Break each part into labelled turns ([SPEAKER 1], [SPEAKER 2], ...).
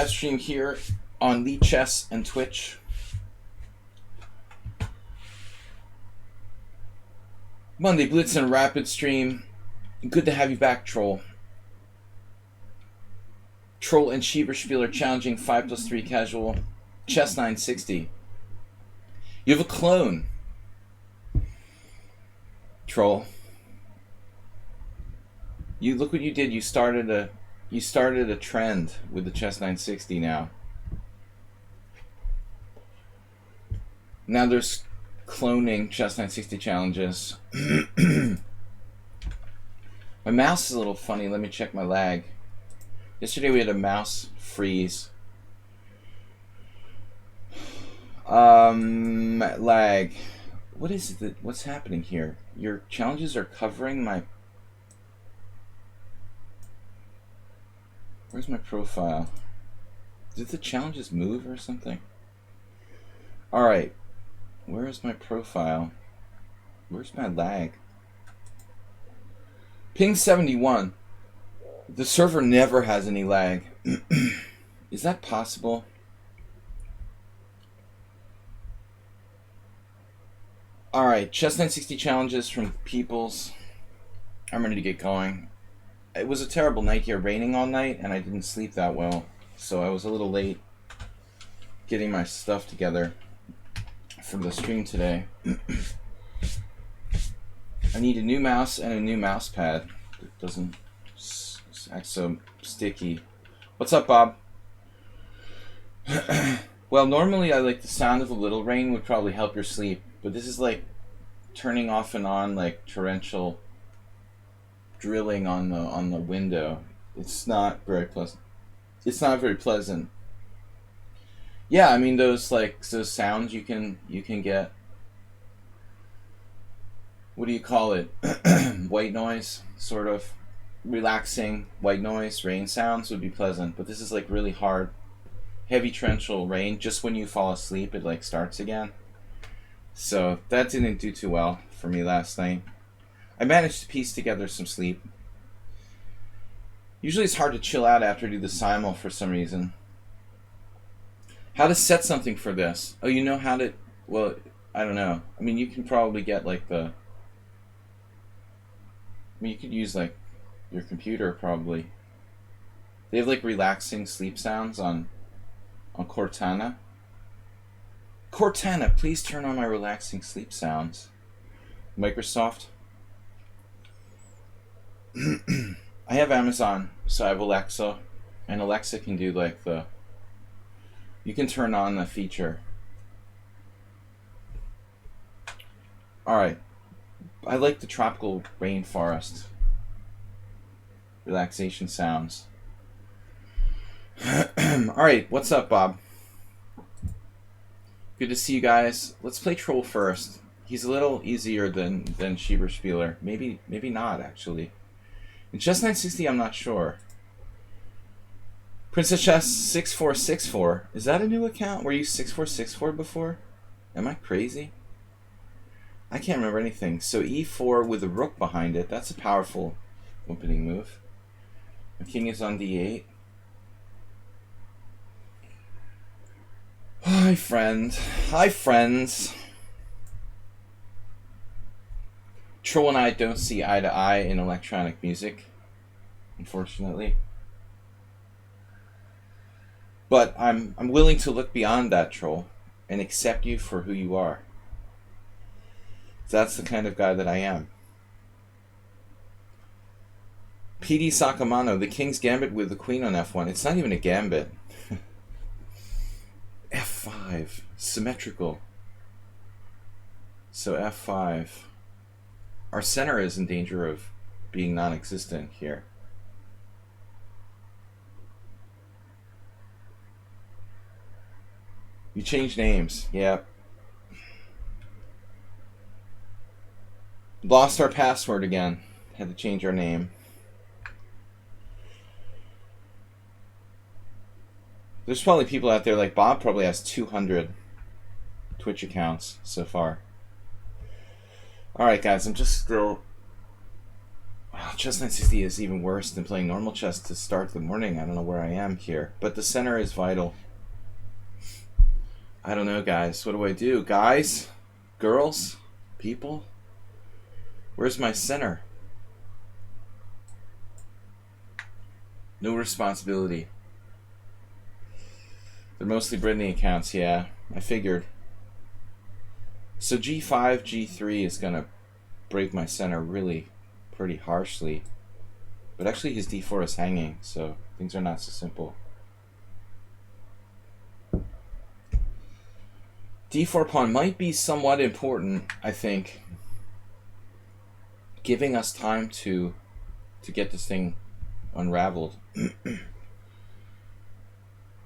[SPEAKER 1] live stream here on lichess and Twitch. Monday Blitz and Rapid stream. Good to have you back, Troll. Troll and Schieberspieler challenging 5+3 casual. Chess 960. You have a clone, Troll. You look what you did. You started a trend with the Chess 960 now. Now there's cloning Chess 960 challenges. My mouse is a little funny. Let me check my lag. Yesterday we had a mouse freeze. Lag. What is it? What's happening here? Your challenges are covering my... Where's my profile? Did the challenges move or something? Alright. Where is my profile? Where's my lag? Ping 71. The server never has any lag. Is that possible? Alright, Chess 960 challenges from Peoples. I'm ready to get going. It was a terrible night here, raining all night, and I didn't sleep that well. So I was a little late getting my stuff together for the stream today. I need a new mouse and a new mouse pad. It doesn't act so sticky. What's up, Bob? Well, normally I like the sound of a little rain would probably help your sleep, but this is like turning off and on like torrential drilling on the window. It's not very pleasant. It's not very pleasant. Yeah, I mean those sounds you can get. What do you call it? White noise, sort of relaxing white noise, rain sounds would be pleasant, but this is like really hard, heavy torrential rain. Just when you fall asleep, it like starts again. So that didn't do too well for me last night. I managed to piece together some sleep. Usually it's hard to chill out after I do the simul for some reason. How to set something for this? Oh, you know how to... Well, I don't know. I mean, you can probably get like the... I mean, you could use like your computer probably. They have like relaxing sleep sounds on Cortana. Cortana, please turn on my relaxing sleep sounds. Microsoft. I have Amazon, so I have Alexa, and Alexa can do like the... You can turn on the feature. Alright. I like the tropical rainforest relaxation sounds. Alright, what's up, Bob? Good to see you guys. Let's play Troll first. He's a little easier than Schieberspieler. Maybe not, actually. In Chess 960, I'm not sure. Princess Chess 6464. Is that a new account? Were you 6464 before? Am I crazy? I can't remember anything. So E4 with a rook behind it. That's a powerful opening move. The king is on D8. Hi, friend. Hi, friends. Troll and I don't see eye to eye in electronic music, unfortunately. But I'm willing to look beyond that, Troll, and accept you for who you are. That's the kind of guy that I am. PD Sakamano, the king's gambit with the queen on f1. It's not even a gambit. f5, symmetrical. So f5. Our center is in danger of being non-existent here. You changed names. Yep. Lost our password again. Had to change our name. There's probably people out there like Bob probably has 200 Twitch accounts so far. Alright guys, I'm just still... Chess 960 is even worse than playing normal chess to start the morning. I don't know where I am here. But the center is vital. I don't know, guys. What do I do? Guys? Girls? People? Where's my center? No responsibility. They're mostly Brittany accounts, yeah. I figured. So G5, G3 is going to break my center really pretty harshly. But actually his D4 is hanging, so things are not so simple. D4 pawn might be somewhat important, I think. Giving us time to get this thing unraveled.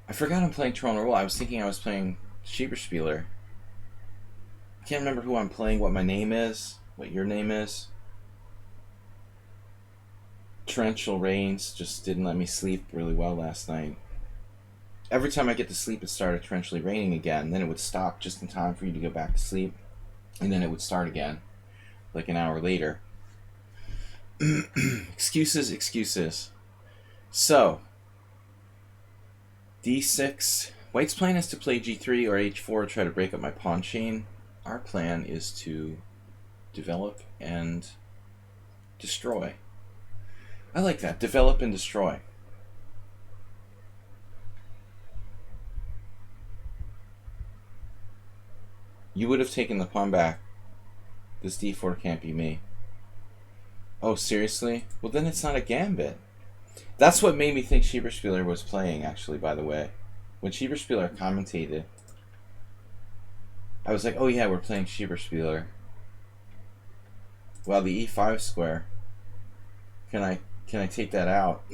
[SPEAKER 1] I forgot I'm playing Troll and Roll. I was thinking I was playing Schieberspieler. I can't remember who I'm playing, what my name is, what your name is. Torrential rains just didn't let me sleep really well last night. Every time I get to sleep, it started torrentially raining again. Then it would stop just in time for you to go back to sleep. And then it would start again, like an hour later. Excuses, excuses. So, D6. White's plan is to play G3 or H4, try to break up my pawn chain. Our plan is to develop and destroy. I like that. Develop and destroy. You would have taken the pawn back. This D4 can't be me. Oh, seriously? Well, then it's not a gambit. That's what made me think Schieberspieler was playing, actually, by the way. When Schieberspieler commentated, I was like, oh yeah, we're playing Schieberspieler. Well, the E5 square. Can I take that out?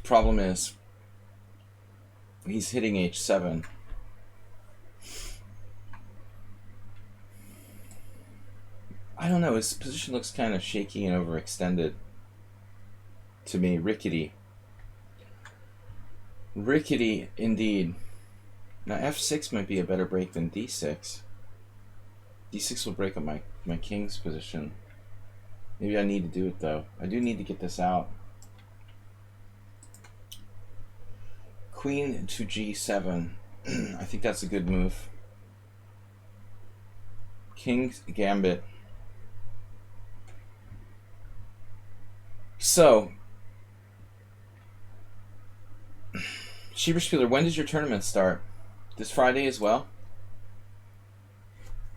[SPEAKER 1] Problem is, he's hitting H7. I don't know, his position looks kind of shaky and overextended to me. Rickety. Rickety indeed. Now F6 might be a better break than D6. D6 will break up my king's position. Maybe I need to do it though. I do need to get this out. Queen to G7. I think that's a good move. King's gambit. So, Schieberspieler, when does your tournament start? This Friday as well?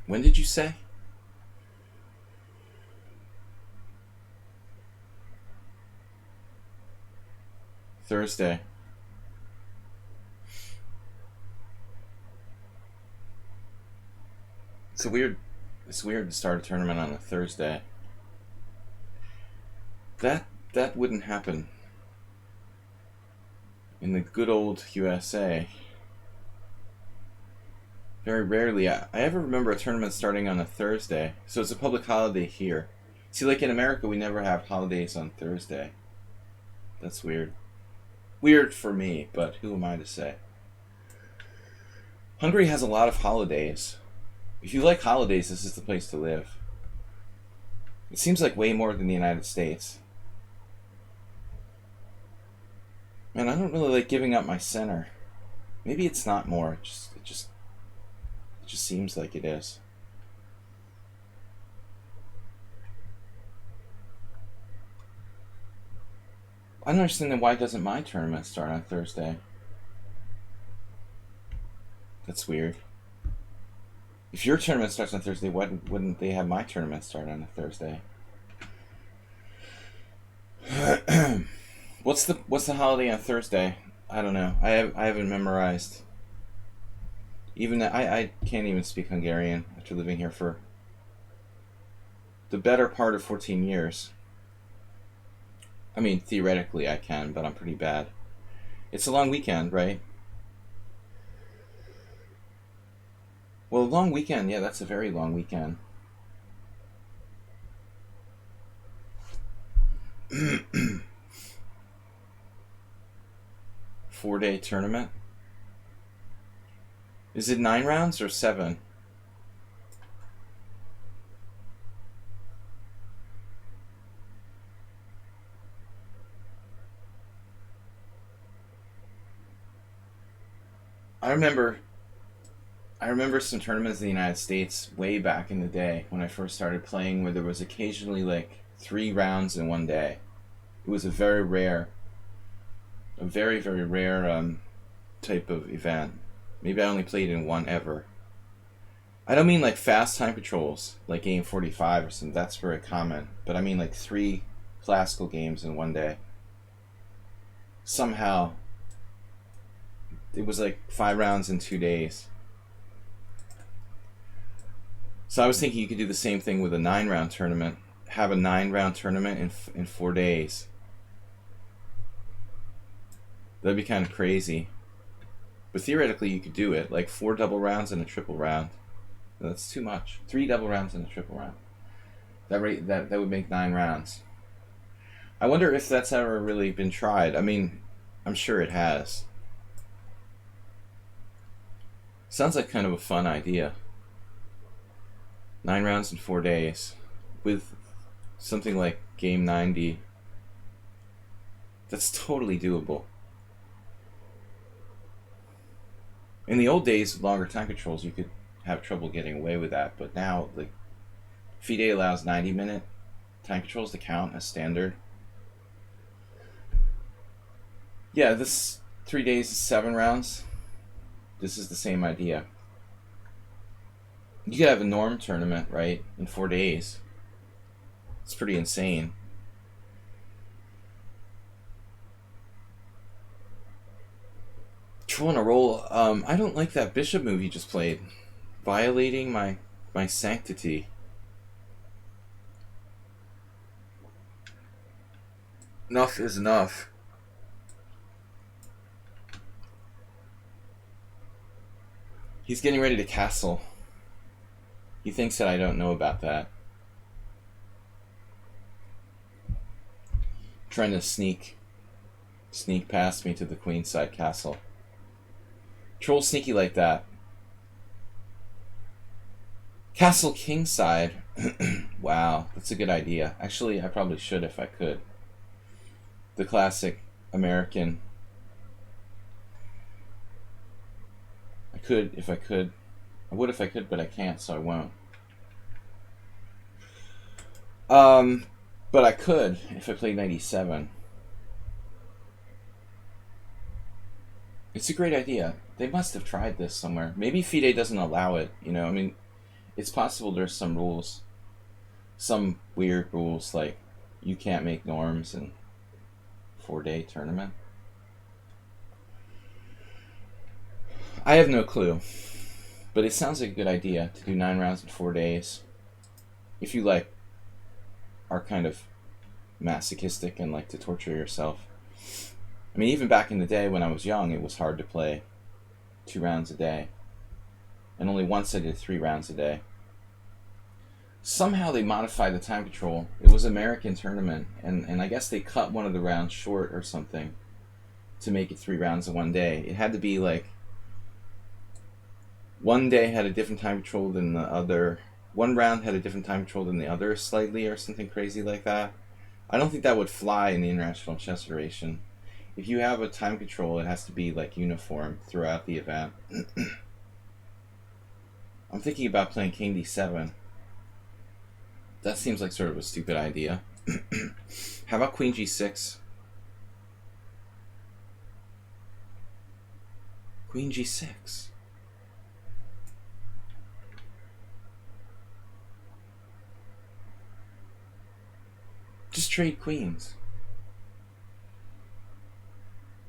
[SPEAKER 1] When did you say? Thursday. It's weird to start a tournament on a Thursday. That wouldn't happen in the good old USA. Very rarely. I ever remember a tournament starting on a Thursday. So it's a public holiday here. See, like in America, we never have holidays on Thursday. That's weird. Weird for me, but who am I to say? Hungary has a lot of holidays. If you like holidays, this is the place to live. It seems like way more than the United States. Man, I don't really like giving up my center. Maybe it's not more. It just seems like it is. I don't understand then why doesn't my tournament start on Thursday? That's weird. If your tournament starts on Thursday, why wouldn't they have my tournament start on a Thursday? What's the holiday on Thursday? I don't know. I haven't memorized. Even that, I can't even speak Hungarian after living here for the better part of 14 years. I mean, theoretically I can, but I'm pretty bad. It's a long weekend, right? Well, a long weekend, yeah, that's a very long weekend. 4-day tournament. Is it 9 rounds or 7? I remember I remember some tournaments in the United States way back in the day when I first started playing where there was occasionally like 3 rounds in one day. It was a very, very rare type of event. Maybe I only played in one ever. I don't mean like fast time controls, like game 45 or something. That's very common. But I mean like 3 classical games in one day. Somehow, it was like 5 rounds in 2 days. So I was thinking you could do the same thing with a 9 round tournament. Have a 9 round tournament in 4 days. That'd be kind of crazy. But theoretically, you could do it. Like 4 double rounds and a triple round. That's too much. 3 double rounds and a triple round. That would make 9 rounds. I wonder if that's ever really been tried. I mean, I'm sure it has. Sounds like kind of a fun idea. 9 rounds in 4 days. With something like game 90. That's totally doable. In the old days, with longer time controls, you could have trouble getting away with that. But now, like, FIDE allows 90-minute time controls to count as standard. Yeah, this 3 days is 7 rounds. This is the same idea. You could have a norm tournament, right, in 4 days. It's pretty insane. Troll on a roll. I don't like that bishop move you just played. Violating my sanctity. Enough is enough. He's getting ready to castle. He thinks that I don't know about that. Trying to sneak past me to the queenside castle. Troll sneaky like that. Castle kingside. Wow, that's a good idea. Actually, I probably should if I could. The classic American. I could if I could. I would if I could, but I can't, so I won't. But I could if I played 97. It's a great idea. They must have tried this somewhere. Maybe FIDE doesn't allow it, you know? I mean, it's possible there's some rules. Some weird rules, like you can't make norms in 4-day tournament. I have no clue. But it sounds like a good idea to do 9 rounds in 4 days. If you like are kind of masochistic and like to torture yourself. I mean, even back in the day when I was young, it was hard to play 2 rounds a day. And only once I did 3 rounds a day. Somehow they modified the time control. It was an American tournament, and I guess they cut one of the rounds short or something to make it 3 rounds in one day. It had to be like one day had a different time control than the other. One round had a different time control than the other slightly or something crazy like that. I don't think that would fly in the International Chess Federation. If you have a time control, it has to be like uniform throughout the event. I'm thinking about playing King D7. That seems like sort of a stupid idea. How about Queen G6? Queen G6. Just trade queens.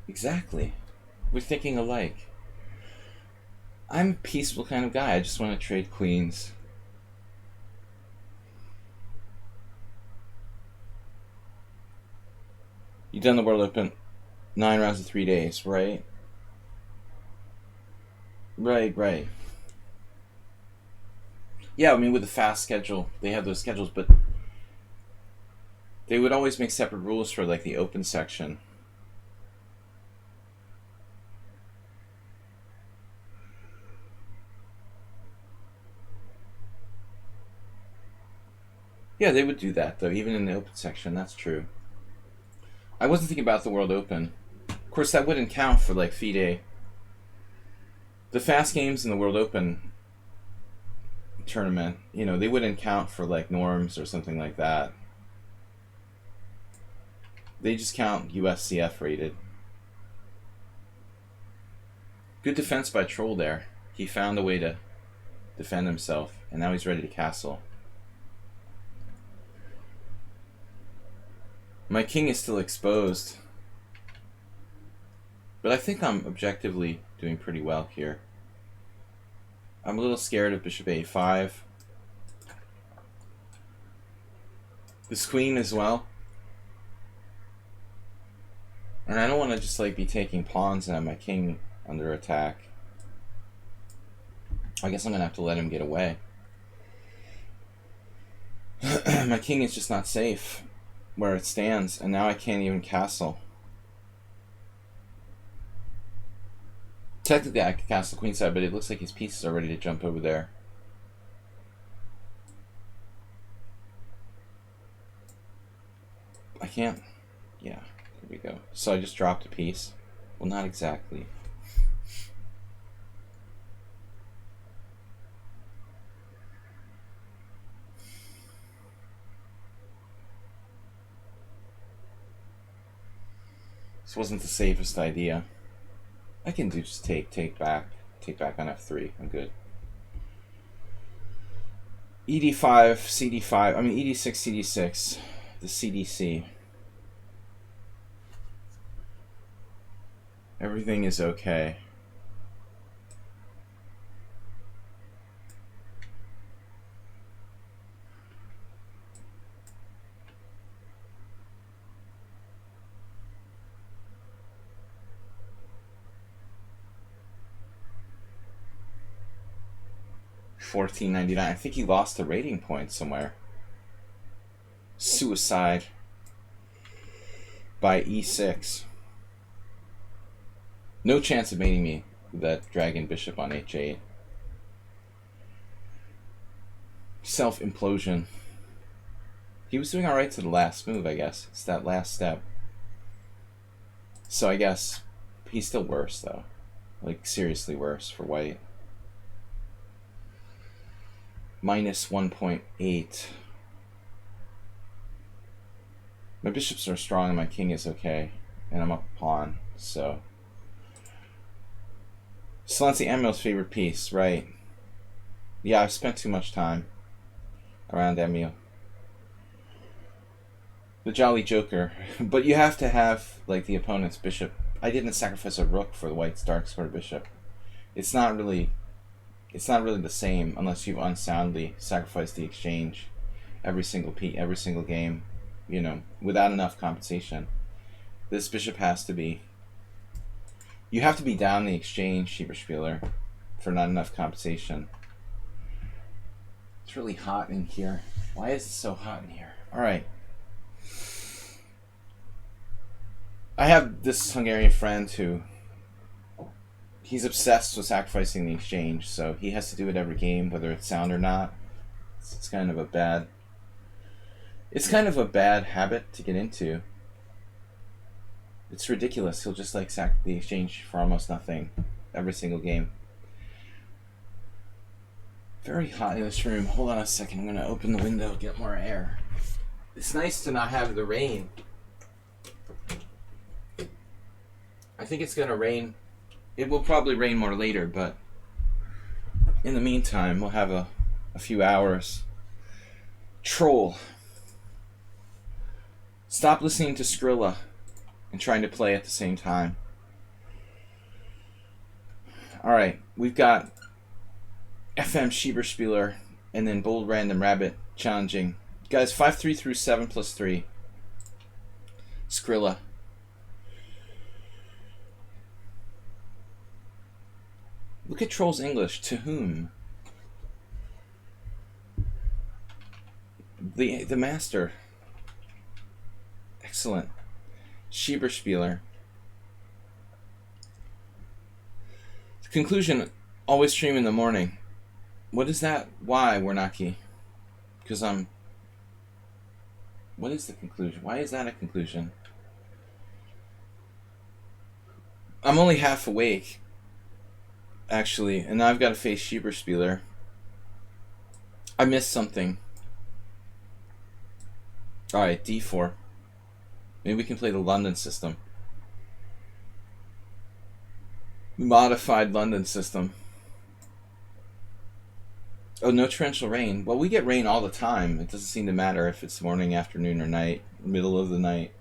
[SPEAKER 1] Exactly. We're thinking alike. I'm a peaceful kind of guy. I just want to trade queens. You've done the World Open 9 rounds in 3 days, right? Right. Yeah, I mean, with the fast schedule, they have those schedules, but they would always make separate rules for, like, the open section. Yeah, they would do that, though, even in the open section, that's true. I wasn't thinking about the World Open. Of course, that wouldn't count for, like, FIDE. The fast games in the World Open tournament, you know, they wouldn't count for like norms or something like that. They just count USCF rated. Good defense by Troll there. He found a way to defend himself, and now he's ready to castle. My king is still exposed, but I think I'm objectively doing pretty well here. I'm a little scared of bishop a5. This queen as well. And I don't want to just like be taking pawns and have my king under attack. I guess I'm going to have to let him get away. My king is just not safe where it stands, and now I can't even castle. Technically I could castle queenside, but it looks like his pieces are ready to jump over there. I can't. Yeah, here we go. So I just dropped a piece. Well, not exactly. This wasn't the safest idea. I can do just take back on f3. I'm good. ed5, cd5. I mean ed6, cd6. The cdc. Everything is okay. $14.99. I think he lost a rating point somewhere. Suicide by e6. No chance of mating me with that dragon bishop on h8. Self-implosion. He was doing alright to the last move, I guess. It's that last step. So I guess he's still worse, though. Like, seriously worse for white. Minus 1.8. My bishops are strong and my king is okay. And I'm up a pawn, so. Slancy Emil's favorite piece, right? Yeah, I've spent too much time around Emil. The Jolly Joker. But you have to have, like, the opponent's bishop. I didn't sacrifice a rook for the white's dark square bishop. It's not really the same unless you've unsoundly sacrificed the exchange every single game, you know, without enough compensation. This bishop has to be. You have to be down the exchange, Schieberspieler, for not enough compensation. It's really hot in here. Why is it so hot in here? Alright. I have this Hungarian friend who he's obsessed with sacrificing the exchange, so he has to do it every game, whether it's sound or not. It's kind of a bad habit to get into. It's ridiculous. He'll just like sack the exchange for almost nothing every single game. Very hot in this room. Hold on a second. I'm going to open the window, get more air. It's nice to not have the rain. I think it's going to rain. It will probably rain more later, but in the meantime, we'll have a few hours. Troll. Stop listening to Skrilla and trying to play at the same time. Alright, we've got FM Schieberspieler and then Bold Random Rabbit challenging. Guys, 5-3 through 7+3. Skrilla. Look at Troll's English. To whom? The master. Excellent. Schieberspieler. Conclusion, always stream in the morning. What is that? Why, Warnaki? Because what is the conclusion? Why is that a conclusion? I'm only half awake. actually. And now I've got to face Schieberspieler. I missed something. Alright, d4. Maybe we can play the London system. Modified London system. Oh, no torrential rain. Well, we get rain all the time. It doesn't seem to matter if it's morning, afternoon, or night. Middle of the night.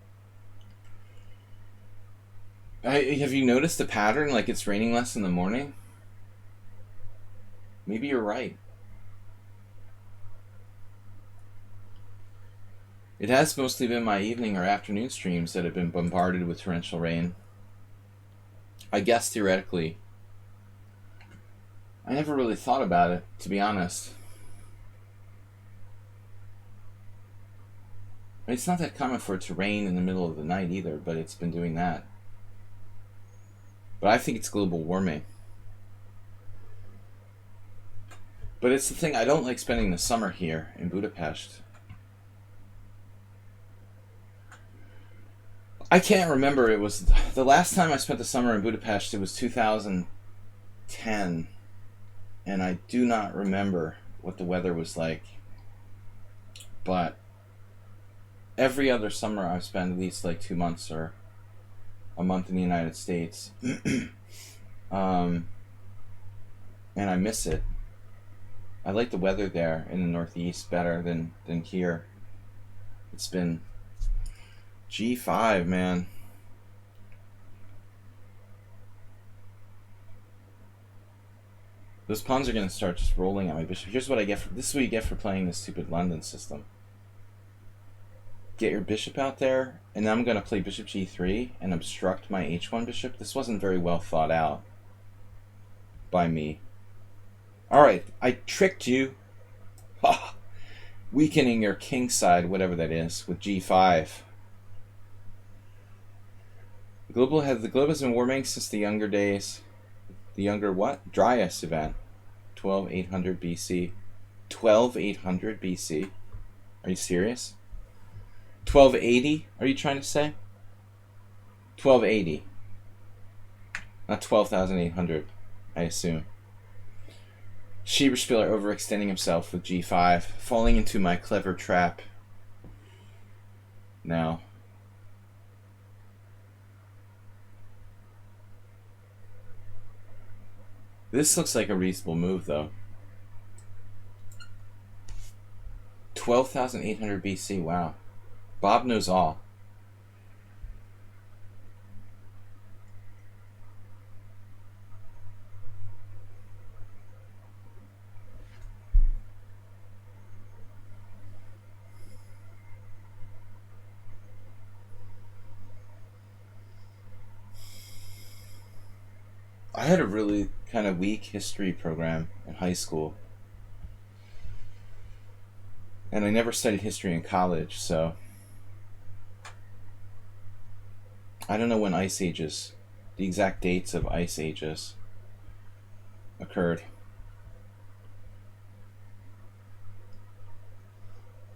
[SPEAKER 1] Have you noticed the pattern? Like it's raining less in the morning? Maybe you're right. It has mostly been my evening or afternoon streams that have been bombarded with torrential rain. I guess theoretically. I never really thought about it, to be honest. It's not that common for it to rain in the middle of the night either, but it's been doing that. But I think it's global warming. But it's the thing, I don't like spending the summer here in Budapest. I can't remember. It was the last time I spent the summer in Budapest, it was 2010. And I do not remember what the weather was like. But every other summer I've spent at least like 2 months or a month in the United States. And I miss it. I like the weather there in the Northeast better than here. It's been G5, man. Those pawns are going to start just rolling at my bishop. Here's what I get this is what you get for playing this stupid London system. Get your bishop out there, and then I'm going to play bishop g3 and obstruct my h1 bishop. This wasn't very well thought out by me. Alright, I tricked you. Weakening your king side, whatever that is, with g5. The globe has been warming since the younger days. The younger what? Dryas event. 12,800 BC. 12,800 BC? Are you serious? 1280, are you trying to say? 1280. Not 12,800, I assume. Schieberspieler overextending himself with g5, falling into my clever trap. Now. This looks like a reasonable move, though. 12,800 BC, wow. Bob knows all. I had a really kind of weak history program in high school. And I never studied history in college, so I don't know when ice ages, the exact dates of ice ages occurred.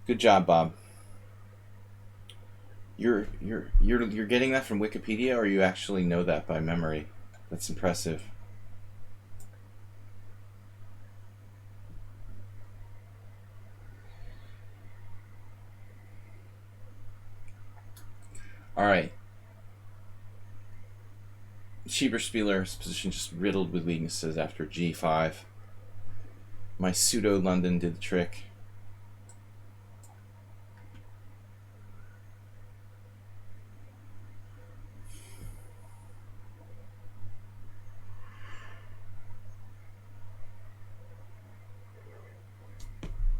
[SPEAKER 1] Good job, Bob. You're getting that from Wikipedia, or you actually know that by memory? That's impressive. All right. Schieberspieler's position just riddled with weaknesses after g5. My pseudo-London did the trick.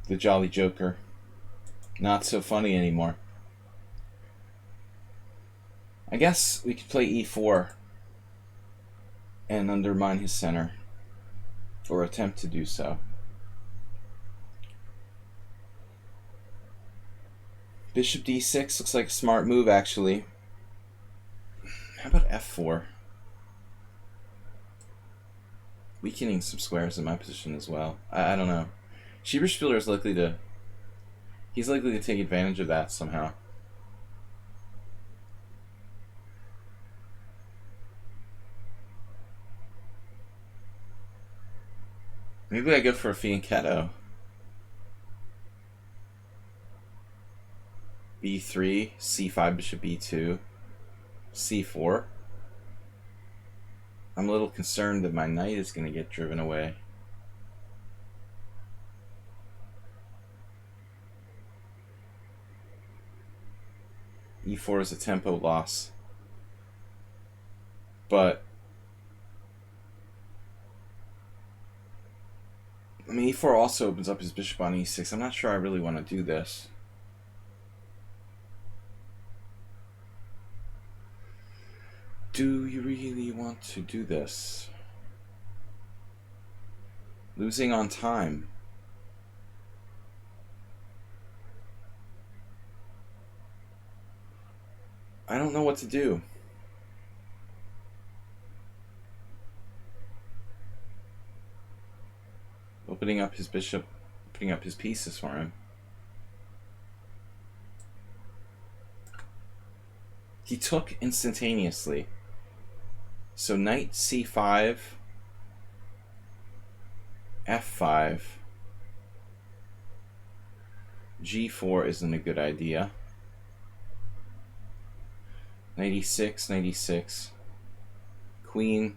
[SPEAKER 1] The Jolly Joker. Not so funny anymore. I guess we could play e4 and undermine his center, or attempt to do so. Bishop d6 looks like a smart move, actually. How about f4? Weakening some squares in my position as well. I don't know. Schieberspieler is likely to... He's likely to take advantage of that somehow. Maybe I go for a fianchetto. B3, C5, bishop B2, C4. I'm a little concerned that my knight is going to get driven away. E4 is a tempo loss. But I mean, E4 also opens up his bishop on E6. I'm not sure I really want to do this. Do you really want to do this? Losing on time. I don't know what to do. Opening up his bishop, opening up his pieces for him. He took instantaneously. So knight C5, F5, G4 isn't a good idea. Knight E6, knight E6, Queen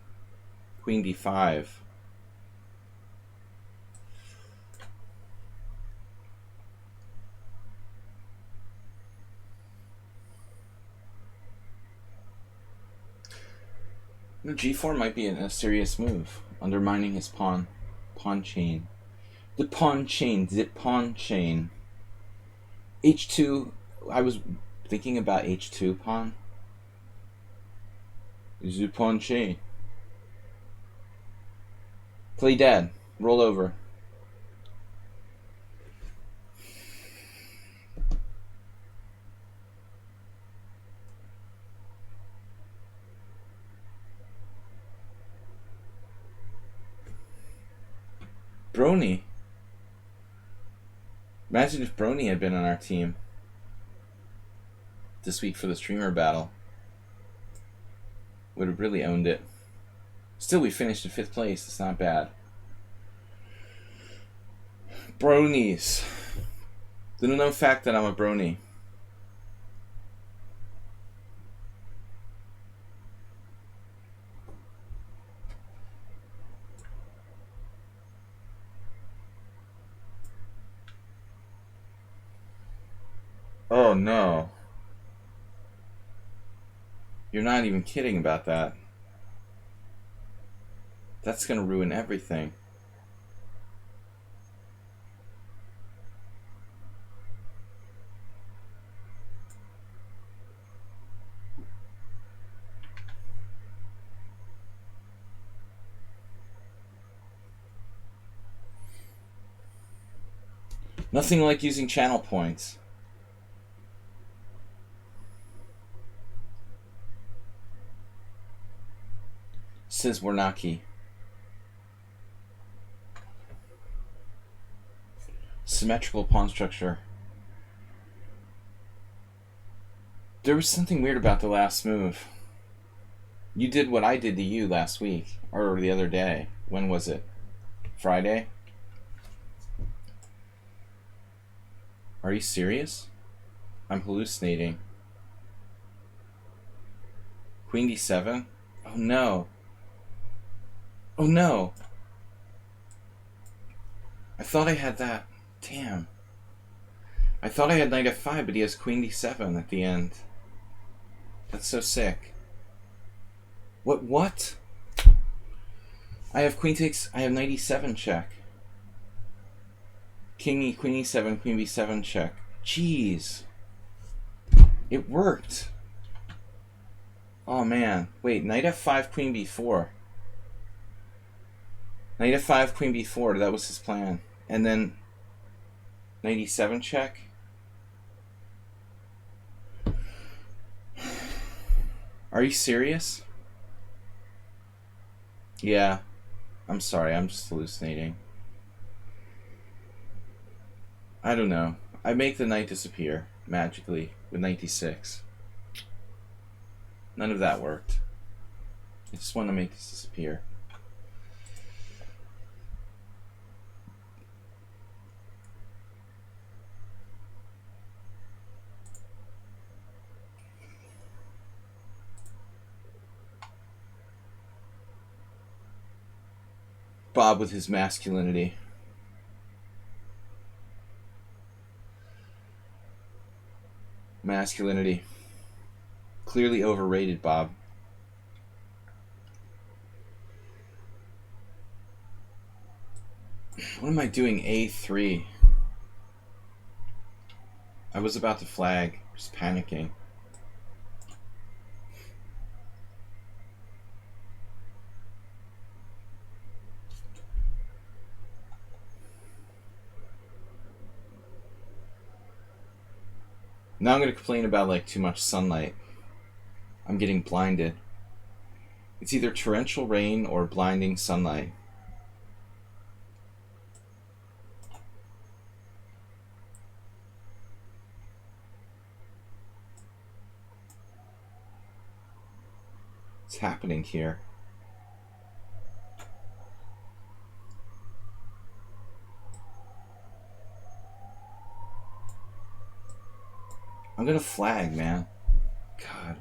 [SPEAKER 1] D5. No, G4 might be a serious move, undermining his pawn chain. The pawn chain, H2, I was thinking about H2 pawn. The pawn chain. Play dead, roll over. Brony. Imagine if Brony had been on our team this week for the streamer battle. Would have really owned it. Still, we finished in 5th place. It's not bad. Bronies. Little known fact that I'm a brony. Oh no. You're not even kidding about that. That's gonna ruin everything. Nothing like using channel points. Says Warnaki. Symmetrical pawn structure. There was something weird about the last move. You did what I did to you last week, or the other day. When was it? Friday? Are you serious? I'm hallucinating. Queen D7? Oh no. Oh no. I thought I had that. Damn. I thought I had knight F5, but he has Queen D7 at the end. That's so sick. What? I have Queen takes. I have knight E7 check. King E, Queen E7, Queen B7 check. Jeez. It worked. Oh man. Wait, knight F5, Queen B4. Knight F5, Queen B4. That was his plan. And then knight E7 check. Are you serious? Yeah. I'm sorry, I'm just hallucinating. I don't know. I make the knight disappear magically with knight D6. None of that worked. I just want to make this disappear. Bob with his masculinity. Masculinity. Clearly overrated, Bob. What am I doing? A3. I was about to flag. Just panicking. Now I'm going to complain about like too much sunlight. I'm getting blinded. It's either torrential rain or blinding sunlight. What's happening here? I'm gonna flag, man. God.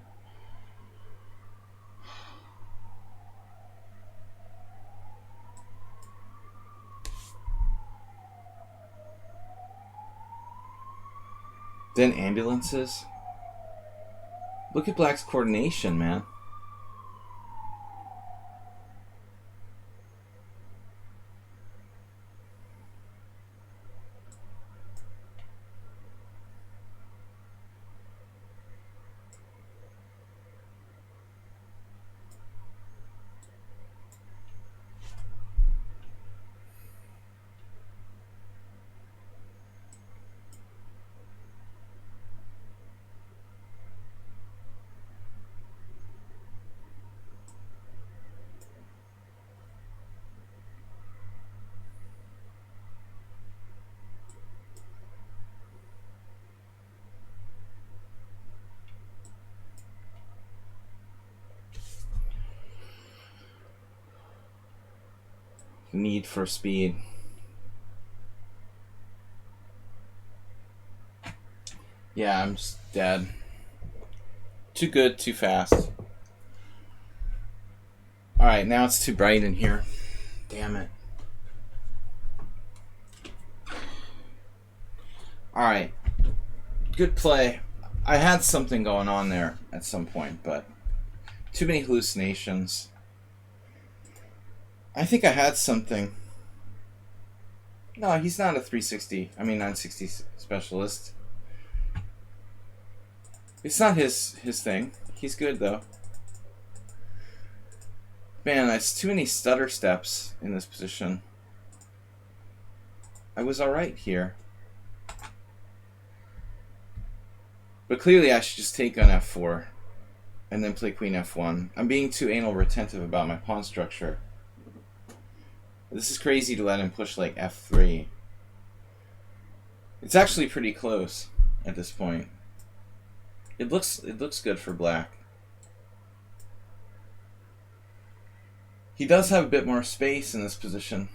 [SPEAKER 1] Then ambulances. Look at Black's coordination, man. Need for speed. Yeah, I'm just dead. Too good, too fast. Alright, now it's too bright in here. Damn it. Alright. Good play. I had something going on there at some point, but too many hallucinations. I think I had something. No, he's not a 960 specialist. It's not his thing. He's good, though. Man, there's too many stutter steps in this position. I was alright here. But clearly I should just take on f4 and then play queen f1. I'm being too anal retentive about my pawn structure. This is crazy to let him push like f3. It's actually pretty close at this point. It looks good for Black. He does have a bit more space in this position,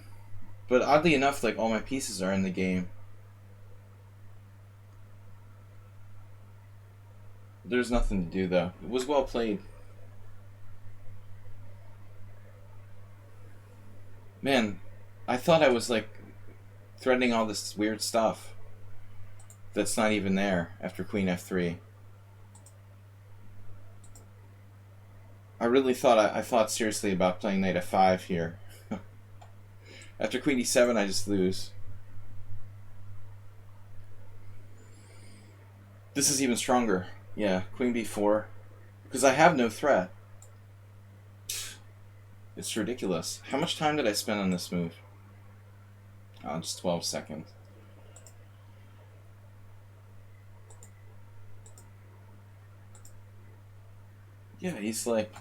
[SPEAKER 1] but oddly enough, like all my pieces are in the game. There's nothing to do though. It was well played. Man, I thought I was like threatening all this weird stuff that's not even there after queen f3. I really thought I thought seriously about playing knight f5 here. After queen e7, I just lose. This is even stronger. Yeah, queen b4, because I have no threat. It's ridiculous. How much time did I spend on this move? Oh, just 12 seconds. Yeah, he's like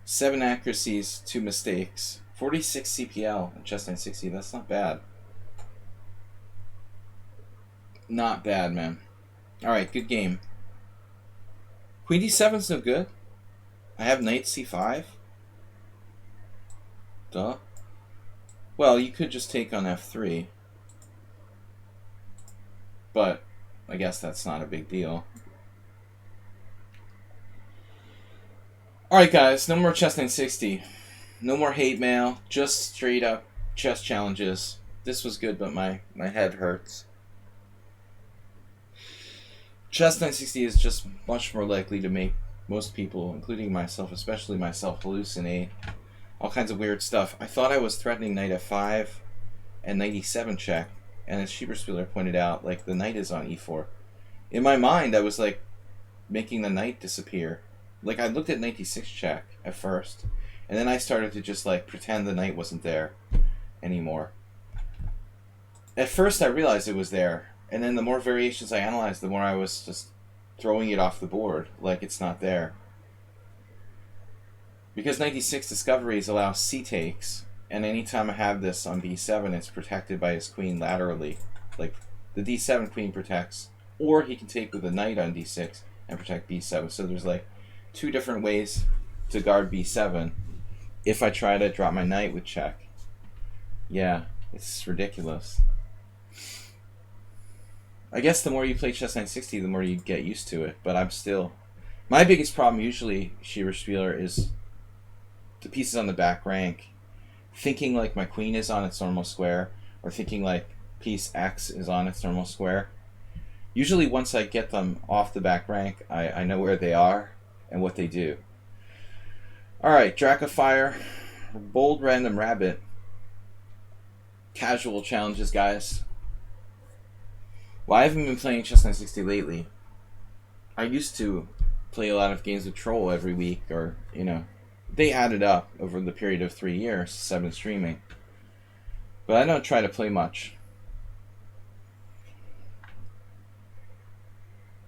[SPEAKER 1] 7 accuracies, 2 mistakes. 46 CPL in chess 960. That's not bad. Not bad, man. Alright, good game. Queen d7's no good. I have knight c5. Duh. Well, you could just take on f3. But I guess that's not a big deal. Alright guys, no more chess 960. No more hate mail. Just straight up chess challenges. This was good, but my head hurts. Chess 960 is just much more likely to make most people, including myself, especially myself, hallucinate. All kinds of weird stuff. I thought I was threatening knight f5 and knight e7 check, and as Schieberspieler pointed out, like, the knight is on e4. In my mind, I was like making the knight disappear. Like, I looked at knight d6 check at first, and then I started to just like pretend the knight wasn't there anymore. At first I realized it was there, and then the more variations I analyzed, the more I was just throwing it off the board like it's not there. Because knight d6 discoveries allow c takes, and anytime I have this on b7, it's protected by his queen laterally. Like, the d7 queen protects, or he can take with a knight on d6 and protect b7. So there's like two different ways to guard b7 if I try to drop my knight with check. Yeah, it's ridiculous. I guess the more you play chess 960, the more you get used to it, but I'm still... My biggest problem usually, Schieberspieler, is the pieces on the back rank. Thinking like my queen is on its normal square, or thinking like piece X is on its normal square. Usually once I get them off the back rank, I know where they are and what they do. Alright, Dracofire, Bold Random Rabbit. Casual challenges, guys. Well, I haven't been playing chess 960 lately. I used to play a lot of games of Troll every week, or, you know, they added up over the period of 3 years since I've been streaming. But I don't try to play much.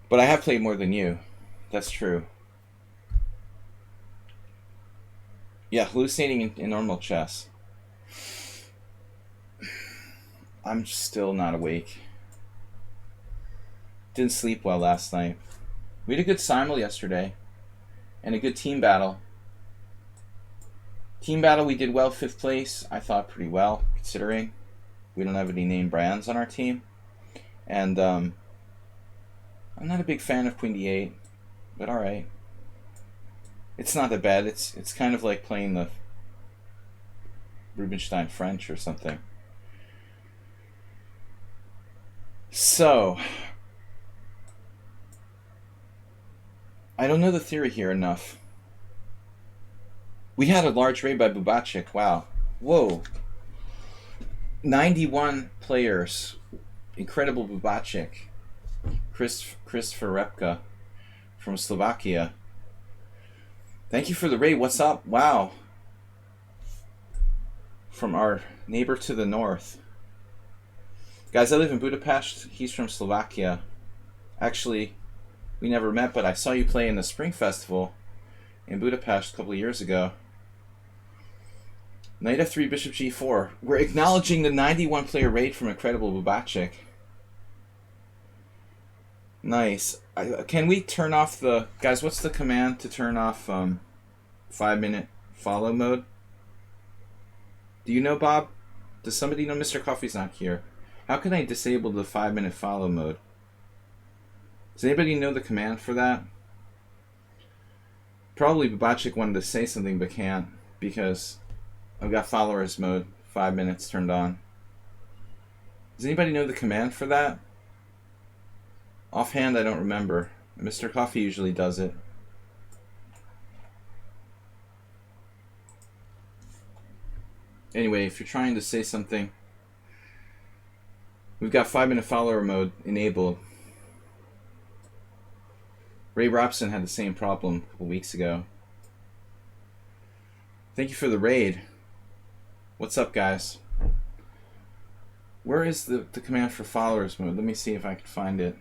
[SPEAKER 1] But I have played more than you. That's true. Yeah, hallucinating in normal chess. I'm still not awake. Didn't sleep well last night. We had a good simul yesterday. And a good team battle. Team battle, we did well, 5th place. I thought pretty well, considering we don't have any name brands on our team. And I'm not a big fan of Queen d8, but alright. It's not that bad. It's kind of like playing the Rubinstein French or something. So, I don't know the theory here enough. We had a large raid by Bubacik. Wow. Whoa. 91 players. Incredible Bubacik. Christopher Repka from Slovakia. Thank you for the raid. What's up? Wow. From our neighbor to the north. Guys, I live in Budapest. He's from Slovakia. Actually, we never met, but I saw you play in the Spring Festival in Budapest a couple of years ago. Knight f3, bishop g4. We're acknowledging the 91 player raid from Incredible Bubacik. Nice. Can we turn off the... Guys, what's the command to turn off 5-minute follow mode? Do you know, Bob? Does somebody know? Mr. Coffee's not here. How can I disable the 5-minute follow mode? Does anybody know the command for that? Probably Bubacik wanted to say something but can't, because I've got followers mode, 5 minutes turned on. Does anybody know the command for that? Offhand, I don't remember. Mr. Coffee usually does it. Anyway, if you're trying to say something, we've got 5-minute follower mode enabled. Ray Robson had the same problem a couple weeks ago. Thank you for the raid. What's up, guys? Where is the command for followers mode? Let me see if I can find it.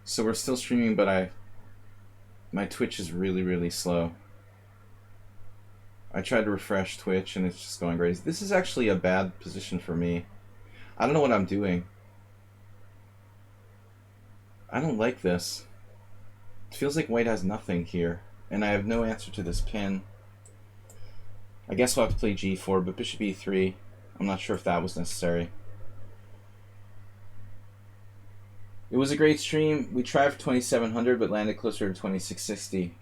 [SPEAKER 1] So we're still streaming, but my Twitch is really, really slow. I tried to refresh Twitch and it's just going crazy. This is actually a bad position for me. I don't know what I'm doing. I don't like this. It feels like white has nothing here, and I have no answer to this pin. I guess we'll have to play g4, but bishop e3. I'm not sure if that was necessary. It was a great stream. We tried for 2700, but landed closer to 2660.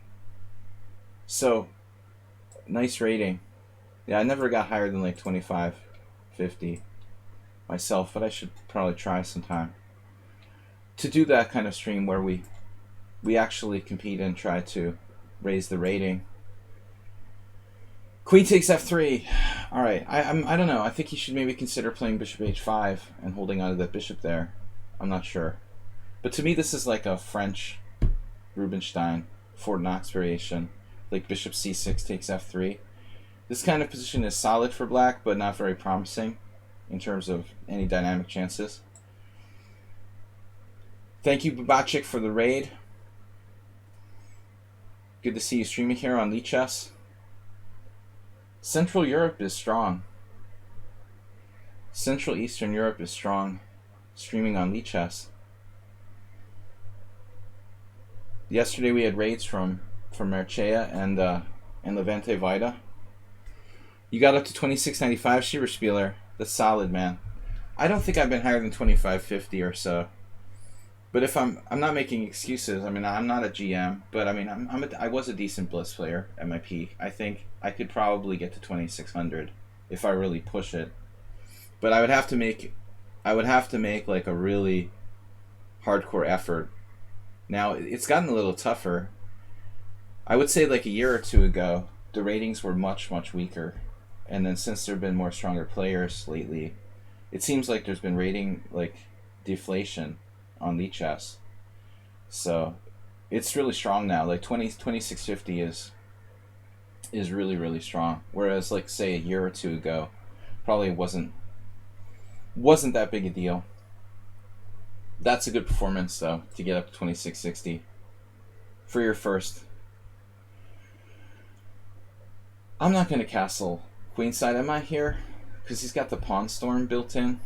[SPEAKER 1] So, nice rating. Yeah, I never got higher than like 2550 myself, but I should probably try sometime to do that kind of stream where we actually compete and try to raise the rating. Queen takes f3. All right, I don't know. I think he should maybe consider playing bishop h5 and holding onto that bishop there. I'm not sure, but to me this is like a French Rubinstein Fort Knox variation, like bishop c6 takes f3. This kind of position is solid for black, but not very promising in terms of any dynamic chances. Thank you, Babachik, for the raid. Good to see you streaming here on lichess. Central Europe is strong. Central Eastern Europe is strong, streaming on lichess. Yesterday we had raids from Merchea and Levante Vida. You got up to 2695, Schieberspieler. That's solid, man. I don't think I've been higher than 2550 or so. But if I'm not making excuses. I mean, I'm not a GM, but I mean, I was a decent Blitz player at my peak. I think I could probably get to 2600 if I really push it. But I would have to make like a really hardcore effort. Now, it's gotten a little tougher. I would say like a year or two ago, the ratings were much, much weaker. And then since there have been more stronger players lately, it seems like there's been rating like deflation on lichess. So it's really strong now. Like 2650 is really, really strong. Whereas like say a year or two ago, probably wasn't that big a deal. That's a good performance though, to get up to 2660 for your first. I'm not going to castle queenside, am I here? Because he's got the pawn storm built in.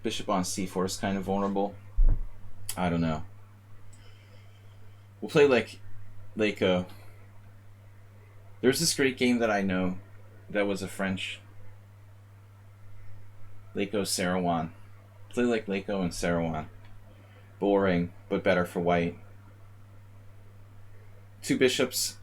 [SPEAKER 1] Bishop on c4 is kind of vulnerable. I don't know. We'll play like Leiko. There's this great game that I know that was a French Leiko Sarawan. Play like Leiko and Sarawan. Boring, but better for white. Two bishops.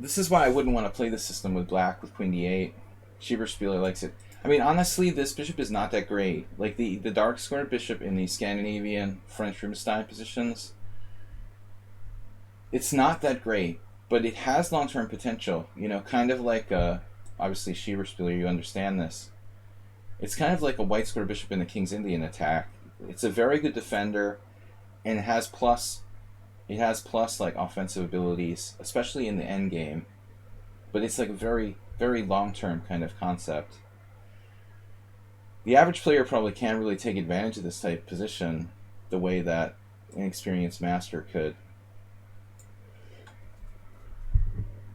[SPEAKER 1] This is why I wouldn't want to play the system with black with queen d8. Schieberspieler likes it. I mean, honestly, this bishop is not that great. Like, the dark squared bishop in the Scandinavian French Rubinstein positions, it's not that great, but it has long-term potential. You know, kind of like, obviously, Schieberspieler, you understand this. It's kind of like a white square bishop in the King's Indian attack. It's a very good defender, and it has plus like offensive abilities, especially in the end game. But it's like a very, very long-term kind of concept. The average player probably can't really take advantage of this type of position the way that an experienced master could.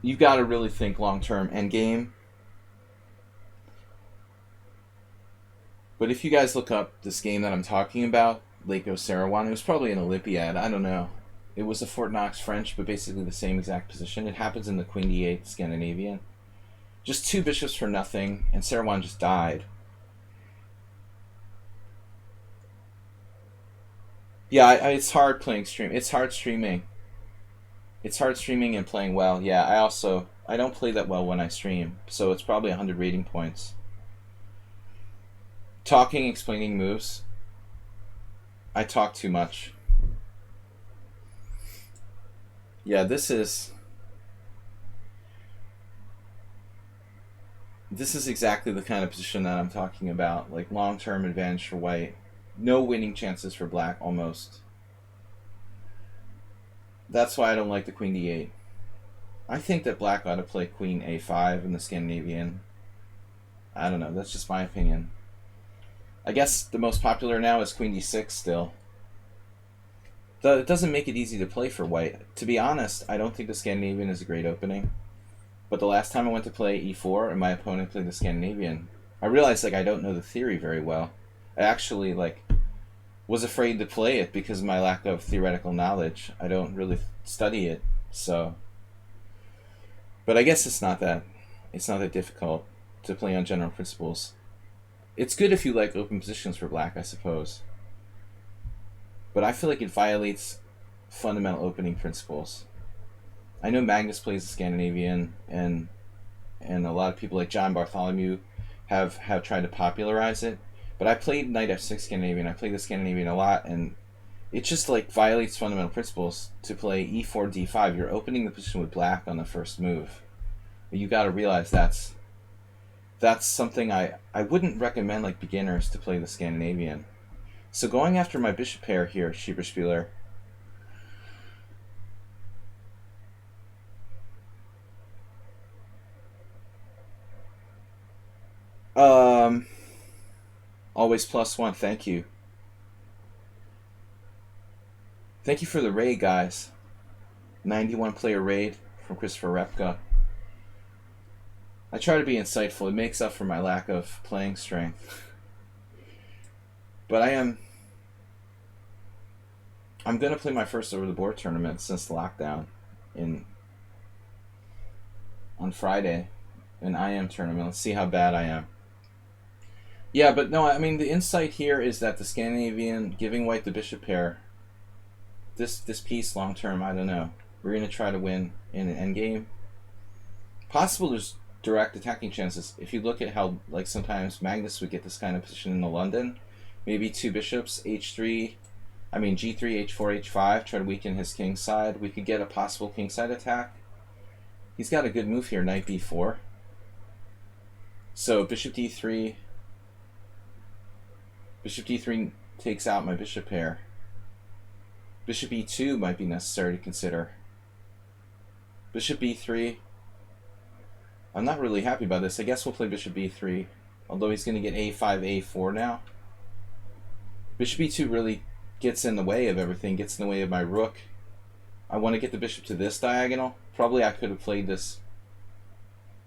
[SPEAKER 1] You've got to really think long-term end game. But if you guys look up this game that I'm talking about, Leiko Sarawan, it was probably an Olympiad, I don't know. It was a Fort Knox French, but basically the same exact position. It happens in the Queen d8 Scandinavian. Just two bishops for nothing, and Sarawan just died. Yeah, it's hard playing stream. It's hard streaming. It's hard streaming and playing well. Yeah, I don't play that well when I stream, so it's probably 100 rating points. Talking, explaining moves. I talk too much. Yeah, this is exactly the kind of position that I'm talking about. Like long-term advantage for white. No winning chances for black, almost. That's why I don't like the queen d8. I think that black ought to play queen a5 in the Scandinavian. I don't know, that's just my opinion. I guess the most popular now is queen d6 still. It doesn't make it easy to play for white. To be honest, I don't think the Scandinavian is a great opening. But the last time I went to play e4 and my opponent played the Scandinavian, I realized like I don't know the theory very well. I actually like was afraid to play it because of my lack of theoretical knowledge. I don't really study it, so But I guess it's not that difficult to play on general principles. It's good if you like open positions for black, I suppose. But I feel like it violates fundamental opening principles. I know Magnus plays the Scandinavian, and a lot of people like John Bartholomew have tried to popularize it. But I played Knight F6 Scandinavian. I played the Scandinavian a lot, and it just like violates fundamental principles to play e4 d5. You're opening the position with black on the first move. But you got to realize that's something I wouldn't recommend like beginners to play the Scandinavian. So going after my bishop pair here, Schieberspieler. Always +1. Thank you. Thank you for the raid, guys. 91 player raid from Christopher Repka. I try to be insightful. It makes up for my lack of playing strength. But I'm going to play my first over the board tournament since the lockdown on Friday, an IM tournament. Let's see how bad I am. Yeah, but no, I mean the insight here is that the Scandinavian giving white the bishop pair, this piece long term, I don't know. We're going to try to win in an endgame. Possible there's direct attacking chances. If you look at how like sometimes Magnus would get this kind of position in the London, maybe two bishops, G3, H4, H5, try to weaken his king side. We could get a possible king side attack. He's got a good move here, knight b4. So bishop d3. Bishop d3 takes out my bishop pair. Bishop e2 might be necessary to consider. Bishop b3. I'm not really happy about this. I guess we'll play bishop b3. Although he's going to get a5, a4 now. Bishop e2 really gets in the way of everything. Gets in the way of my rook. I want to get the bishop to this diagonal. Probably I could have played this.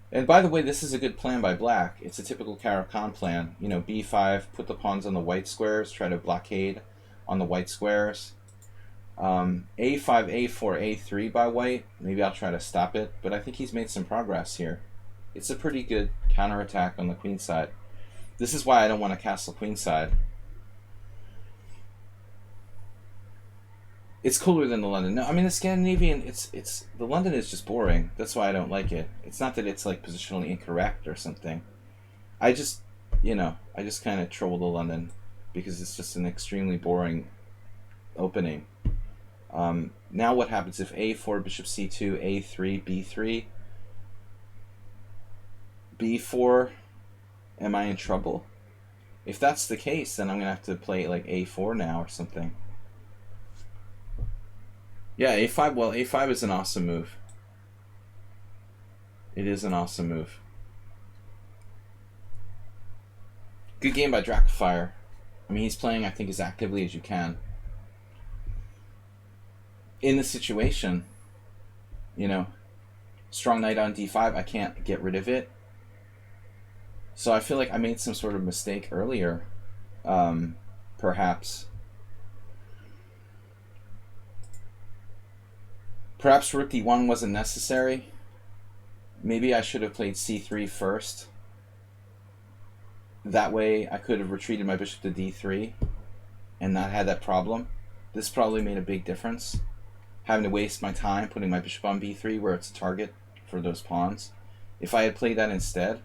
[SPEAKER 1] And by the way, this is a good plan by black. It's a typical Caro-Kann plan. You know, b5, put the pawns on the white squares, try to blockade on the white squares. A5, a4, a3 by white. Maybe I'll try to stop it, but I think he's made some progress here. It's a pretty good counterattack on the queen side. This is why I don't want to castle queen side. It's cooler than the London. No, I mean the Scandinavian, the London is just boring. That's why I don't like it. It's not that it's like positionally incorrect or something. I just kind of troll the London because it's just an extremely boring opening. Now what happens if a4, bishop c2, a3, b3, b4? Am I in trouble? If that's the case, then I'm gonna have to play like a4 now or something. Yeah, a5. Well, a5 is an awesome move. It is an awesome move. Good game by Dracofire. I mean, he's playing, I think, as actively as you can. In the situation, you know, strong knight on d5, I can't get rid of it. So I feel like I made some sort of mistake earlier, perhaps. Perhaps rook d1 wasn't necessary. Maybe I should have played c3 first. That way I could have retreated my bishop to d3 and not had that problem. This probably made a big difference. Having to waste my time putting my bishop on b3 where it's a target for those pawns. If I had played that instead.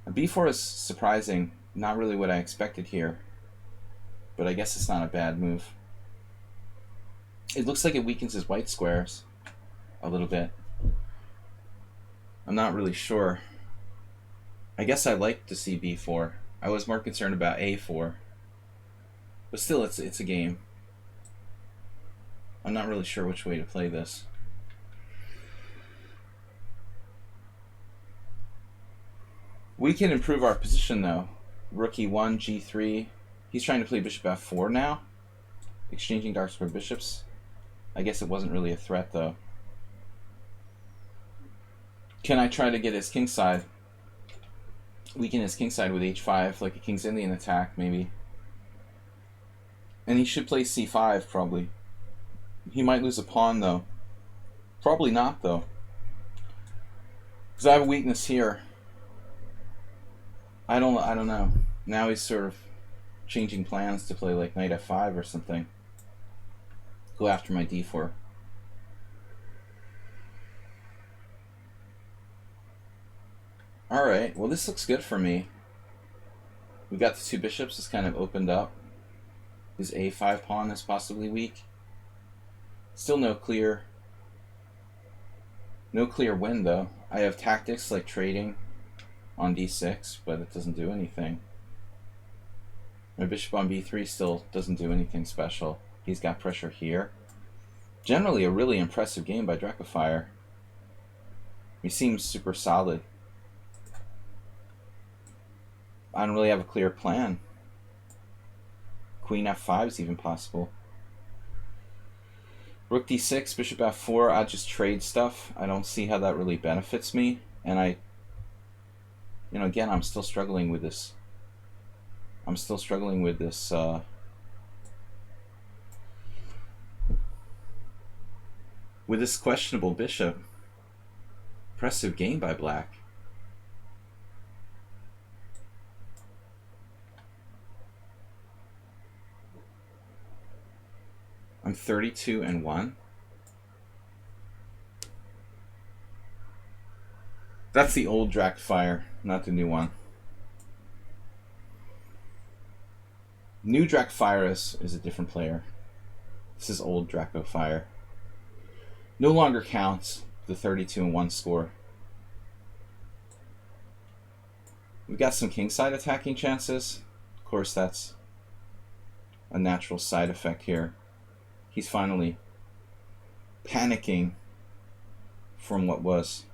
[SPEAKER 1] b4 is surprising. Not really what I expected here. But I guess it's not a bad move. It looks like it weakens his white squares a little bit. I'm not really sure. I guess I like to see b4. I was more concerned about a4. But still, it's a game. I'm not really sure which way to play this. We can improve our position though. Rook e1, g3. He's trying to play bishop f4 now. Exchanging dark square bishops. I guess it wasn't really a threat though. Can I try to get his king side? Weaken his king side with h5, like a King's Indian attack maybe. And he should play c5 probably. He might lose a pawn though. Probably not though. Because I have a weakness here. I don't know. Now he's sort of changing plans to play like knight f5 or something. Go after my d4. Alright, well this looks good for me. We got the two bishops, it's kind of opened up. His a5 pawn is possibly weak. Still no clear win though. I have tactics like trading on d6, but it doesn't do anything. My bishop on b3 still doesn't do anything special. He's got pressure here. Generally a really impressive game by Drakefire. He seems super solid. I don't really have a clear plan. Queen f5 is even possible. Rook d6, bishop f4, I just trade stuff. I don't see how that really benefits me. And again, I'm still struggling with this. With this questionable bishop. Impressive game by black. I'm 32-1. That's the old Drakefire, not the new one. New Drakefire is a different player. This is old Drakefire. No longer counts the 32-1 score. We've got some kingside attacking chances. Of course, that's a natural side effect here. He's finally panicking from what was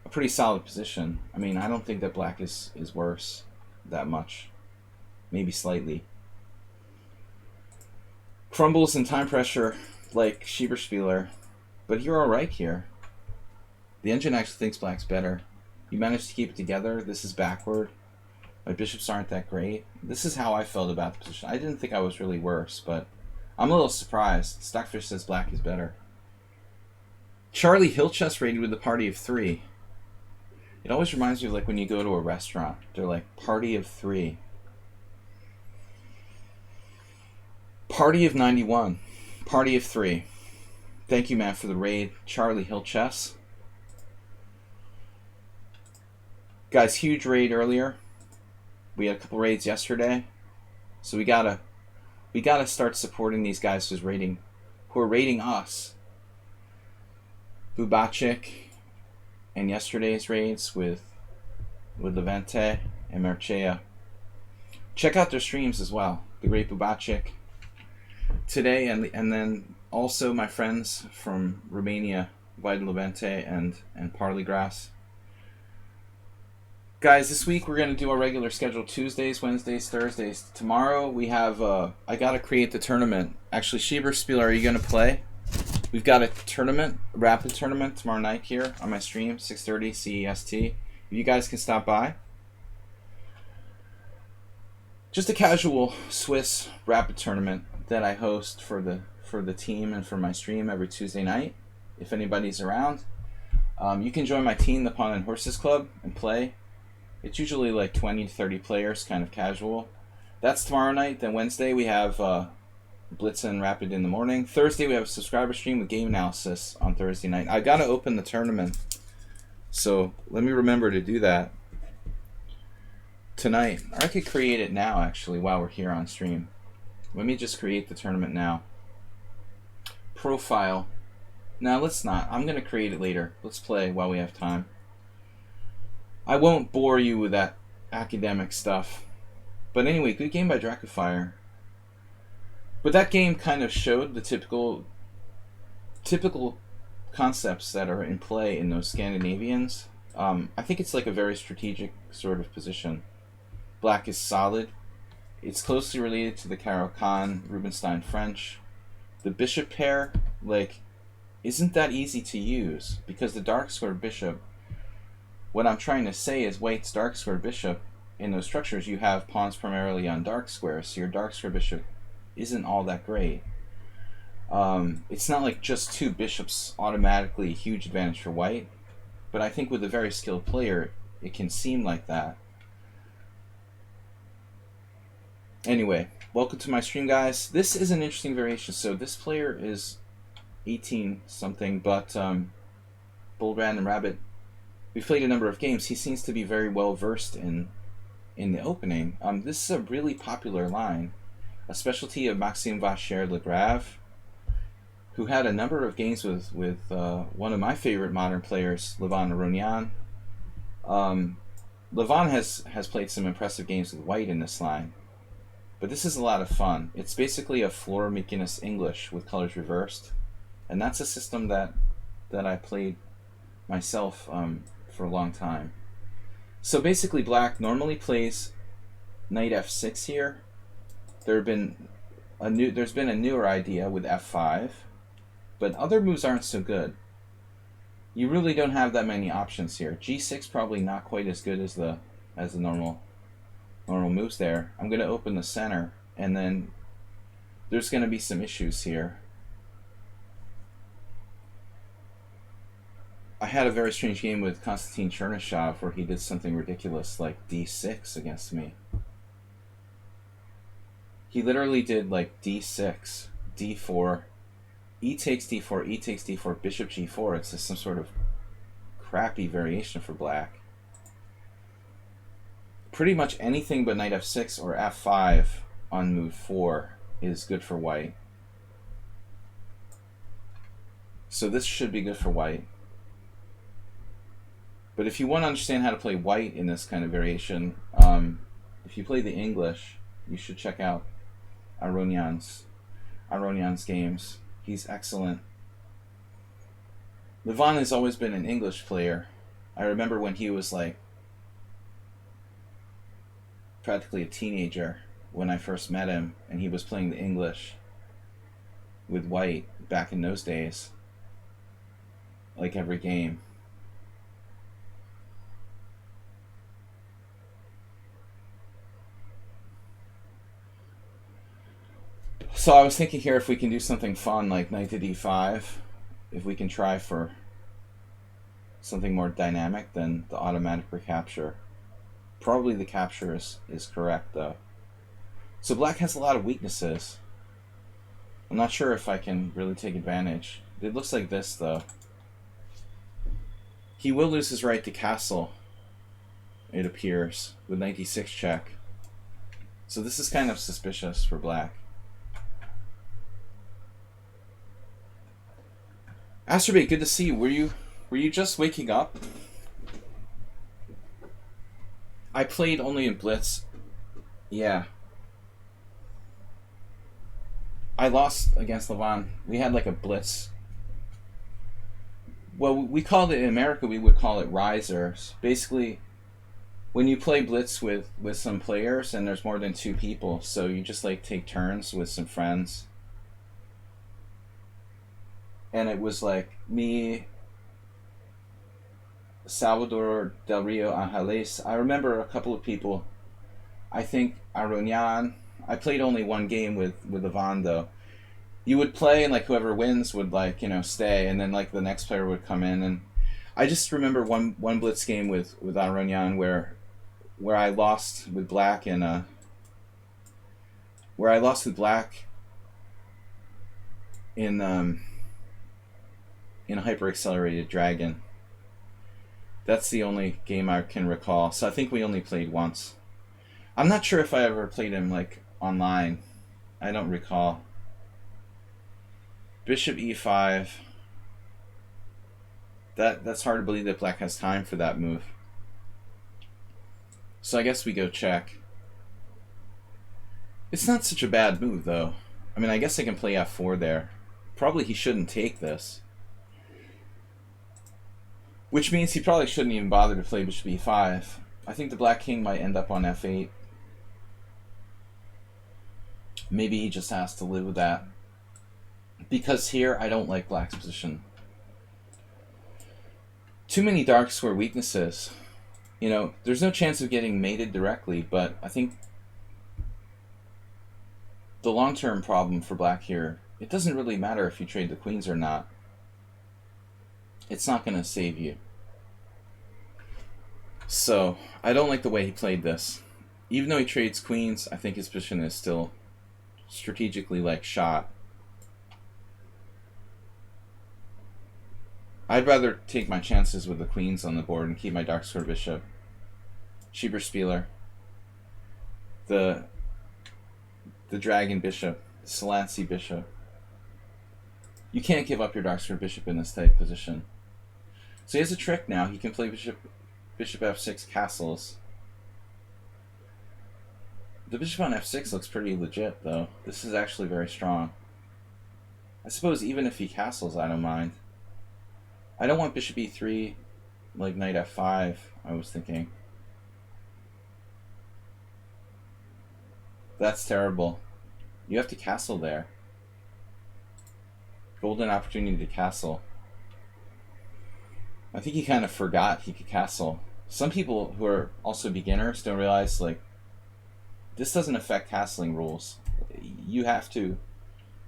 [SPEAKER 1] a pretty solid position. I mean, I don't think that black is worse that much. Maybe slightly. Crumbles in time pressure like Schieberspieler, but you're alright here. The engine actually thinks black's better. You managed to keep it together. This is backward. My bishops aren't that great. This is how I felt about the position. I didn't think I was really worse, but I'm a little surprised. Stockfish says black is better. Charlie Hillchess rated with a party of 3. It always reminds me of like when you go to a restaurant. They're like, party of 3. Party of 91. Party of 3. Thank you, man, for the raid. Charlie Hillchess. Guys, huge raid earlier. We had a couple raids yesterday. So we gotta start supporting these guys who are raiding us. Bubachik and yesterday's raids with Levente and Merchea. Check out their streams as well. The great Bubachik today, and then also my friends from Romania, White Levente and Parleygrass. Guys, this week we're going to do our regular schedule Tuesdays, Wednesdays, Thursdays. Tomorrow we have, I got to create the tournament. Actually, Schieberspiel, are you going to play? We've got a tournament, a rapid tournament tomorrow night here on my stream, 6:30 CEST. If you guys can stop by. Just a casual Swiss rapid tournament that I host for the team and for my stream every Tuesday night. If anybody's around, you can join my team, the Pawn and Horses Club, and play. It's usually like 20 to 30 players, kind of casual. That's tomorrow night. Then Wednesday we have Blitz and Rapid in the morning. Thursday we have a subscriber stream with game analysis on Thursday night. I got to open the tournament, so let me remember to do that tonight. I could create it now, actually, while we're here on stream. Let me just create the tournament now. Profile. Now let's not. I'm going to create it later. Let's play while we have time. I won't bore you with that academic stuff. But anyway, good game by Drakefire. But that game kind of showed the typical concepts that are in play in those Scandinavians. I think it's like a very strategic sort of position. Black is solid. It's closely related to the Caro-Kann Rubinstein French. The bishop pair, like, isn't that easy to use because the dark square bishop. What I'm trying to say is white's dark square bishop, in those structures you have pawns primarily on dark squares, so your dark square bishop isn't all that great. It's not like just two bishops automatically a huge advantage for white. but I think with a very skilled player, it can seem like that. Anyway, welcome to my stream, guys. This is an interesting variation. So this player is 18 something, but Bull Random Rabbit, we've played a number of games. He seems to be very well versed in the opening. This is a really popular line, a specialty of Maxime Vacher-Lagrave, who had a number of games with one of my favorite modern players, Levon Aronian. Levon has played some impressive games with white in this line, but this is a lot of fun. It's basically a floor McGinnis English with colors reversed, and that's a system that I played myself for a long time. So basically, Black normally plays knight f6 here. There's been a newer idea with f5, but other moves aren't so good. You really don't have that many options here. g6 probably not quite as good as the normal moves there. I'm going to open the center, and then there's going to be some issues here. I had a very strange game with Konstantin Chernyshov where he did something ridiculous like d6 against me. He literally did like d6, d4, e takes d4, e takes d4, bishop g4. It's just some sort of crappy variation for Black. Pretty much anything but knight f6 or f5 on move 4 is good for white. So this should be good for white. But if you want to understand how to play white in this kind of variation, if you play the English, you should check out Aronian's games. He's excellent. Levon has always been an English player. I remember when he was like practically a teenager when I first met him, and he was playing the English with white back in those days, like every game. So I was thinking here if we can do something fun like knight to d5, if we can try for something more dynamic than the automatic recapture. Probably the capture is correct though. So Black has a lot of weaknesses. I'm not sure if I can really take advantage. It looks like this though. He will lose his right to castle, it appears, with knight d6 check. So this is kind of suspicious for Black. Asterbait, good to see you. Were you just waking up? I played only in Blitz. Yeah. I lost against Levon. We had like a Blitz. Well, we called it in America, we would call it risers. Basically, when you play Blitz with some players and there's more than 2 people, so you just like take turns with some friends. And it was like me, Salvador Del Rio Angeles. I remember a couple of people. I think Aronian. I played only one game with Levon though. You would play and like whoever wins would like, you know, stay, and then like the next player would come in. And I just remember one Blitz game with Aronian where I lost with Black in a in a hyper-accelerated dragon. That's the only game I can recall. So I think we only played once. I'm not sure if I ever played him like online. I don't recall. Bishop e5. That's hard to believe that Black has time for that move. So I guess we go check. It's not such a bad move though. I mean, I guess I can play f4 there. Probably he shouldn't take this. Which means he probably shouldn't even bother to play bishop e5. I think the Black king might end up on f8. Maybe he just has to live with that. Because here, I don't like Black's position. Too many dark square weaknesses. You know, there's no chance of getting mated directly, but I think the long-term problem for Black here, it doesn't really matter if you trade the queens or not. It's not going to save you. So, I don't like the way he played this. Even though he trades queens, I think his position is still strategically like shot. I'd rather take my chances with the queens on the board and keep my dark square bishop. Schieberspieler. The dragon bishop. Sladgie bishop. You can't give up your dark square bishop in this type position. So he has a trick now. He can play bishop f6 castles. The bishop on f6 looks pretty legit, though. This is actually very strong. I suppose even if he castles, I don't mind. I don't want bishop e3, like knight f5, I was thinking. That's terrible. You have to castle there. Golden opportunity to castle. I think he kind of forgot he could castle. Some people who are also beginners don't realize, like, this doesn't affect castling rules. You have to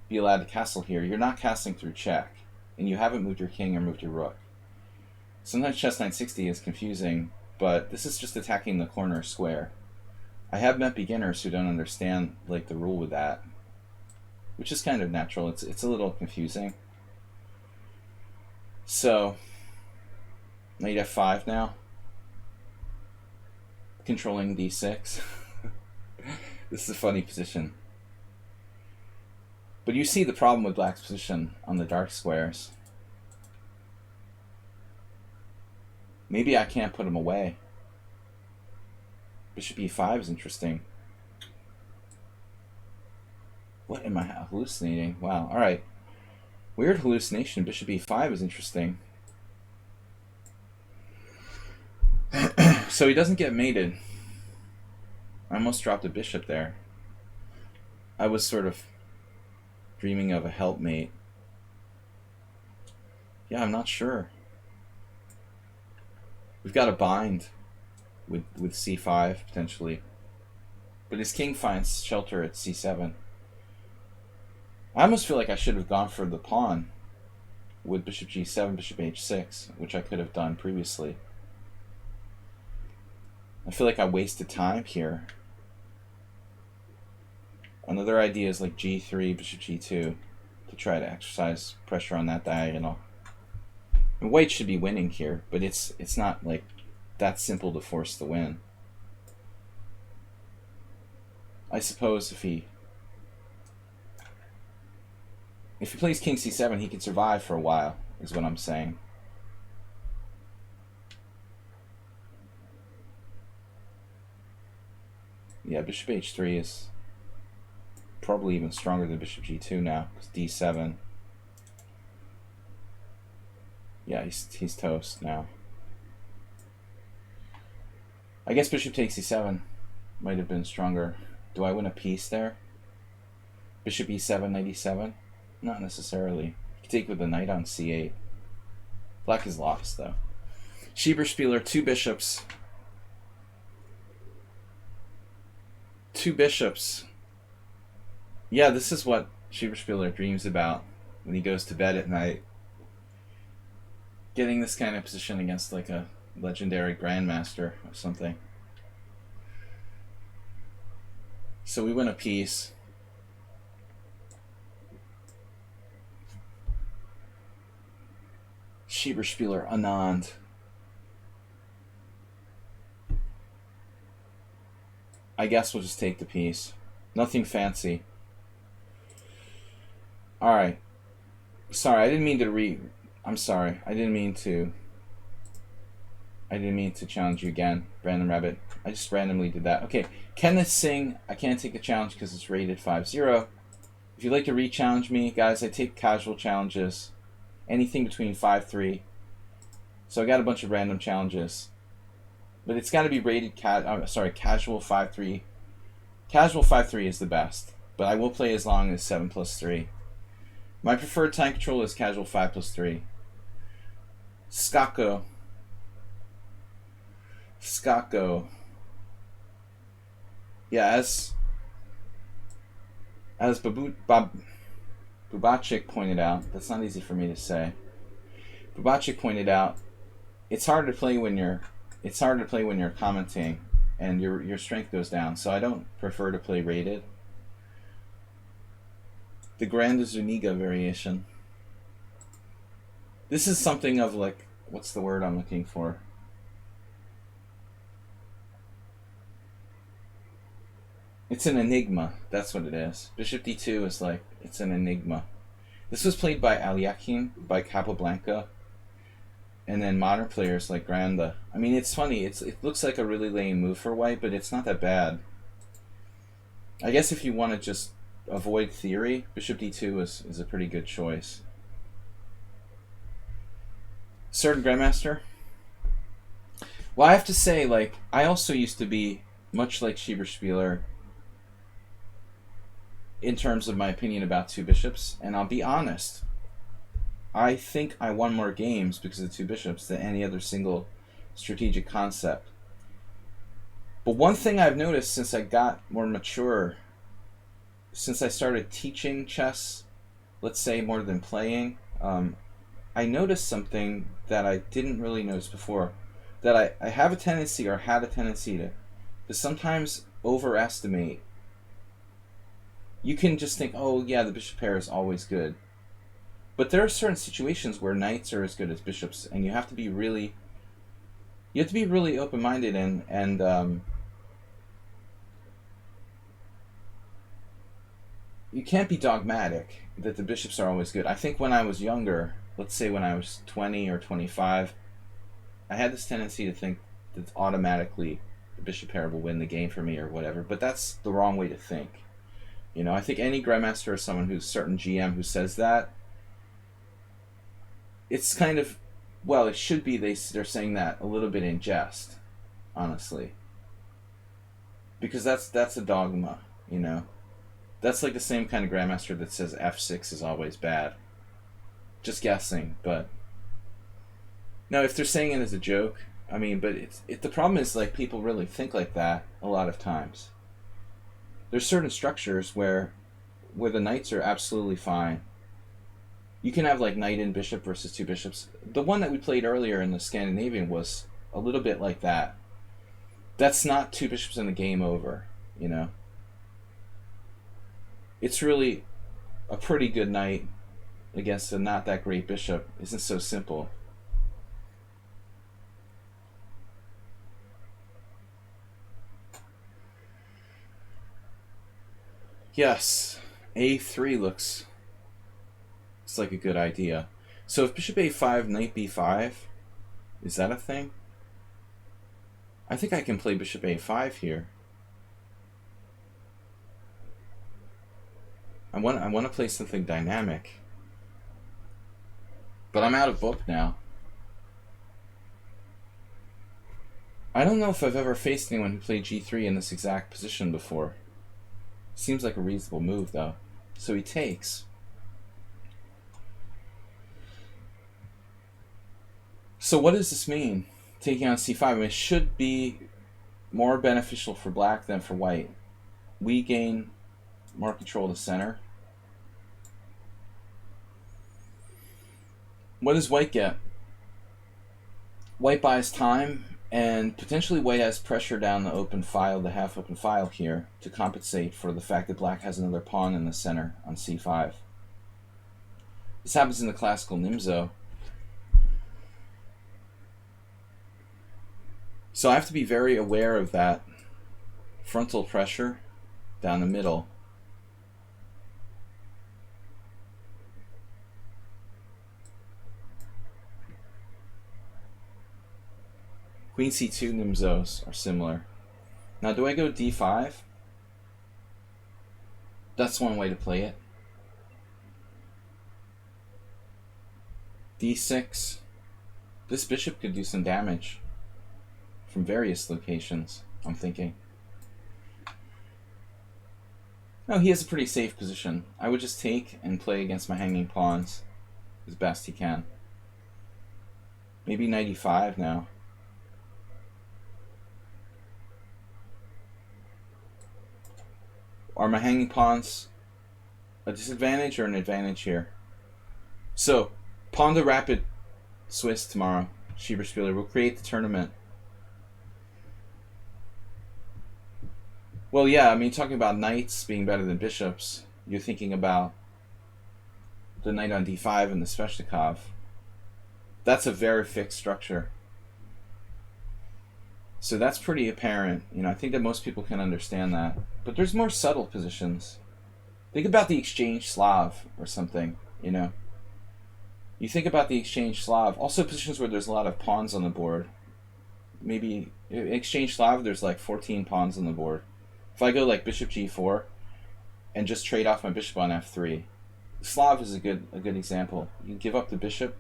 [SPEAKER 1] be allowed to castle here. You're not castling through check, and you haven't moved your king or moved your rook. Sometimes chess 960 is confusing, but this is just attacking the corner square. I have met beginners who don't understand, like, the rule with that, which is kind of natural. It's a little confusing. So, knight f5 now. Controlling d6. This is a funny position. But you see the problem with black's position on the dark squares. Maybe I can't put him away. Bishop e5 is interesting. What am I hallucinating? Wow, alright. Weird hallucination. Bishop e5 is interesting. So he doesn't get mated. I almost dropped a bishop there. I was sort of dreaming of a helpmate. Yeah, I'm not sure. We've got a bind with c5, potentially. But his king finds shelter at c7. I almost feel like I should have gone for the pawn with bishop g7, bishop h6, which I could have done previously. I feel like I wasted time here. Another idea is like g3, bishop g2, to try to exercise pressure on that diagonal. And white should be winning here, but it's not like that simple to force the win. I suppose if he plays king c7, he can survive for a while, is what I'm saying. Yeah, bishop h3 is probably even stronger than bishop g2 now, because d7. Yeah, he's toast now. I guess bishop takes e7 might have been stronger. Do I win a piece there? Bishop e7, knight e7? Not necessarily. You can take with the knight on c8. Black is lost, though. Schieberspieler, two bishops. Two bishops. Yeah, this is what Schieberspieler dreams about when he goes to bed at night. Getting this kind of position against like a legendary grandmaster or something. So we win a piece. Schieberspieler, Anand. I guess we'll just take the piece. Nothing fancy. Alright. Sorry, I didn't mean to I'm sorry. I didn't mean to challenge you again, Random Rabbit. I just randomly did that. Okay, Kenneth Singh. I can't take a challenge because it's rated 5-0. If you'd like to re-challenge me, guys, I take casual challenges. Anything between 5-3. So I got a bunch of random challenges. But it's got to be rated casual 5-3. Casual 5-3 is the best. But I will play as long as 7+3. My preferred time control is casual 5+3. Skako. Yeah, as Bubachik pointed out, that's not easy for me to say. Bubachik pointed out, it's hard to play when you're it's hard to play when you're commenting, and your strength goes down. So I don't prefer to play rated. The Grande Zuniga variation. This is something of like, what's the word I'm looking for? It's an enigma. That's what it is. Bishop d2 is like, it's an enigma. This was played by Aliakin, by Capablanca, and then modern players like Grande. I mean, it's funny. It looks like a really lame move for white, but it's not that bad. I guess if you want to just avoid theory, Bishop d2 is a pretty good choice. Certain Grandmaster? Well, I have to say, like, I also used to be much like Schieberspieler in terms of my opinion about two bishops, and I'll be honest, I think I won more games because of two bishops than any other single strategic concept. But one thing I've noticed since I got more mature, since I started teaching chess, let's say more than playing, I noticed something that I didn't really notice before, that I have a tendency, or had a tendency to sometimes overestimate. You can just think, oh yeah, the bishop pair is always good. But there are certain situations where knights are as good as bishops, and you have to be really open-minded and you can't be dogmatic that the bishops are always good. I think when I was younger, let's say when I was 20 or 25, I had this tendency to think that automatically the bishop pair will win the game for me or whatever, but that's the wrong way to think. You know, I think any Grandmaster or someone who's certain GM who says that, it's kind of, well, it should be they're saying that a little bit in jest, honestly. Because that's a dogma, you know. That's like the same kind of Grandmaster that says f6 is always bad. Just guessing, but now if they're saying it as a joke, I mean, but the problem is, like, people really think like that a lot of times. There's certain structures where the knights are absolutely fine. You can have like knight and bishop versus two bishops. The one that we played earlier in the Scandinavian was a little bit like that. That's not two bishops in the game over, you know. It's really a pretty good knight against a not that great bishop. Isn't so simple. Yes, a3 looks like a good idea. So if bishop a5, knight b5, is that a thing? I think I can play bishop a5 here. I want to play something dynamic. But I'm out of book now. I don't know if I've ever faced anyone who played g3 in this exact position before. Seems like a reasonable move, though. So he takes. So what does this mean? Taking on c5, I mean, it should be more beneficial for black than for white. We gain more control of the center. What does white get? White buys time, and potentially white has pressure down the open file, the half open file here, to compensate for the fact that black has another pawn in the center on c5. This happens in the classical Nimzo. So I have to be very aware of that frontal pressure down the middle. Queen c2 Nimzos are similar. Now, do I go d5? That's one way to play it. d6. This bishop could do some damage from various locations, I'm thinking. No, he has a pretty safe position. I would just take and play against my hanging pawns as best he can. Maybe knight e5 now. Are my hanging pawns a disadvantage or an advantage here? So, pawn to rapid Swiss tomorrow. Schieberspieler will create the tournament. Well, yeah, I mean, talking about knights being better than bishops, you're thinking about the knight on d5 and the Sveshnikov. That's a very fixed structure. So that's pretty apparent. You know, I think that most people can understand that. But there's more subtle positions. Think about the exchange Slav or something, you know. You think about the exchange Slav, also positions where there's a lot of pawns on the board. Maybe in exchange Slav, there's like 14 pawns on the board. If I go like bishop g4 and just trade off my bishop on f3, Slav is a good example. You can give up the bishop,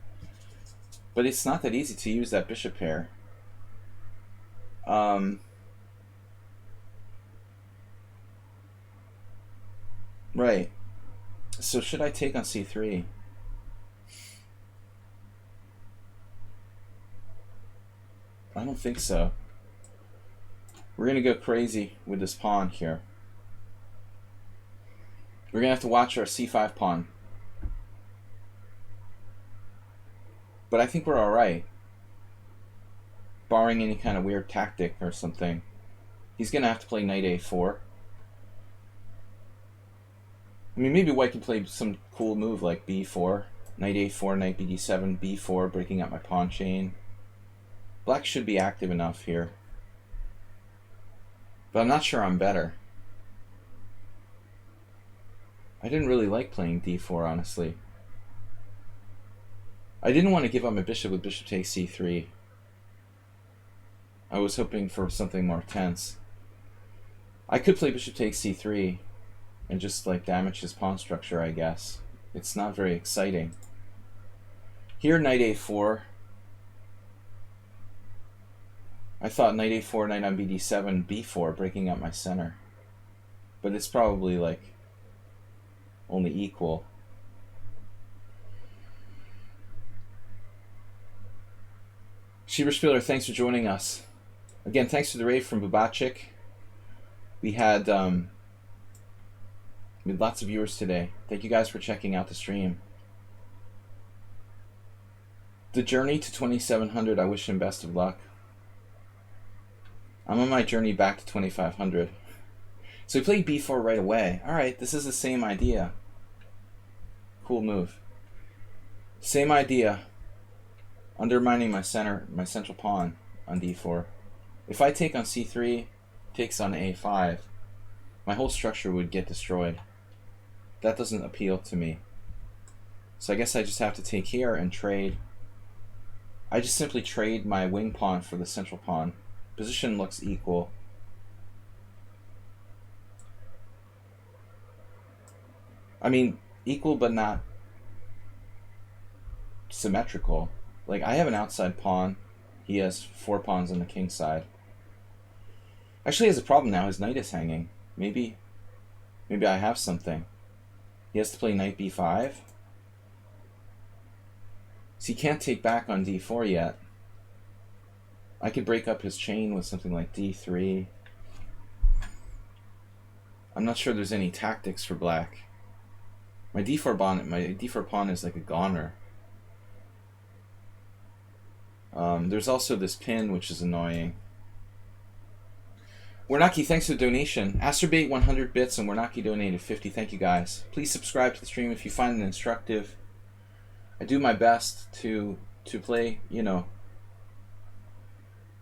[SPEAKER 1] but it's not that easy to use that bishop pair. Right. So should I take on c3? I don't think so. We're going to go crazy with this pawn here. We're going to have to watch our c5 pawn. But I think we're alright. Barring any kind of weird tactic or something. He's going to have to play knight a4. I mean, maybe white can play some cool move like b4. Knight a4, knight bd7, b4, breaking up my pawn chain. Black should be active enough here. But I'm not sure I'm better. I didn't really like playing d4, honestly. I didn't want to give up my bishop with bishop takes c3. I was hoping for something more tense. I could play bishop takes c3 and just like damage his pawn structure, I guess. It's not very exciting. Here, knight a4. I thought knight a4, knight on bd7, b4, breaking up my center. But it's probably like only equal. Schieberspieler, thanks for joining us. Again, thanks for the raid from Babachik. We had lots of viewers today. Thank you guys for checking out the stream. The journey to 2700, I wish him best of luck. I'm on my journey back to 2500. So he played b4 right away. Alright, this is the same idea. Cool move. Same idea. Undermining my central pawn on d4. If I take on c3, takes on a5, my whole structure would get destroyed. That doesn't appeal to me. So I guess I just have to take here and trade. I just simply trade my wing pawn for the central pawn. Position looks equal. I mean, equal but not symmetrical. Like, I have an outside pawn. He has 4 pawns on the king side. Actually, he has a problem now. His knight is hanging. Maybe I have something. He has to play knight b5. So he can't take back on d4 yet. I could break up his chain with something like d3. I'm not sure there's any tactics for black. My d4 pawn is like a goner. There's also this pin, which is annoying. Warnaki, thanks for the donation. Asterbait 100 bits and Warnaki donated 50. Thank you guys. Please subscribe to the stream if you find it instructive. I do my best to play, you know,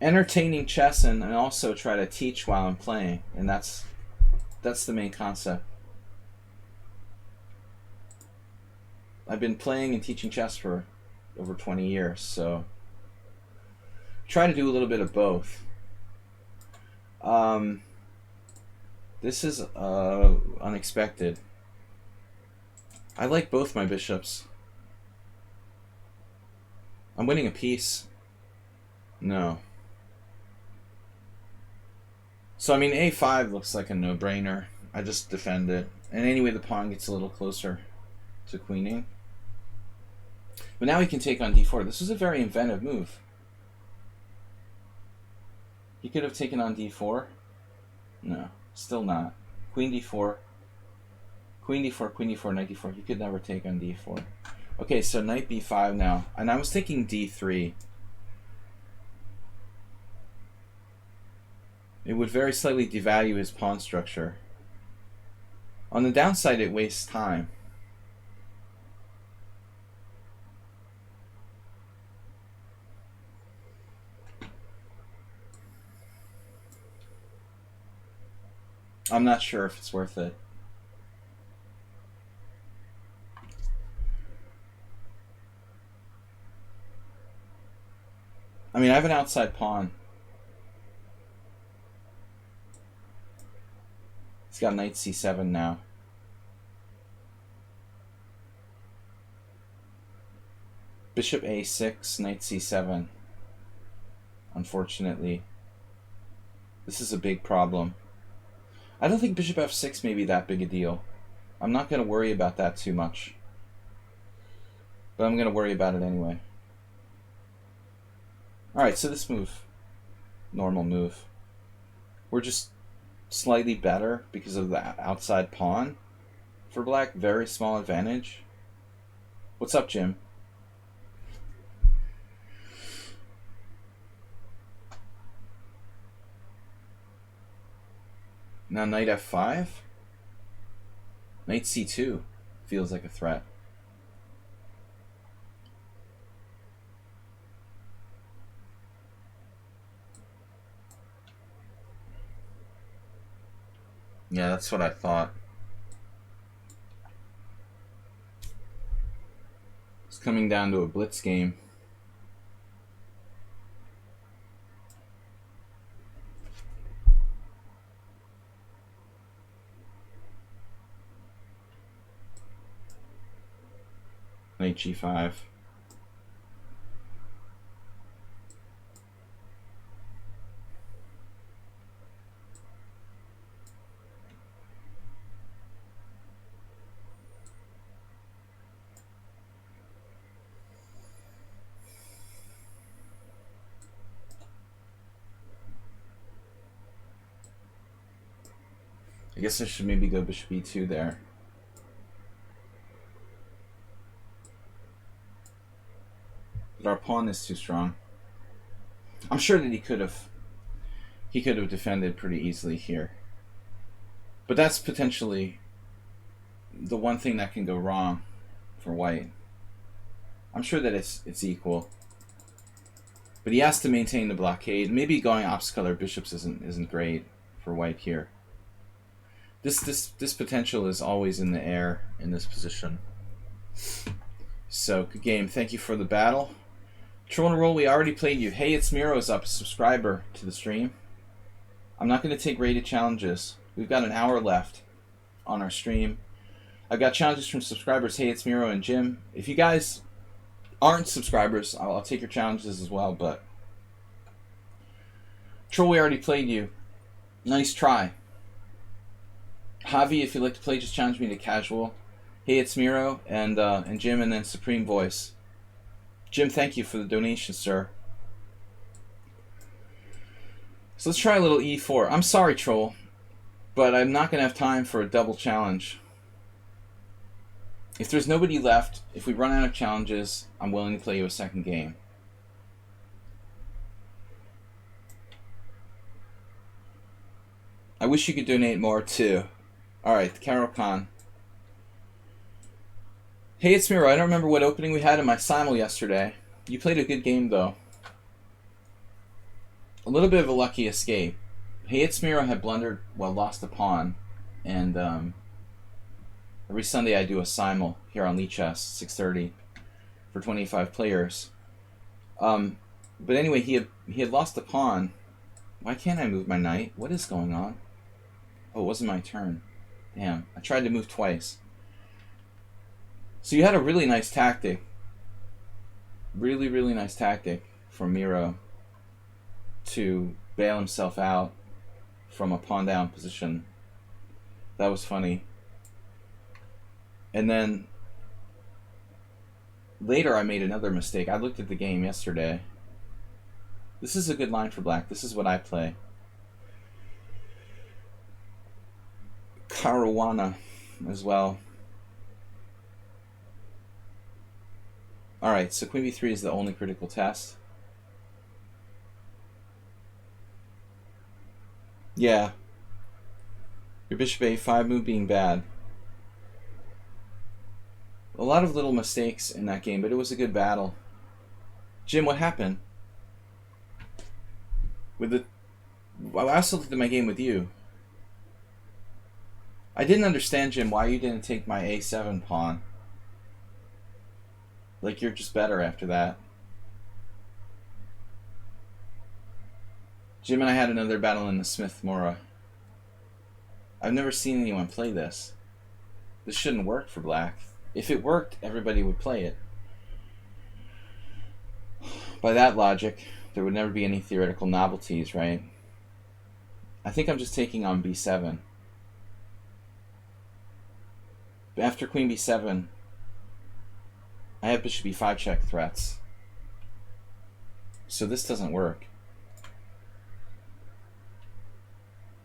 [SPEAKER 1] entertaining chess and also try to teach while I'm playing, and that's the main concept. I've been playing and teaching chess for over 20 years, so try to do a little bit of both. This is unexpected. I like both my bishops. I'm winning a piece. No. So I mean, a5 looks like a no-brainer. I just defend it. And anyway, the pawn gets a little closer to queening. But now he can take on d4. This was a very inventive move. He could have taken on d4. No, still not. Queen d4. Queen d4, queen d4, knight d4. He could never take on d4. Okay, so knight b5 now. And I was thinking d3. It would very slightly devalue his pawn structure. On the downside, it wastes time. I'm not sure if it's worth it. I mean, I have an outside pawn. He's got knight c7 now. Bishop a6, knight c7. Unfortunately. This is a big problem. I don't think bishop f6 may be that big a deal. I'm not going to worry about that too much. But I'm going to worry about it anyway. Alright, so this move. Normal move. We're just slightly better because of the outside pawn. For black, very small advantage. What's up, Jim? Now knight f5. Knight c2 feels like a threat. Yeah, that's what I thought. It's coming down to a blitz game. Knight g5. I guess I should maybe go bishop e2 there. But our pawn is too strong. I'm sure that he could have defended pretty easily here. But that's potentially the one thing that can go wrong for white. I'm sure that it's equal. But he has to maintain the blockade. Maybe going opposite color bishops isn't great for white here. This potential is always in the air in this position. So, good game. Thank you for the battle. Troll and Roll, we already played you. Hey, it's Miro is up, a subscriber to the stream. I'm not going to take rated challenges. We've got an hour left on our stream. I've got challenges from subscribers. Hey, it's Miro and Jim. If you guys aren't subscribers, I'll take your challenges as well, but Troll, we already played you. Nice try. Javi, if you'd like to play, just challenge me to casual. Hey, it's Miro and Jim, and then Supreme Voice. Jim, thank you for the donation, sir. So let's try a little e4. I'm sorry, Troll, but I'm not going to have time for a double challenge. If there's nobody left, if we run out of challenges, I'm willing to play you a second game. I wish you could donate more, too. Alright, Carol Khan. Hey, it's Miro. I don't remember what opening we had in my simul yesterday. You played a good game, though. A little bit of a lucky escape. Hey, it's Miro had blundered, well, lost a pawn. And every Sunday I do a simul here on lichess, 6:30, for 25 players. But anyway, he had lost a pawn. Why can't I move my knight? What is going on? Oh, it wasn't my turn. Damn, I tried to move twice. So you had a really nice tactic. Really, really nice tactic from Miro to bail himself out from a pawn down position. That was funny. And then later I made another mistake. I looked at the game yesterday. This is a good line for black. This is what I play. Caruana as well. Alright, so queen b3 is the only critical test. Yeah. Your bishop a5 move being bad. A lot of little mistakes in that game, but it was a good battle. Jim, what happened? With the... Well, I also looked at my game with you. I didn't understand, Jim, why you didn't take my a7 pawn. Like, you're just better after that. Jim and I had another battle in the Smith-Morra. I've never seen anyone play this. This shouldn't work for black. If it worked, everybody would play it. By that logic, there would never be any theoretical novelties, right? I think I'm just taking on b7. After queen b7, I have bishop e5 check threats. So this doesn't work.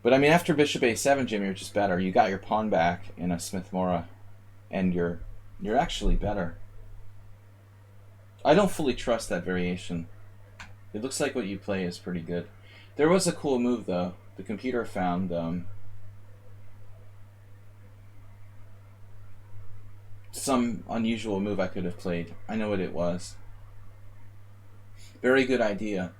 [SPEAKER 1] But I mean, after bishop a7, Jim, you're just better. You got your pawn back in a Smith-Morra, and you're actually better. I don't fully trust that variation. It looks like what you play is pretty good. There was a cool move, though. The computer found some unusual move I could have played. I know what it was. Very good idea.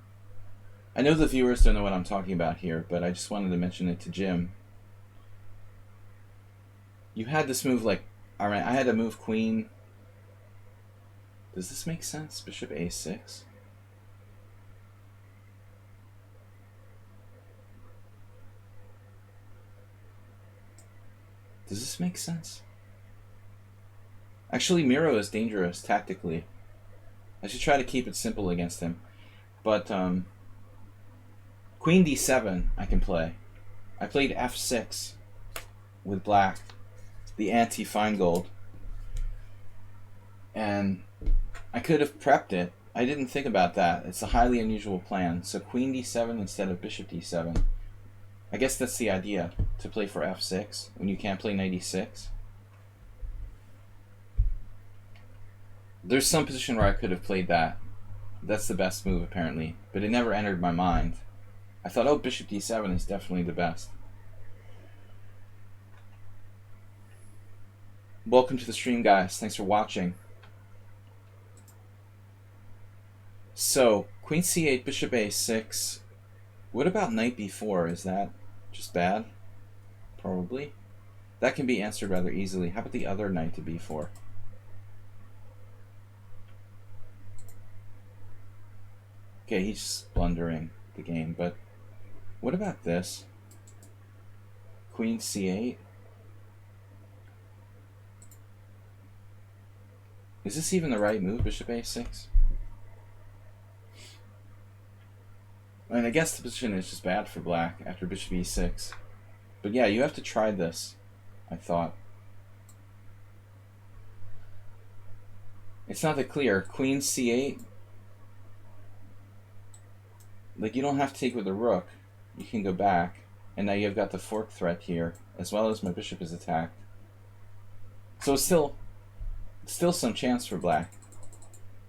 [SPEAKER 1] I know the viewers don't know what I'm talking about here, but I just wanted to mention it to Jim. You had this move like... Alright, I had to move queen... Does this make sense? Bishop a6? Does this make sense? Actually, Miro is dangerous tactically. I should try to keep it simple against him. But, queen d7 I can play. I played f6 with black, the anti-Feingold. And I could have prepped it. I didn't think about that. It's a highly unusual plan. So queen d7 instead of bishop d7. I guess that's the idea, to play for f6 when you can't play knight e6. There's some position where I could have played that. That's the best move, apparently. But it never entered my mind. I thought, oh, bishop d7 is definitely the best. Welcome to the stream, guys. Thanks for watching. So, queen c8, bishop a6. What about knight b4? Is that just bad? Probably. That can be answered rather easily. How about the other knight to b4? Okay, he's blundering the game, but what about this? Queen c8? Is this even the right move, bishop a6? I mean, I guess the position is just bad for black after bishop e6. But yeah, you have to try this, I thought. It's not that clear. Queen c8? Like, you don't have to take with the rook. You can go back. And now you've got the fork threat here, as well as my bishop is attacked. So it's still some chance for black.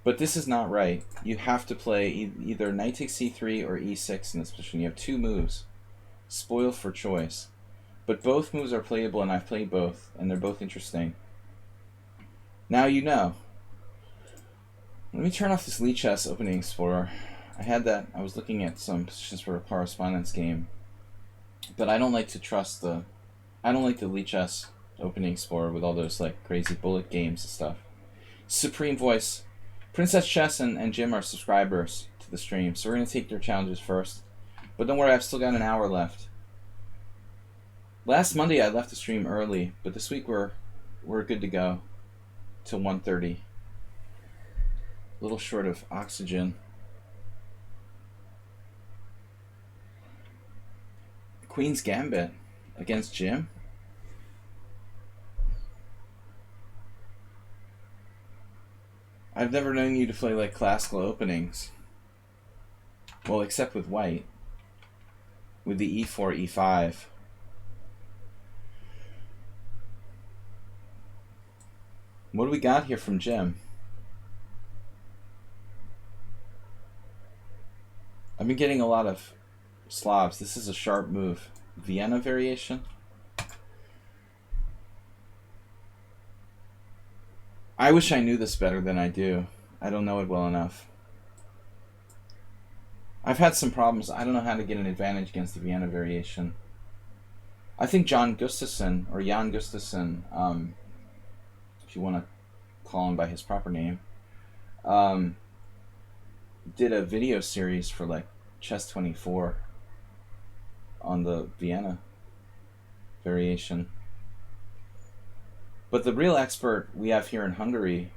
[SPEAKER 1] But this is not right. You have to play either knight takes c3 or e6 in this position. You have two moves. Spoil for choice. But both moves are playable, and I've played both, and they're both interesting. Now you know. Let me turn off this lichess opening explorer. I was looking at some positions for a correspondence game, but I don't like the lichess opening explorer with all those like crazy bullet games and stuff. Supreme Voice, Princess Chess and Jim are subscribers to the stream, so we're gonna take their challenges first. But don't worry, I've still got an hour left. Last Monday I left the stream early, but this week we're good to go till 1:30. A little short of oxygen. Queen's Gambit against Jim. I've never known you to play like classical openings. Well, except with white. With the e4, e5. What do we got here from Jim? I've been getting a lot of Slavs. This is a sharp move. Vienna variation. I wish I knew this better than I do. I don't know it well enough. I've had some problems. I don't know how to get an advantage against the Vienna variation. I think Jan Gustafsson, if you want to call him by his proper name, did a video series for like Chess24 on the Vienna variation. But the real expert we have here in Hungary,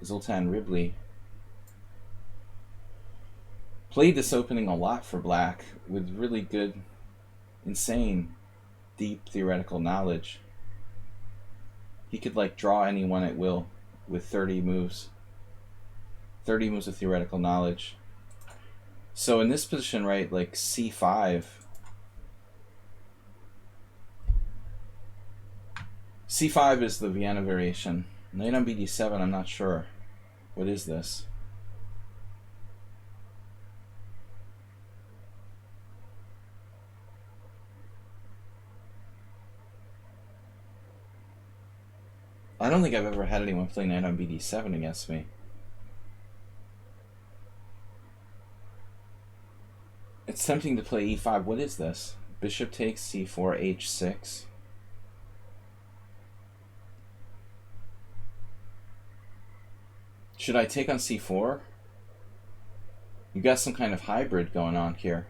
[SPEAKER 1] Zoltán Ribli, played this opening a lot for black with really good, insane, deep theoretical knowledge. He could like draw anyone at will with 30 moves. 30 moves of theoretical knowledge. So in this position, right, like c5. c5 is the Vienna variation. Knight on bd7, I'm not sure. What is this? I don't think I've ever had anyone play knight on bd7 against me. It's tempting to play e5. What is this? Bishop takes c4, h6. Should I take on c4? You got some kind of hybrid going on here.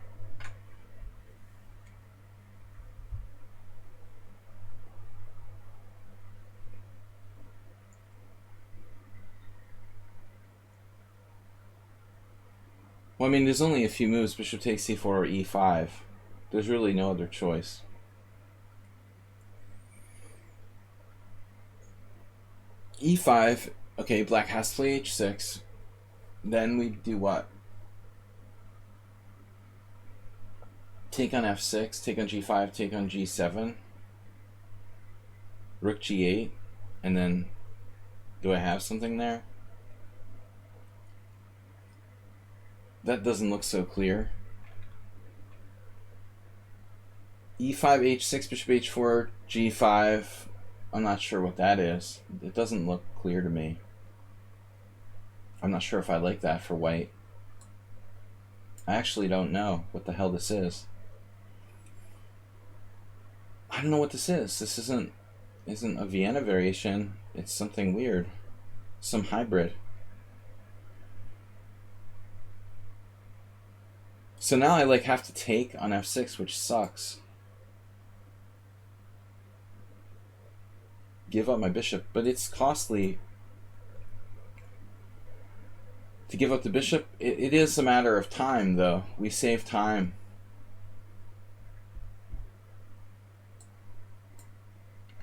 [SPEAKER 1] Well, I mean, there's only a few moves. Bishop takes c4 or e5. There's really no other choice. e5. Okay, black has to play h6. Then we do what? Take on f6, take on g5, take on g7. Rook g8. And then, do I have something there? That doesn't look so clear. e5, h6, bishop h4, g5. I'm not sure what that is. It doesn't look clear to me. I'm not sure if I like that for white. I actually don't know what the hell this is. I don't know what this is. This isn't a Vienna variation. It's something weird. Some hybrid. So now I like have to take on f6, which sucks. Give up my bishop, but it's costly to give up the bishop. It is a matter of time, though. We save time.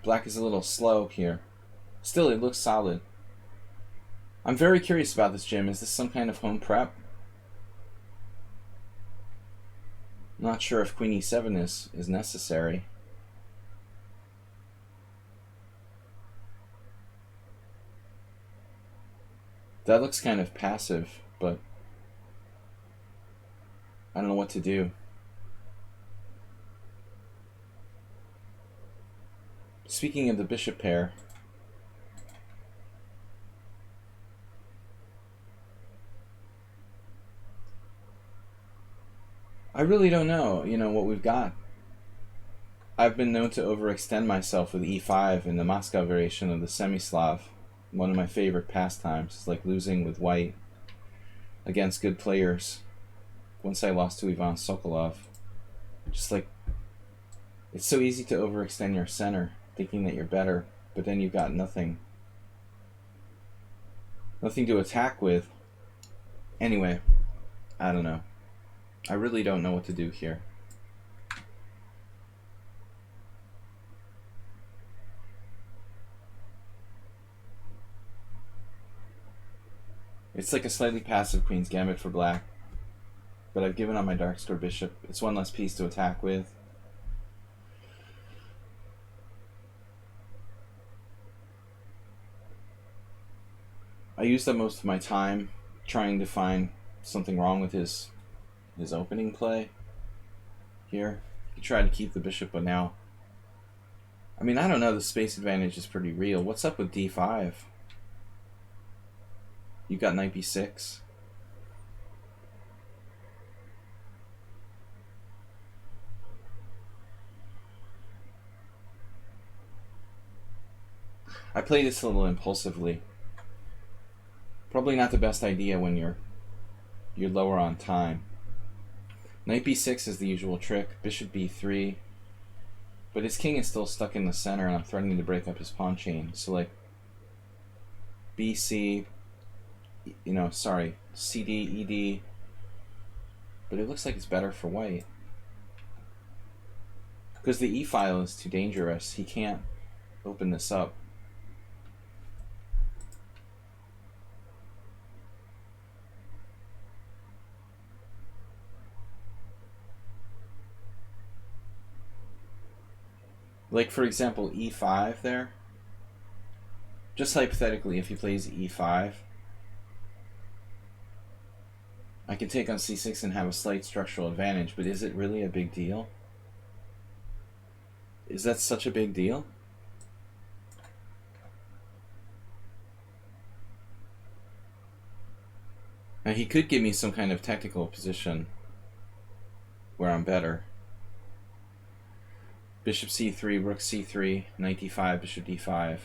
[SPEAKER 1] Black is a little slow here. Still, it looks solid. I'm very curious about this, Jim. Is this some kind of home prep? Not sure if queen e7 is necessary. That looks kind of passive, but I don't know what to do. Speaking of the bishop pair, I really don't know, what we've got. I've been known to overextend myself with e5 in the Moscow variation of the semi-Slav. One of my favorite pastimes is like losing with white against good players. Once I lost to Ivan Sokolov. Just like, it's so easy to overextend your center, thinking that you're better, but then you've got nothing to attack with. Anyway, I don't know. I really don't know what to do here. It's like a slightly passive Queen's Gambit for black, but I've given on my dark square bishop. It's one less piece to attack with. I used up most of my time trying to find something wrong with his opening play. here. You try to keep the bishop, but now... I mean, I don't know, the space advantage is pretty real. What's up with d5? You got knight b6. I play this a little impulsively. Probably not the best idea when you're lower on time. Knight b6 is the usual trick. Bishop b3. But his king is still stuck in the center, and I'm threatening to break up his pawn chain. So, like, bc, cd, ed. But it looks like it's better for white. Because the e-file is too dangerous. He can't open this up. Like, for example, e5 there. Just hypothetically, if he plays e5, I can take on c6 and have a slight structural advantage, but is it really a big deal? Is that such a big deal? Now, he could give me some kind of technical position where I'm better. Bishop c3, rook c3, knight d5, bishop d5,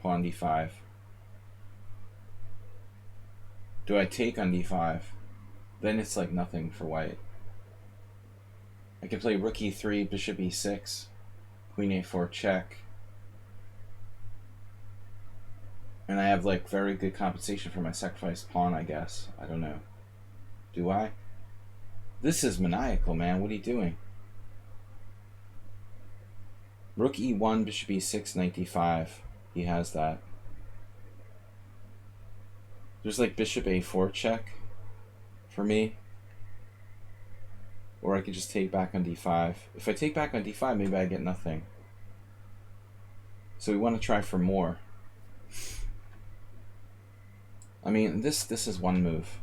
[SPEAKER 1] pawn d5. Do I take on d5? Then it's like nothing for white. I can play rook e3, bishop e6, queen a4 check. And I have like very good compensation for my sacrificed pawn, I guess. I don't know. Do I? This is maniacal, man. What are you doing? Rook e1, bishop e6, knight d5. He has that. There's like bishop a4 check for me. Or I could just take back on d5. If I take back on d5, maybe I get nothing. So we want to try for more. I mean, this is one move.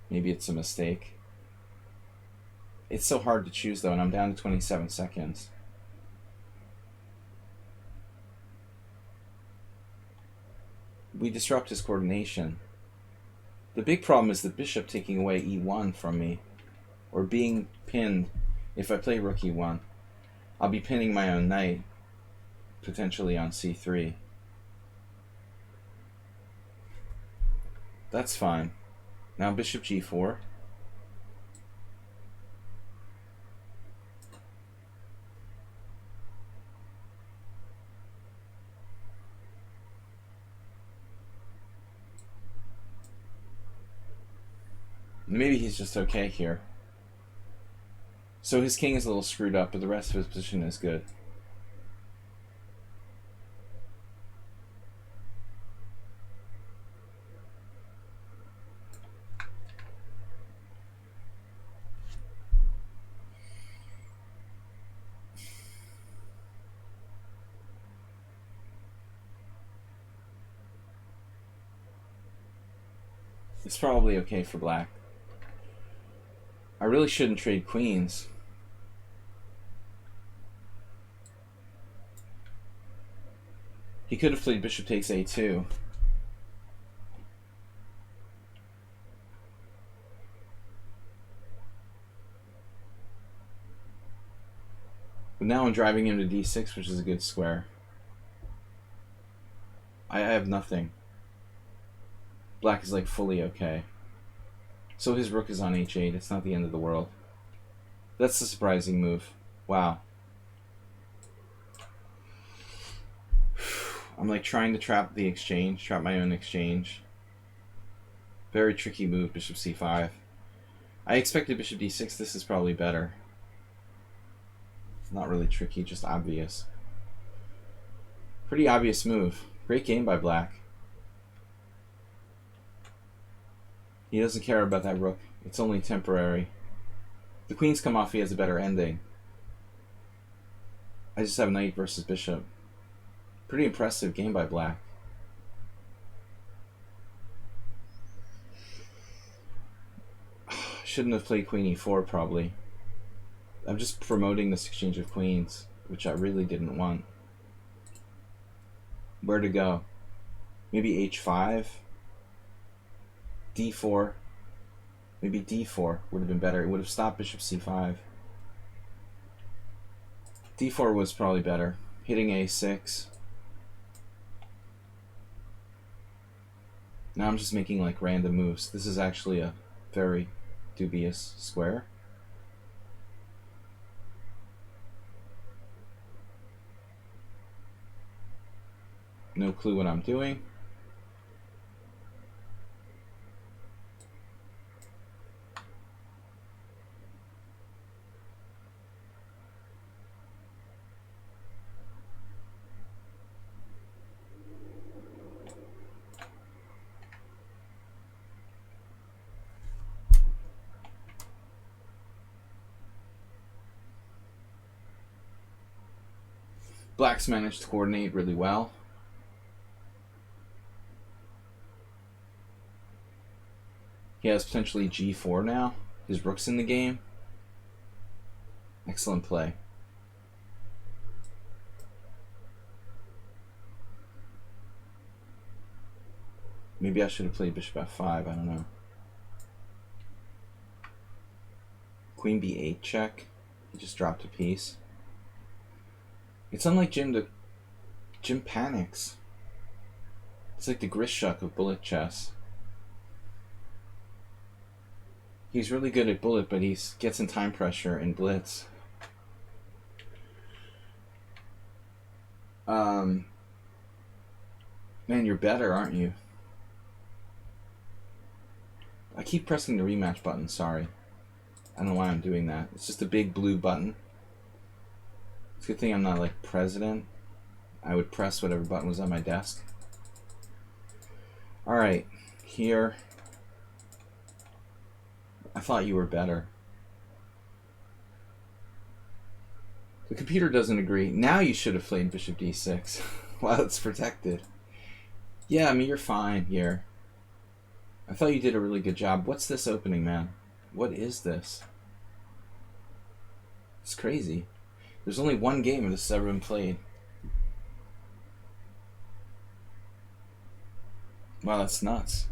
[SPEAKER 1] Maybe it's a mistake. It's so hard to choose though, and I'm down to 27 seconds. We disrupt his coordination. The big problem is the bishop taking away e1 from me, or being pinned. If I play rook e1, I'll be pinning my own knight, potentially on c3. That's fine. Now bishop g4. Maybe he's just okay here. So his king is a little screwed up, but the rest of his position is good. It's probably okay for black. I really shouldn't trade queens. He could have played bishop takes a2. But now I'm driving him to d6, which is a good square. I have nothing. Black is like fully okay. So his rook is on h8. It's not the end of the world. That's the surprising move. Wow. I'm like trying to trap the exchange, trap my own exchange. Very tricky move, bishop c5. I expected bishop d6. This is probably better. It's not really tricky, just obvious. Pretty obvious move. Great game by black. He doesn't care about that rook. It's only temporary. The queens come off, he has a better ending. I just have knight versus bishop. Pretty impressive game by black. Shouldn't have played queen e4 probably. I'm just promoting this exchange of queens, which I really didn't want. Where to go? Maybe h5? d4? Maybe d4 would have been better. It would have stopped bishop c5. d4 was probably better. Hitting a6. Now I'm just making like random moves. This is actually a very dubious square. No clue what I'm doing. Black's managed to coordinate really well. He has potentially g4 now. His rook's in the game. Excellent play. Maybe I should have played bishop f5. I don't know. Queen b8 check. He just dropped a piece. It's unlike Jim. Jim panics. It's like the Grishuk of bullet chess. He's really good at bullet, but he gets in time pressure in Blitz. Man, you're better, aren't you? I keep pressing the rematch button, sorry. I don't know why I'm doing that. It's just a big blue button. It's a good thing I'm not like president. I would press whatever button was on my desk. Alright, here. I thought you were better. The computer doesn't agree. Now you should have played bishop d6 while it's protected. Yeah, I mean, you're fine here. I thought you did a really good job. What's this opening, man? What is this? It's crazy. There's only one game of this ever been played. Wow, that's nuts.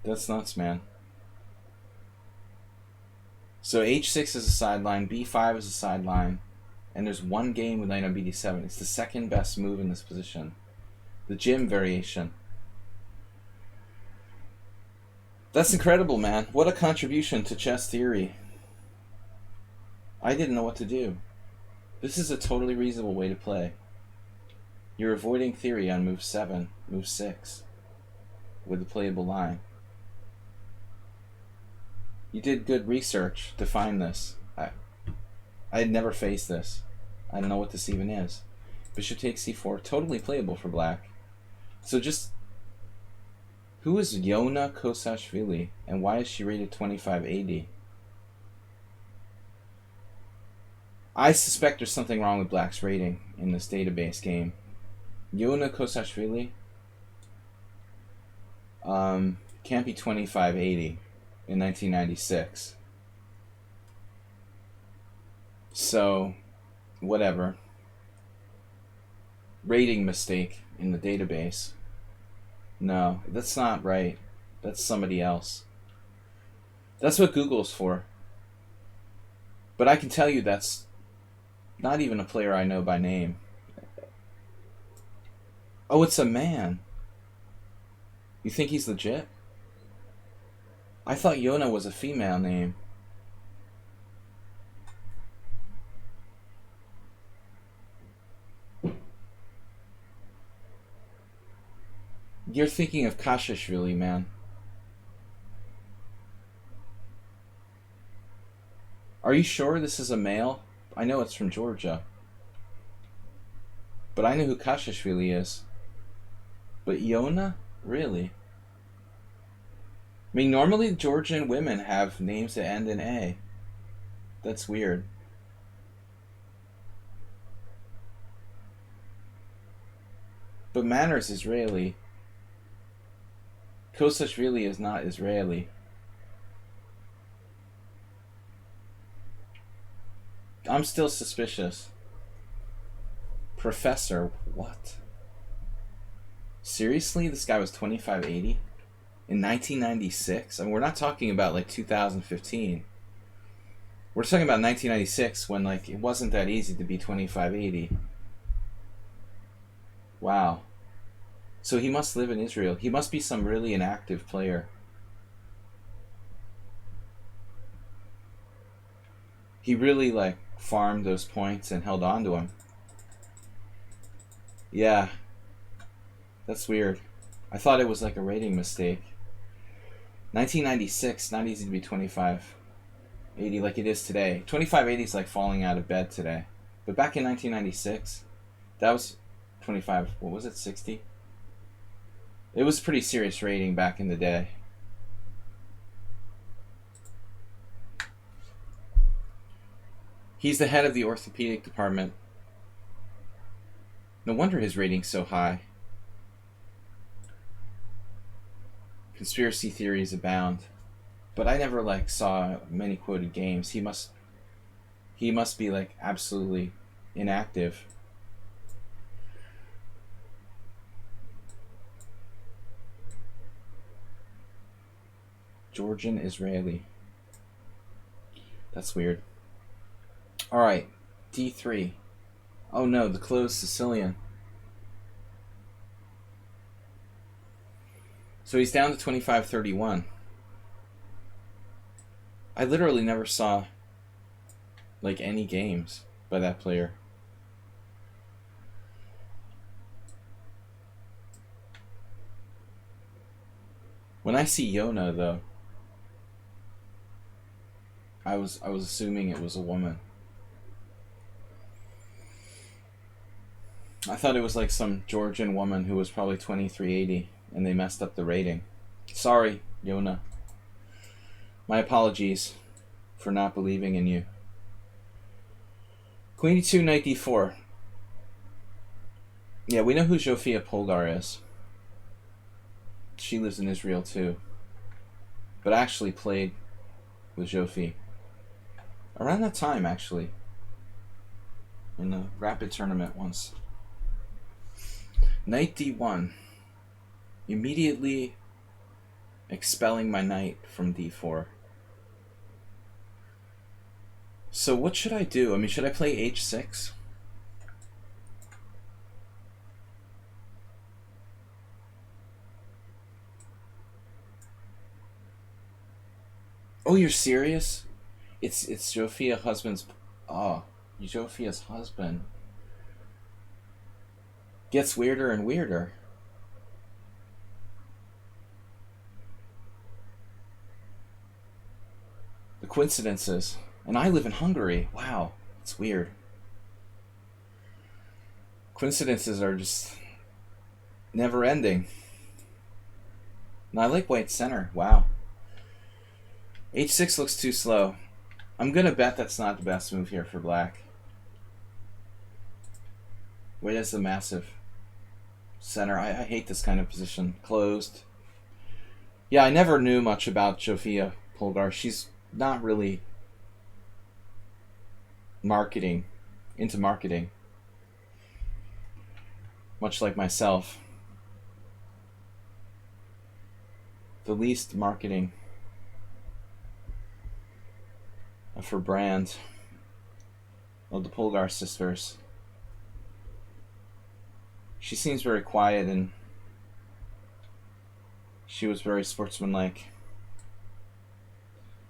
[SPEAKER 1] That's nuts, man. So h6 is a sideline, b5 is a sideline, and there's one game with knight on bd7. It's the second best move in this position. The Jim variation. That's incredible, man. What a contribution to chess theory. I didn't know what to do. This is a totally reasonable way to play. You're avoiding theory on move 7, move 6, with a playable line. You did good research to find this. I had never faced this. I don't know what this even is. Bishop takes c4, totally playable for black. So just, who is Yona Kosashvili, and why is she rated 2580? I suspect there's something wrong with black's rating in this database game. Yona Kosashvili can't be 2580 in 1996. So, whatever. Rating mistake in the database. No, that's not right. That's somebody else. That's what Google's for. But I can tell you that's not even a player I know by name. Oh, it's a man. You think he's legit? I thought Yona was a female name. You're thinking of Kashashvili, man. Are you sure this is a male? I know it's from Georgia. But I know who Kashashvili is. But Yona? Really? I mean, normally Georgian women have names that end in A. That's weird. But Manor's Israeli. Kosashvili is not Israeli. I'm still suspicious. Professor, what? Seriously? This guy was 2580? In 1996? I mean, we're not talking about like 2015. We're talking about 1996 when like it wasn't that easy to be 2580. Wow. So he must live in Israel. He must be some really inactive player. He really like farmed those points and held on to them. Yeah. That's weird. I thought it was like a rating mistake. 1996, not easy to be 2580 like it is today. 2580 is like falling out of bed today. But back in 1996, that was 25, what was it, 60? It was pretty serious rating back in the day. He's the head of the orthopedic department. No wonder his rating's so high. Conspiracy theories abound. But I never like saw many quoted games. He must be like absolutely inactive. Georgian Israeli. That's weird. Alright, D3. Oh no, the closed Sicilian. So he's down to 2531. I literally never saw like any games by that player. When I see Yona though, I was assuming it was a woman. I thought it was like some Georgian woman who was probably 2380 and they messed up the rating. Sorry, Yona. My apologies for not believing in you. Queen e2, knight d4. Yeah, we know who Zsofia Polgar is. She lives in Israel too. But I actually played with Zsofi around that time, actually. In the rapid tournament once. Knight d1. Immediately expelling my knight from d4. So what should I do? I mean, should I play h6? Oh, you're serious? It's Zsofia's husband's... Oh, Zsofia's husband. Gets weirder and weirder. The coincidences. And I live in Hungary. Wow, it's weird. Coincidences are just never ending. And I like white center. Wow. h6 looks too slow. I'm gonna bet that's not the best move here for black. White has the massive center. I hate this kind of position. Closed. Yeah, I never knew much about Zsofia Polgar. She's not really into marketing. Much like myself. The least marketing of her brand of the Polgar sisters. She seems very quiet and she was very sportsmanlike.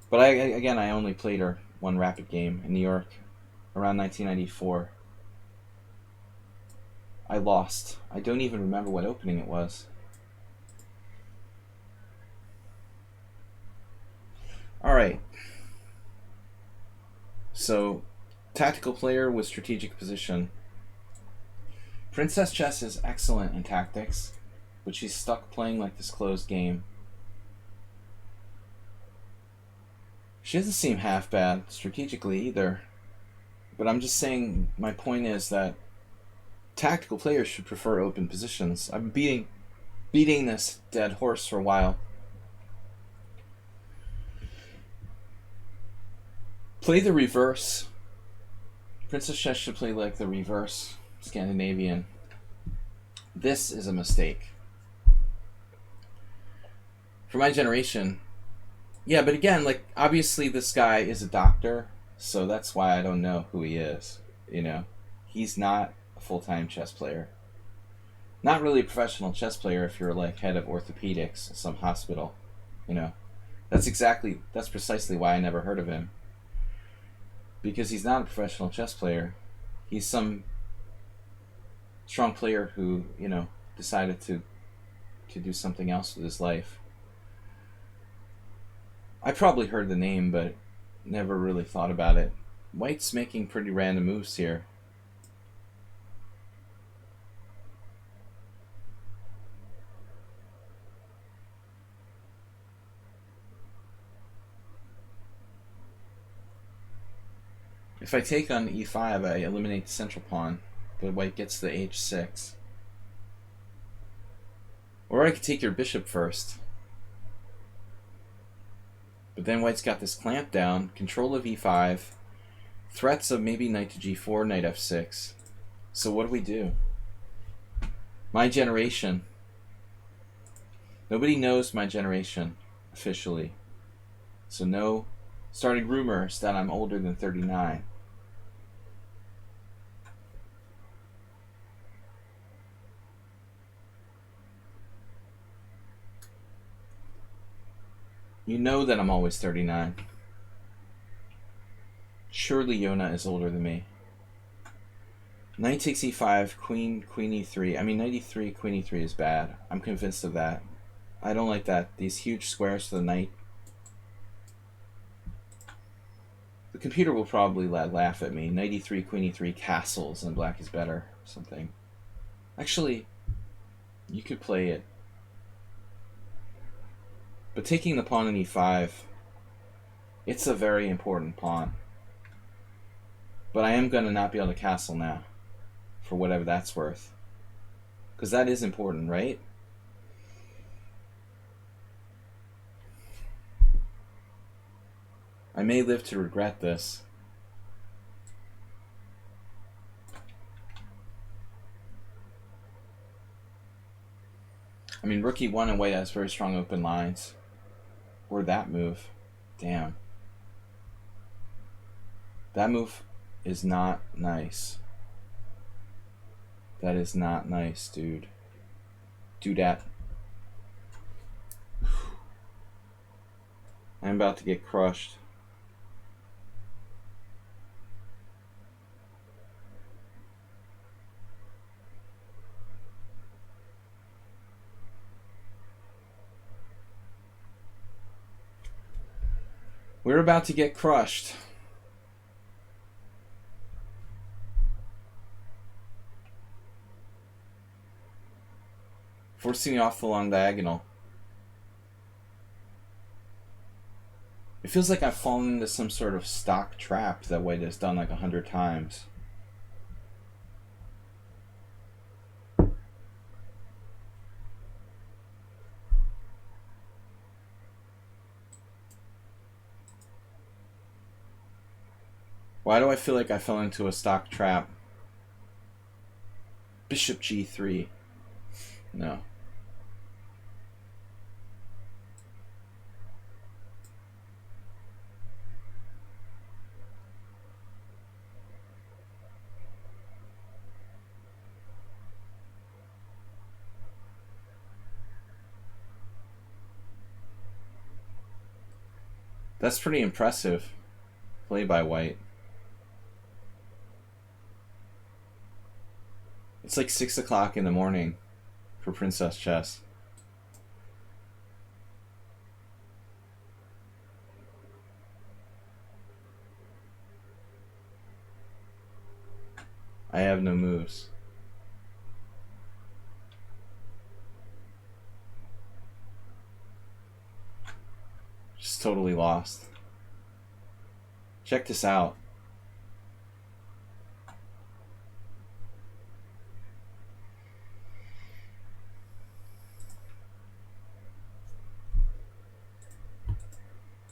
[SPEAKER 1] But I only played her one rapid game in New York around 1994. I lost. I don't even remember what opening it was. Alright. So, tactical player with strategic position. Princess Chess is excellent in tactics, but she's stuck playing like this closed game. She doesn't seem half bad strategically either. But I'm just saying, my point is that tactical players should prefer open positions. I've been beating this dead horse for a while. Play the reverse Princess chess should play like the reverse Scandinavian. This is a mistake. For my generation, yeah, but again, like, obviously this guy is a doctor, so that's why I don't know who he is, you know? He's not a full-time chess player. Not really a professional chess player if you're, like, head of orthopedics at some hospital, you know? That's precisely why I never heard of him. Because he's not a professional chess player. He's some strong player who, you know, decided to do something else with his life. I probably heard the name, but never really thought about it. White's making pretty random moves here. If I take on e5, I eliminate the central pawn, but white gets the h6. Or I could take your bishop first. But then white's got this clamp down, control of e5, threats of maybe knight to g4, knight f6. So what do we do? My generation. Nobody knows my generation officially. So no starting rumors that I'm older than 39. You know that I'm always 39. Surely Yona is older than me. Knight takes e5, queen e3. I mean, knight e3, queen e3 is bad. I'm convinced of that. I don't like that. These huge squares for the knight. The computer will probably laugh at me. Knight e3, queen e3, castles, and black is better. Something. Actually, you could play it. But taking the pawn in e5, it's a very important pawn. But I am going to not be able to castle now, for whatever that's worth. Because that is important, right? I may live to regret this. I mean, rook e1 and white has very strong open lines. Or that move. Damn. That move is not nice. That is not nice, dude. Do that. I'm about to get crushed. We're about to get crushed. Forcing off the long diagonal. It feels like I've fallen into some sort of stock trap that white has done like 100 times. Why do I feel like I fell into a stock trap? Bishop g3. No. That's pretty impressive play by white. It's like 6 o'clock in the morning for Princess Chess. I have no moves. Just totally lost. Check this out.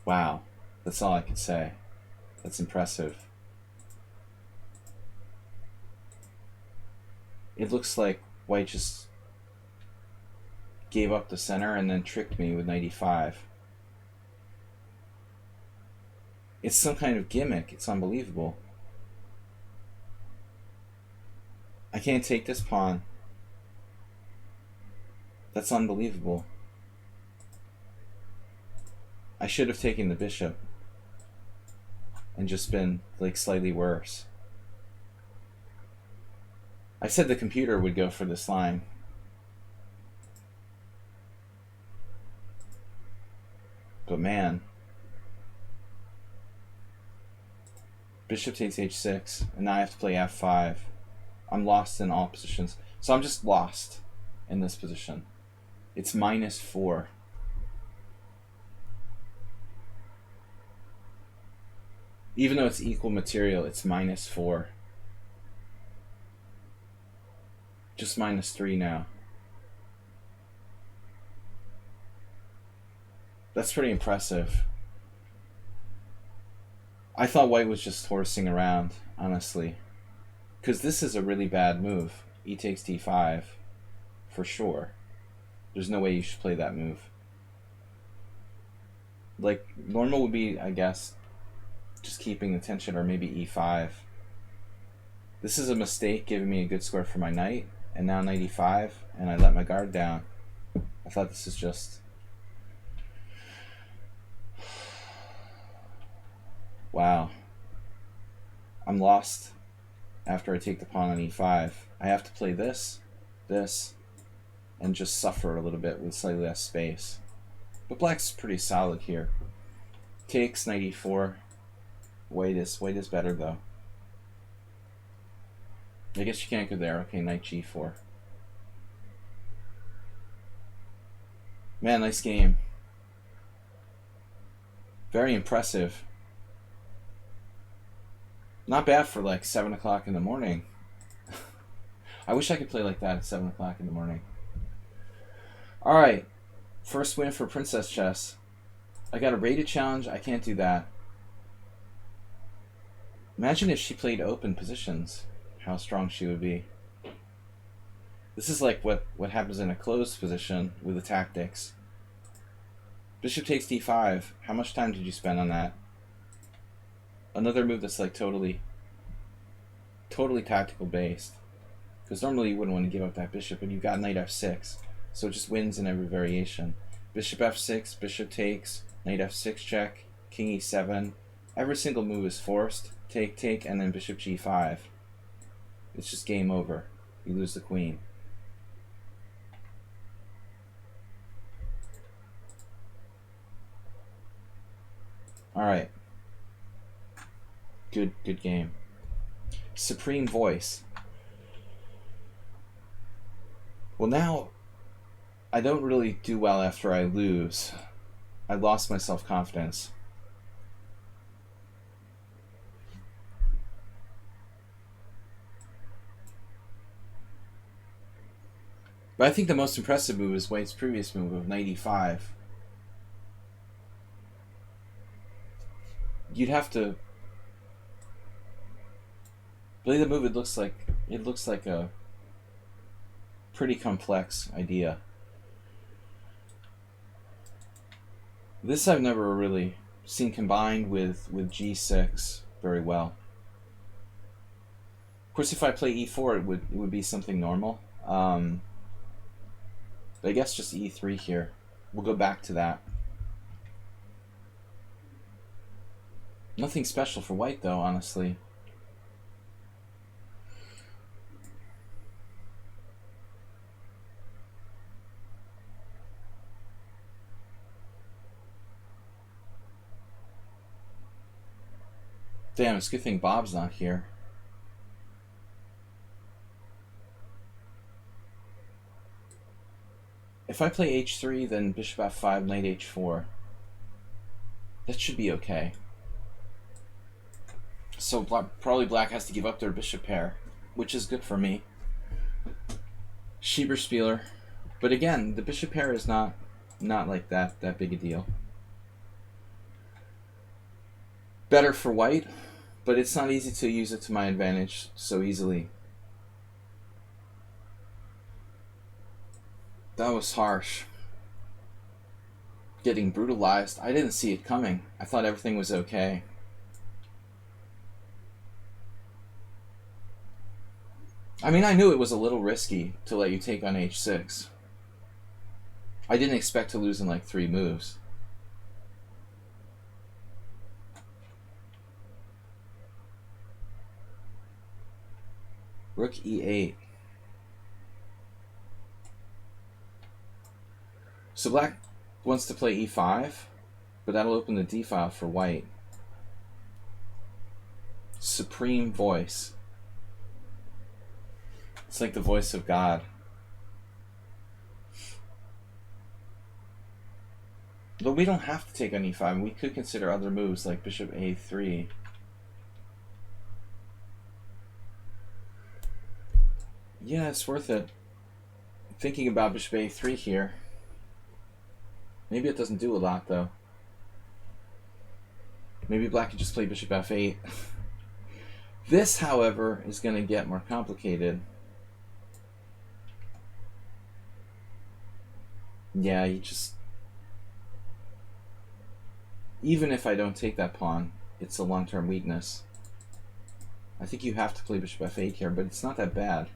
[SPEAKER 1] Wow, that's all I can say. That's impressive. It looks like white just gave up the center and then tricked me with knight e5. It's some kind of gimmick. It's unbelievable. I can't take this pawn. That's unbelievable. I should have taken the bishop and just been like slightly worse. I said the computer would go for this line. But man. Bishop takes h6, and now I have to play f5. I'm lost in all positions. So I'm just lost in this position. It's -4. Even though it's equal material, it's -4. Just -3 now. That's pretty impressive. I thought white was just horsing around, honestly. Because this is a really bad move. E takes d5, for sure. There's no way you should play that move. Like, normal would be, I guess, just keeping the tension, or maybe e5. This is a mistake, giving me a good square for my knight, and now knight e5, and I let my guard down. I thought this is just... Wow. I'm lost after I take the pawn on e5. I have to play this, and just suffer a little bit with slightly less space. But black's pretty solid here. Takes, knight e4. White is better though. I guess you can't go there. Okay, knight g4. Man, nice game. Very impressive. Not bad for like 7 o'clock in the morning. I wish I could play like that at 7 o'clock in the morning. Alright. First win for Princess Chess. I got a rated challenge. I can't do that. Imagine if she played open positions. How strong she would be. This is like what happens in a closed position with the tactics. Bishop takes d5. How much time did you spend on that? Another move that's like totally tactical based. Because normally you wouldn't want to give up that bishop, but you've got knight f6. So it just wins in every variation. Bishop f6, bishop takes, knight f6 check, king e7. Every single move is forced. Take, and then bishop g5. It's just game over. You lose the queen. Alright. Good game. Supreme Voice. Well, now I don't really do well after I lose. I lost my self-confidence. But I think the most impressive move is white's previous move of knight e5. You'd have to play the move. It looks like a pretty complex idea. This I've never really seen combined with g6 very well. Of course, if I play e4, it would be something normal. But I guess just e3 here. We'll go back to that. Nothing special for white though, honestly. Damn, it's a good thing Bob's not here. If I play h3, then bishop f5, knight h4. That should be okay. So probably black has to give up their bishop pair, which is good for me. Schieberspieler. But again, the bishop pair is not like that big a deal. Better for white, but it's not easy to use it to my advantage so easily. That was harsh. Getting brutalized. I didn't see it coming. I thought everything was okay. I mean, I knew it was a little risky to let you take on h6. I didn't expect to lose in like 3 moves. Rook e8. So black wants to play e5, but that'll open the d file for white. Supreme voice. It's like the voice of God. But we don't have to take on e5. We could consider other moves like bishop a3. Yeah, it's worth it. Thinking about bishop a3 here. Maybe it doesn't do a lot, though. Maybe black could just play bishop f8. This, however, is going to get more complicated. Yeah, you just... Even if I don't take that pawn, it's a long-term weakness. I think you have to play bishop f8 here, but it's not that bad.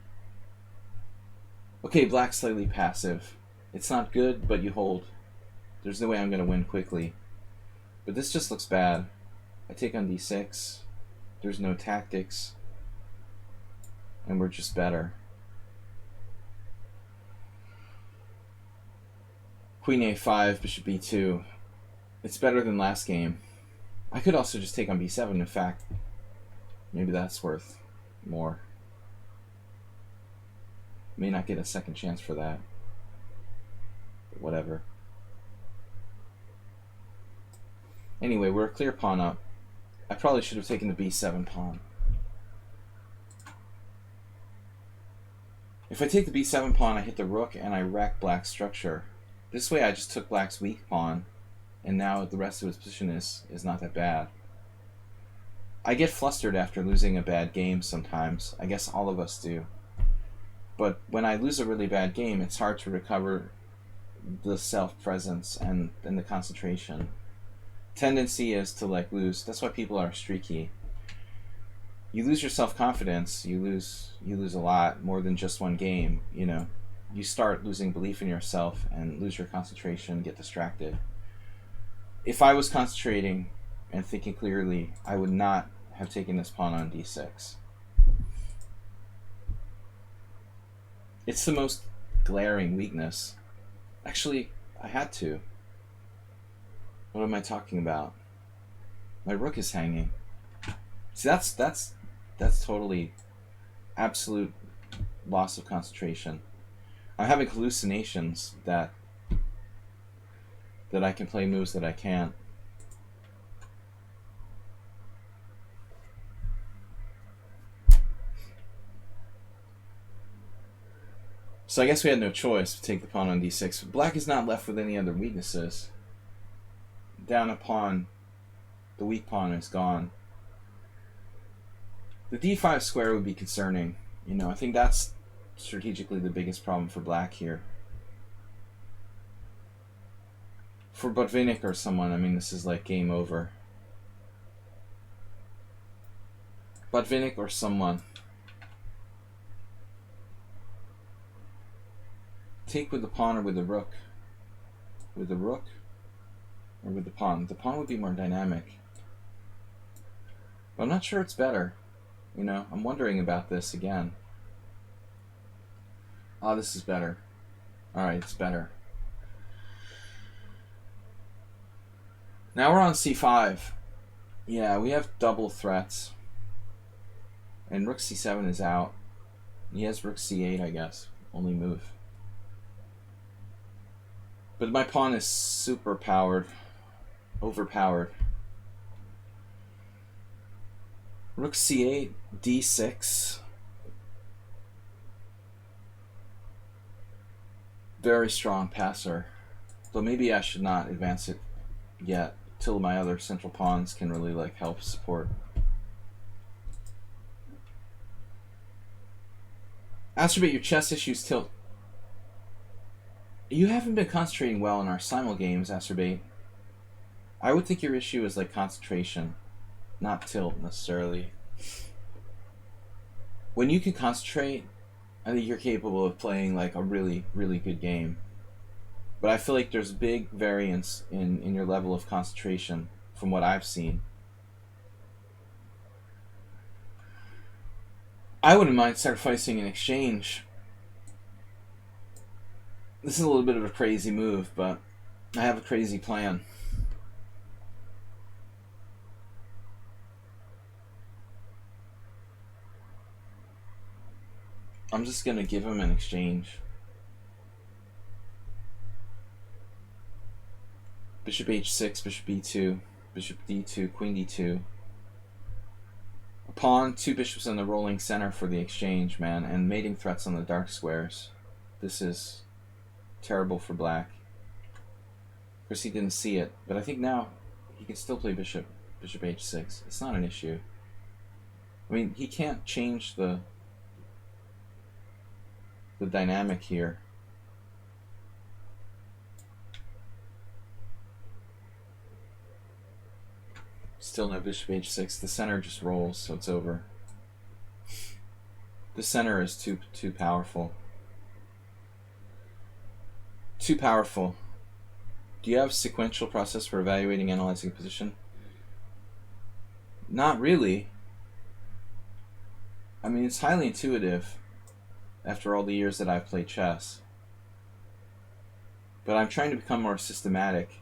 [SPEAKER 1] Okay, black's slightly passive. It's not good, but you hold. There's no way I'm going to win quickly. But this just looks bad. I take on d6. There's no tactics. And we're just better. Queen a5, bishop b2. It's better than last game. I could also just take on b7, in fact. Maybe that's worth more. May not get a second chance for that. But whatever. Anyway, we're a clear pawn up. I probably should have taken the b7 pawn. If I take the b7 pawn, I hit the rook and I wreck black's structure. This way I just took black's weak pawn, and now the rest of his position is not that bad. I get flustered after losing a bad game sometimes. I guess all of us do. But when I lose a really bad game, it's hard to recover the self-presence and the concentration. Tendency is to like lose. That's why people are streaky. You lose your self-confidence. You lose a lot, more than just one game. You know, you start losing belief in yourself and lose your concentration, get distracted. If I was concentrating and thinking clearly, I would not have taken this pawn on d6. It's the most glaring weakness. Actually, I had to. What am I talking about? My rook is hanging. See, that's totally absolute loss of concentration. I'm having hallucinations that I can play moves that I can't. So I guess we had no choice to take the pawn on d6. Black is not left with any other weaknesses. Down a pawn, the weak pawn is gone. The d5 square would be concerning. You know, I think that's strategically the biggest problem for black here. For Botvinnik or someone, I mean, this is like game over. Botvinnik or someone. Take with the pawn or with the rook? With the rook or with the pawn? The pawn would be more dynamic. But I'm not sure it's better. You know, I'm wondering about this again. Oh, this is better. Alright, it's better. Now we're on c5. Yeah, we have double threats. And rook c7 is out. He has rook c8, I guess. Only move. But my pawn is super powered. Overpowered. Rook c8, d6. Very strong passer. Though maybe I should not advance it yet till my other central pawns can really like help support. Astrobate your chess issues tilt. You haven't been concentrating well in our simul games, Acerbate. I would think your issue is like concentration, not tilt necessarily. When you can concentrate, I think you're capable of playing like a really, really good game. But I feel like there's big variance in your level of concentration from what I've seen. I wouldn't mind sacrificing an exchange. This is a little bit of a crazy move, but I have a crazy plan. I'm just going to give him an exchange. Bishop h6, bishop b2, bishop d2, queen d2. A pawn, two bishops in the rolling center for the exchange, man, and mating threats on the dark squares. This is terrible for black. Of course, he didn't see it, but I think now he can still play bishop h6. It's not an issue. I mean, he can't change the dynamic here. Still no bishop h6. The center just rolls, so it's over. The center is too powerful. Too powerful. Do you have a sequential process for evaluating, analyzing a position? Not really. I mean, it's highly intuitive after all the years that I've played chess. But I'm trying to become more systematic.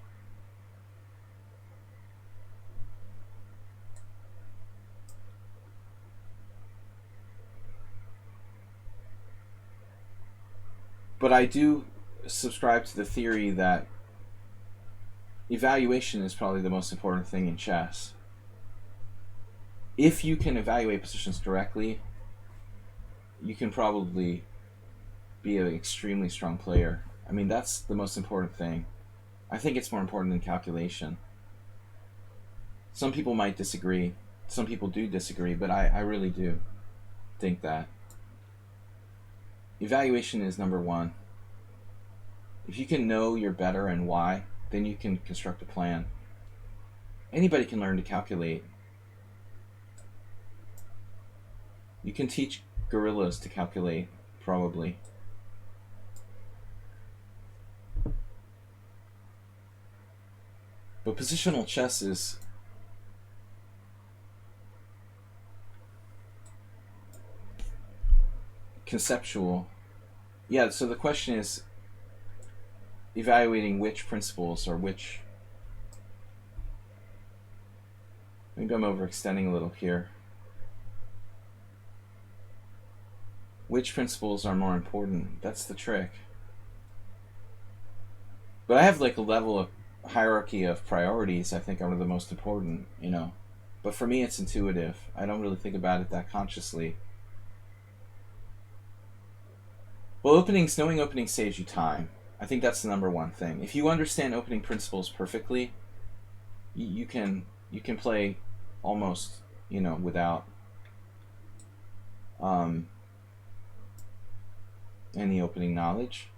[SPEAKER 1] But I do subscribe to the theory that evaluation is probably the most important thing in chess. If you can evaluate positions correctly, you can probably be an extremely strong player. I mean, that's the most important thing. I think it's more important than calculation. Some people might disagree. Some people do disagree, but I really do think that. Evaluation is number one. If you can know you're better and why, then you can construct a plan. Anybody can learn to calculate. You can teach gorillas to calculate, probably. But positional chess is conceptual. Yeah, so the question is evaluating which principles or which... Maybe I'm overextending a little here. Which principles are more important? That's the trick. But I have like a level of hierarchy of priorities I think are the most important, you know. But for me it's intuitive. I don't really think about it that consciously. Well, knowing opening saves you time. I think that's the number one thing. If you understand opening principles perfectly, you can play almost, you know, without any opening knowledge.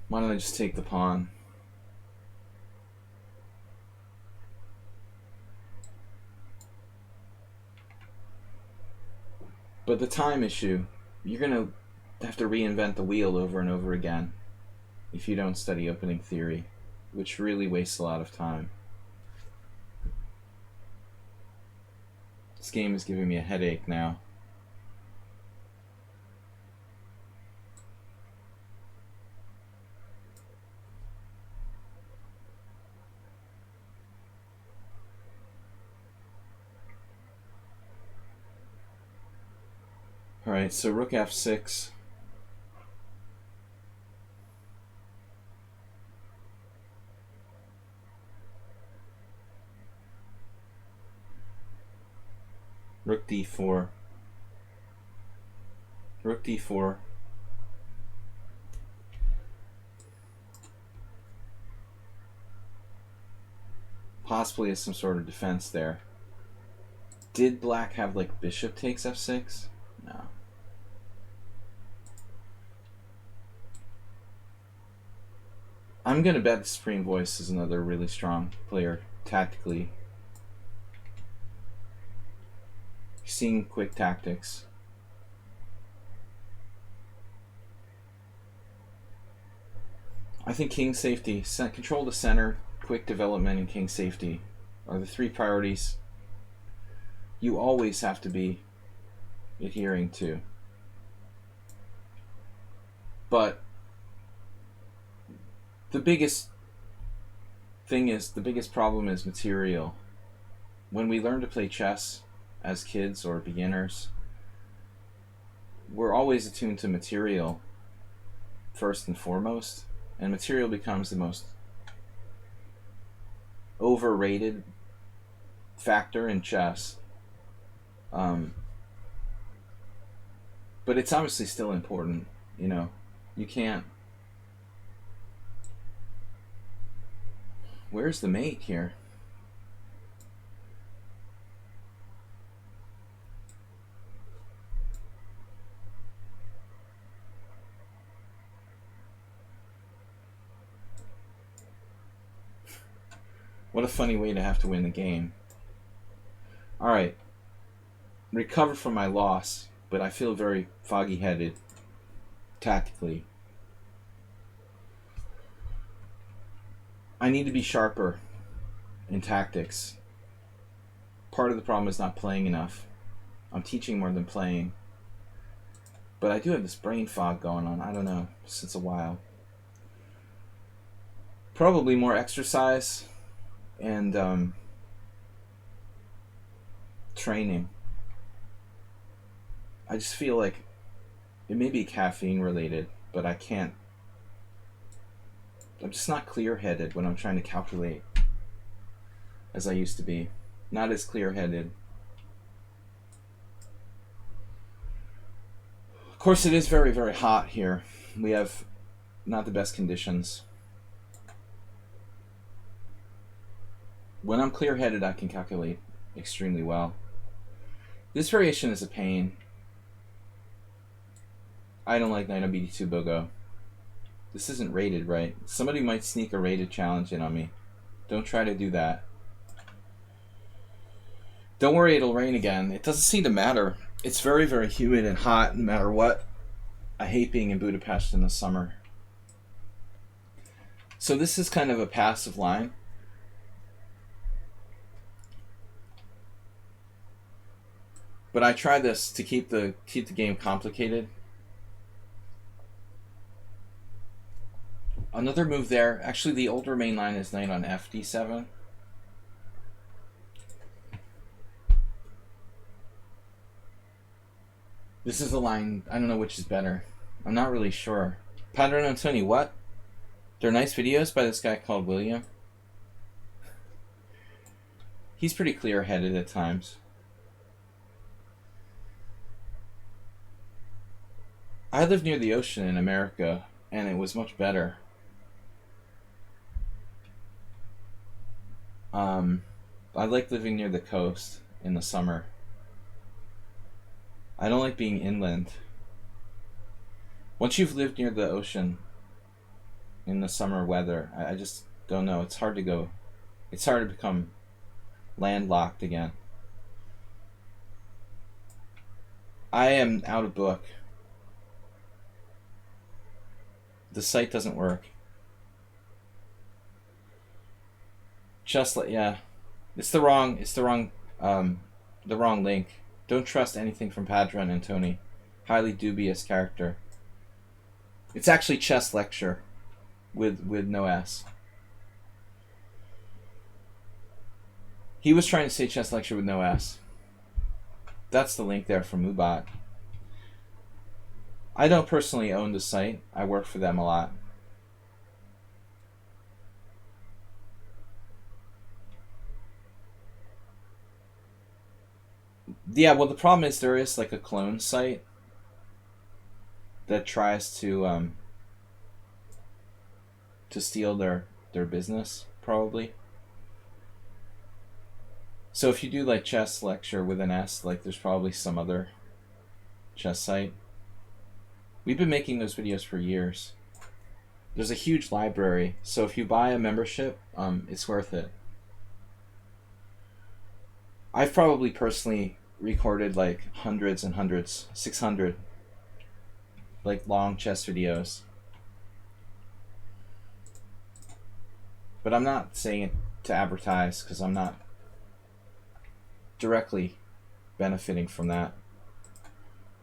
[SPEAKER 1] Why don't I just take the pawn? But the time issue, you're going to have to reinvent the wheel over and over again if you don't study opening theory, which really wastes a lot of time. This game is giving me a headache now. Alright, so rook f6. Rook d4. Rook d4. Possibly as some sort of defense there. Did black have like bishop takes f6? No. I'm gonna bet the Supreme Voice is another really strong player tactically. Seeing quick tactics. I think king safety, control the center, quick development, and king safety are the three priorities you always have to be adhering to. But the biggest problem is material. When we learn to play chess as kids or beginners, we're always attuned to material first and foremost, and material becomes the most overrated factor in chess. But it's obviously still important, you know. You can't... Where's the mate here? What a funny way to have to win the game. Alright. Recover from my loss, but I feel very foggy-headed tactically. I need to be sharper in tactics. Part of the problem is not playing enough. I'm teaching more than playing. But I do have this brain fog going on, I don't know, since a while. Probably more exercise and training. I just feel like it may be caffeine related, but I can't. I'm just not clear-headed when I'm trying to calculate as I used to be. Not as clear-headed. Of course, it is very, very hot here. We have not the best conditions. When I'm clear-headed, I can calculate extremely well. This variation is a pain. I don't like knight on bd2 Bogo. This isn't rated, right? Somebody might sneak a rated challenge in on me. Don't try to do that. Don't worry, it'll rain again. It doesn't seem to matter. It's very, very humid and hot no matter what. I hate being in Budapest in the summer. So this is kind of a passive line. But I try this to keep the game complicated. Another move there. Actually, the older main line is knight on fd7. This is the line. I don't know which is better. I'm not really sure. Padron Antoni, what? There are nice videos by this guy called William. He's pretty clear-headed at times. I lived near the ocean in America, and it was much better. I like living near the coast in the summer. I don't like being inland. Once you've lived near the ocean in the summer weather, I just don't know. It's hard to go. It's hard to become landlocked again. I am out of book. The site doesn't work. Just like, yeah. It's the wrong link. Don't trust anything from Padron Antoni. Highly dubious character. It's actually chess lecture with no S. He was trying to say chess lecture with no S. That's the link there from Mubat. I don't personally own the site. I work for them a lot. Yeah, well, the problem is there is like a clone site that tries to steal their business, probably. So if you do like chess lecture with an S, like there's probably some other chess site. We've been making those videos for years. There's a huge library, so if you buy a membership, it's worth it. I've probably personally recorded like hundreds and hundreds, 600, like long chess videos. But I'm not saying it to advertise because I'm not directly benefiting from that.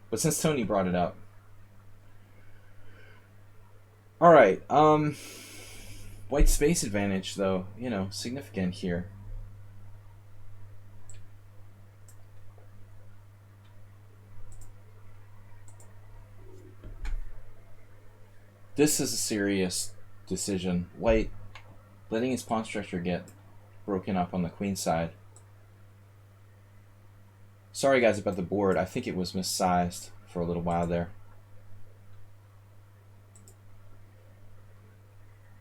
[SPEAKER 1] But since Tony brought it up. Alright, white space advantage though, you know, significant here. This is a serious decision. White letting his pawn structure get broken up on the queen side. Sorry guys about the board. I think it was missized for a little while there.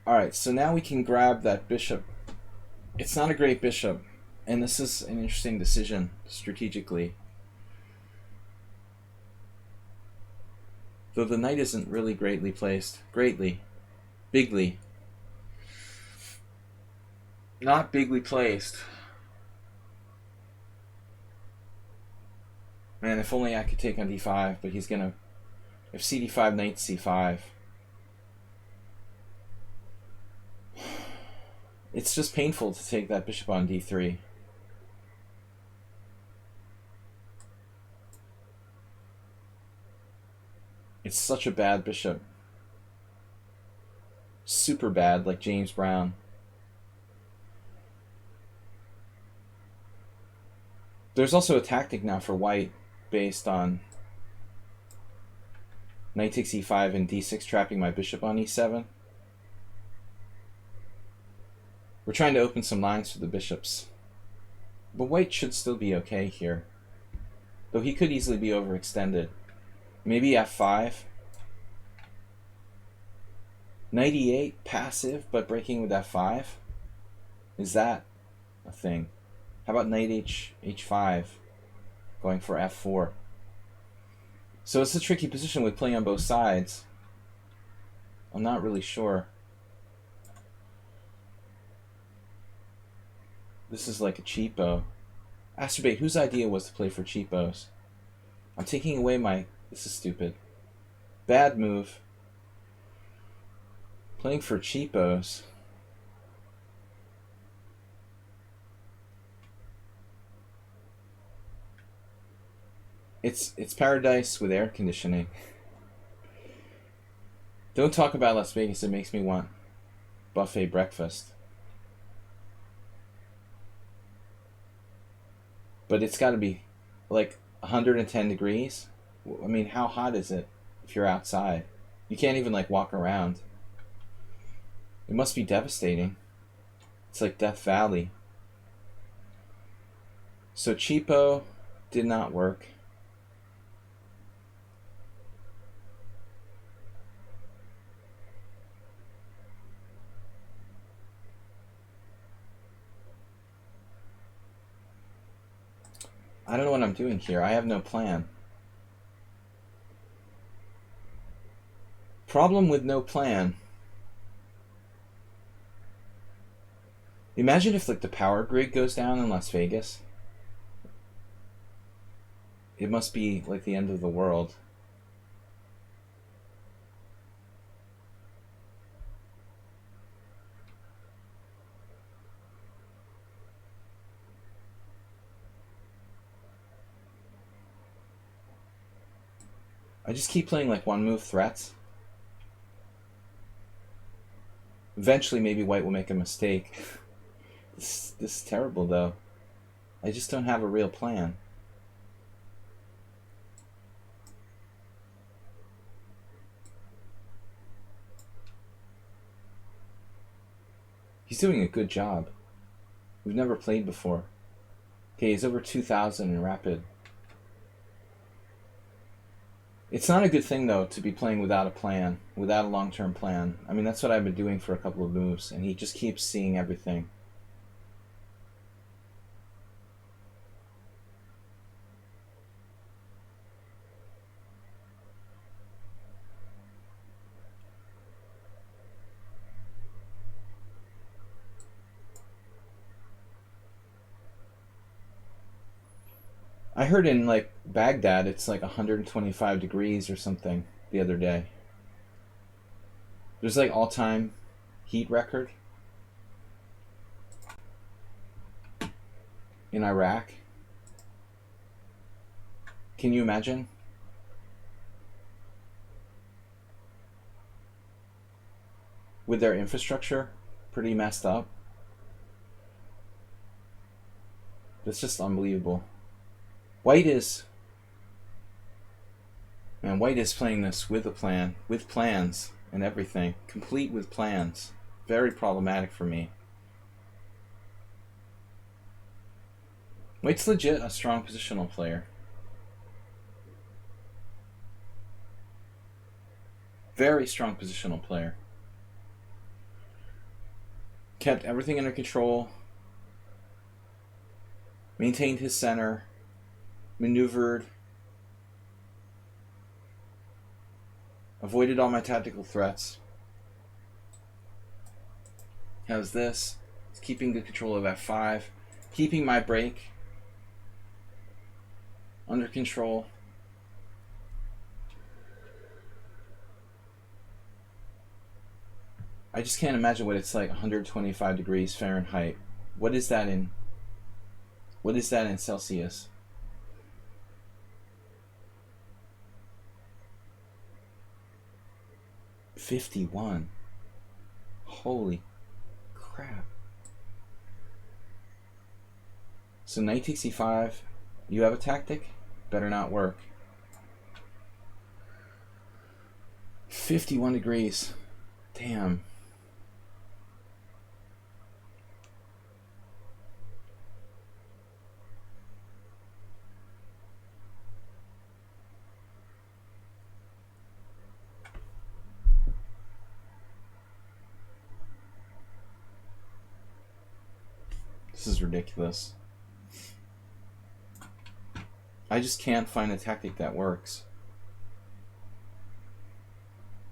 [SPEAKER 1] Alright, so now we can grab that bishop. It's not a great bishop, and this is an interesting decision strategically. Though the knight isn't really greatly placed. Greatly. Bigly. Not bigly placed. Man, if only I could take on d5, but he's gonna... If cd5, knight c5... It's just painful to take that bishop on d3. It's such a bad bishop. Super bad, like James Brown. There's also a tactic now for white based on knight takes e5 and d6 trapping my bishop on e7. We're trying to open some lines for the bishops. But white should still be okay here. Though he could easily be overextended. Maybe f5. Knight e8, passive, but breaking with f5. Is that a thing? How about knight h5, going for f4? So it's a tricky position with playing on both sides. I'm not really sure. This is like a cheapo. Astrobate, whose idea was to play for cheapos? I'm taking away my... This is stupid. Bad move. Playing for cheapos. It's paradise with air conditioning. Don't talk about Las Vegas, it makes me want buffet breakfast. But it's got to be like 110 degrees. I mean, how hot is it if you're outside? You can't even like walk around. It must be devastating. It's like Death Valley. So cheapo did not work. I don't know what I'm doing here. I have no plan. Problem with no plan. Imagine if like the power grid goes down in Las Vegas. It must be like the end of the world. I just keep playing like one move threats. Eventually maybe white will make a mistake. This is terrible though. I just don't have a real plan. He's doing a good job. We've never played before. Okay, he's over 2,000 in rapid. It's not a good thing, though, to be playing without a plan, without a long-term plan. I mean, that's what I've been doing for a couple of moves, and he just keeps seeing everything. I heard in like Baghdad it's like 125 degrees or something the other day. There's like all-time heat record in Iraq. Can you imagine? With their infrastructure pretty messed up. That's just unbelievable. White is playing this with a plan, with plans and everything, complete with plans. Very problematic for me. White's legit a strong positional player. Very strong positional player. Kept everything under control. Maintained his center. Maneuvered. Avoided all my tactical threats. How's this? It's keeping good control of f5. Keeping my break under control. I just can't imagine what it's like 125 degrees Fahrenheit. What is that in Celsius? $51. Holy crap. So knight takes e5. You have a tactic? Better not work. 51 degrees. Damn. This is ridiculous. I just can't find a tactic that works.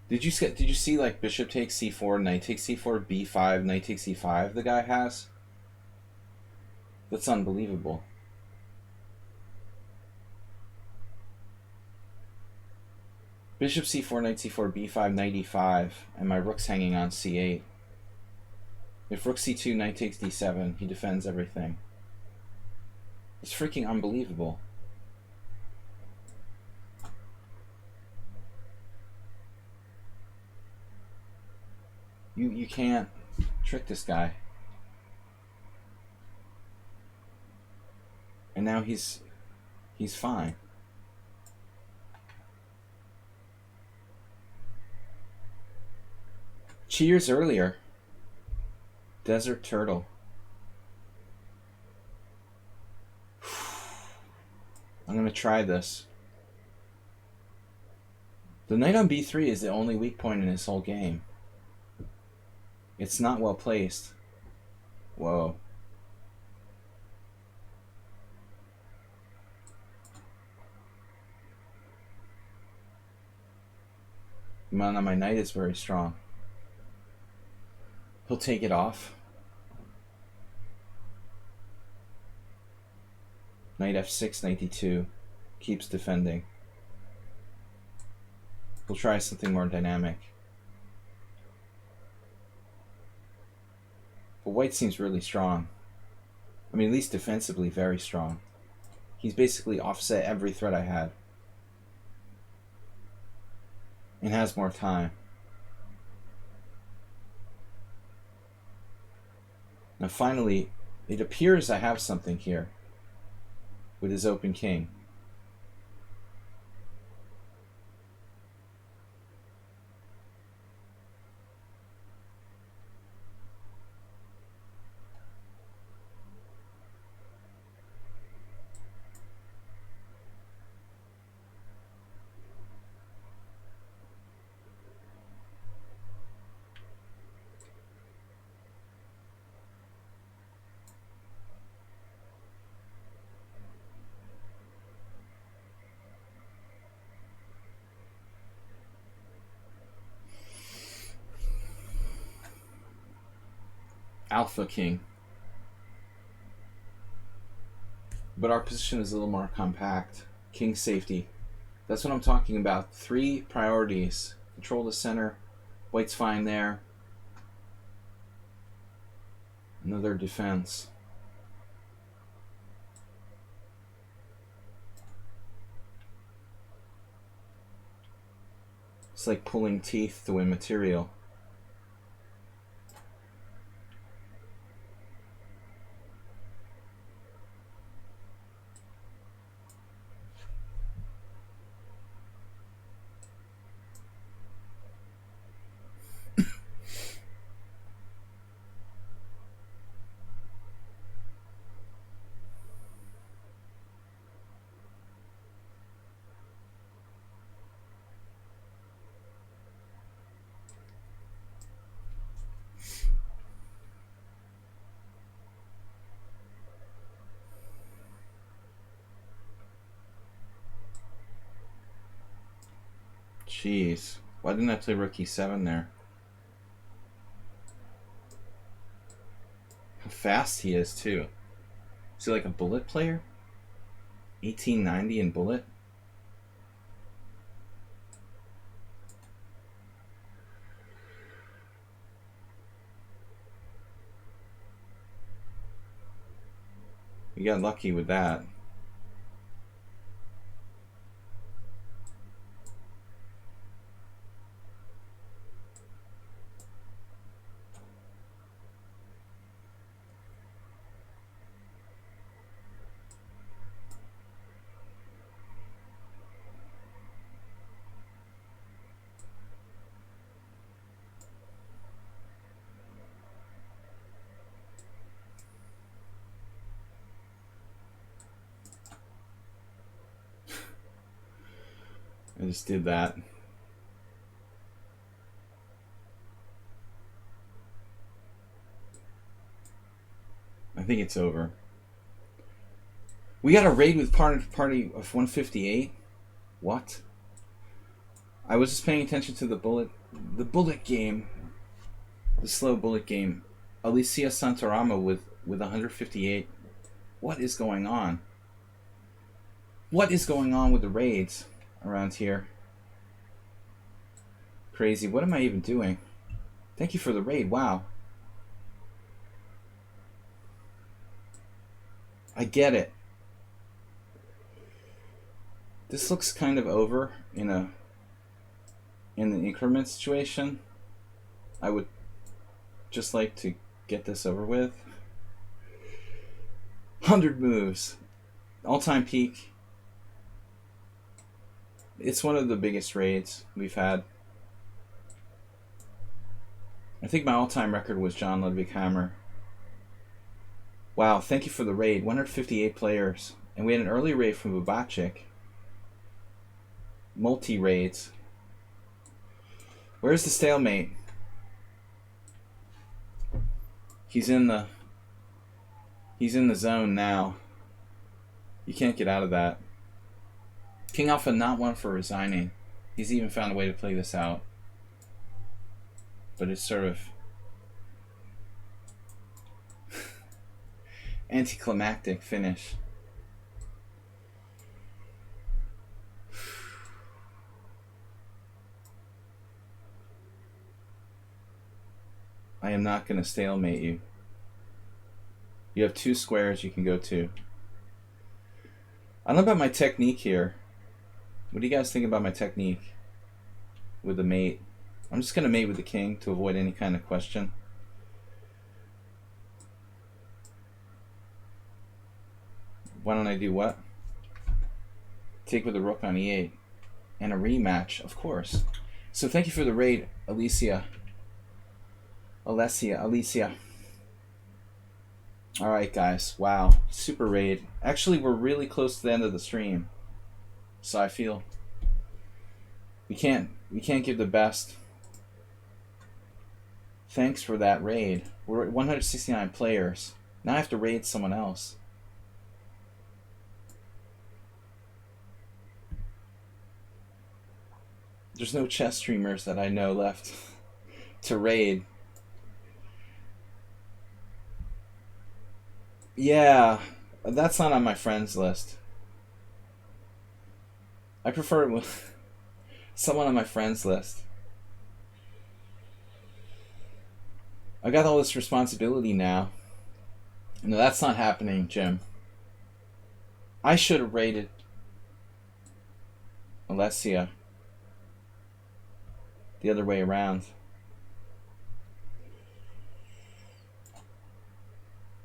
[SPEAKER 1] Did you see like bishop takes c4, knight takes c4, b5, knight takes e5 the guy has? That's unbelievable. Bishop c4, knight c4, b5, knight e5, and my rook's hanging on c8. If rook c2, knight takes d7, he defends everything. It's freaking unbelievable. You can't trick this guy. And now he's fine. Cheers earlier. Desert Turtle. I'm gonna try this. The knight on b3 is the only weak point in this whole game. It's not well placed. Whoa. Man, my knight is very strong. He'll take it off. Knight f6, knight d2. Keeps defending. We'll try something more dynamic. But white seems really strong. I mean, at least defensively, very strong. He's basically offset every threat I had. And has more time. Now finally, it appears I have something here with his open king. Alpha King. But our position is a little more compact. King safety. That's what I'm talking about. 3 priorities. Control the center. White's fine there. Another defense. It's like pulling teeth to win material. Jeez. Why didn't I play rook e7 there? How fast he is, too. Is he like a bullet player? 1890 in bullet? We got lucky with that. I just did that. I think it's over. We got a raid with party of 158. What? I was just paying attention to the bullet game, the slow bullet game. Alicia Santarama with 158. What is going on? What is going on with the raids around here? Crazy. What am I even doing? Thank you for the raid. Wow. I get it. This looks kind of over in an increment situation. I would just like to get this over with. 100 moves. All-time peak. It's one of the biggest raids we've had. I think my all-time record was John Ludwig Hammer. Wow, thank you for the raid. 158 players. And we had an early raid from Babachik. Multi-raids. Where's the stalemate? He's in the zone now. You can't get out of that. King Alpha not one for resigning. He's even found a way to play this out. But it's sort of anticlimactic finish. I am not going to stalemate you. You have 2 squares you can go to. I don't know about my technique here. What do you guys think about my technique with the mate? I'm just going to mate with the king to avoid any kind of question. Why don't I do what? Take with the rook on e8. And a rematch, of course. So thank you for the raid, Alicia. Alright guys, wow. Super raid. Actually, we're really close to the end of the stream. So I feel we can't give the best. Thanks for that raid. We're at 169 players. Now I have to raid someone else. There's no chess streamers that I know left to raid. Yeah. That's not on my friends list. I prefer it with someone on my friends list. I got all this responsibility now. No, that's not happening, Jim. I should have rated Alessia the other way around.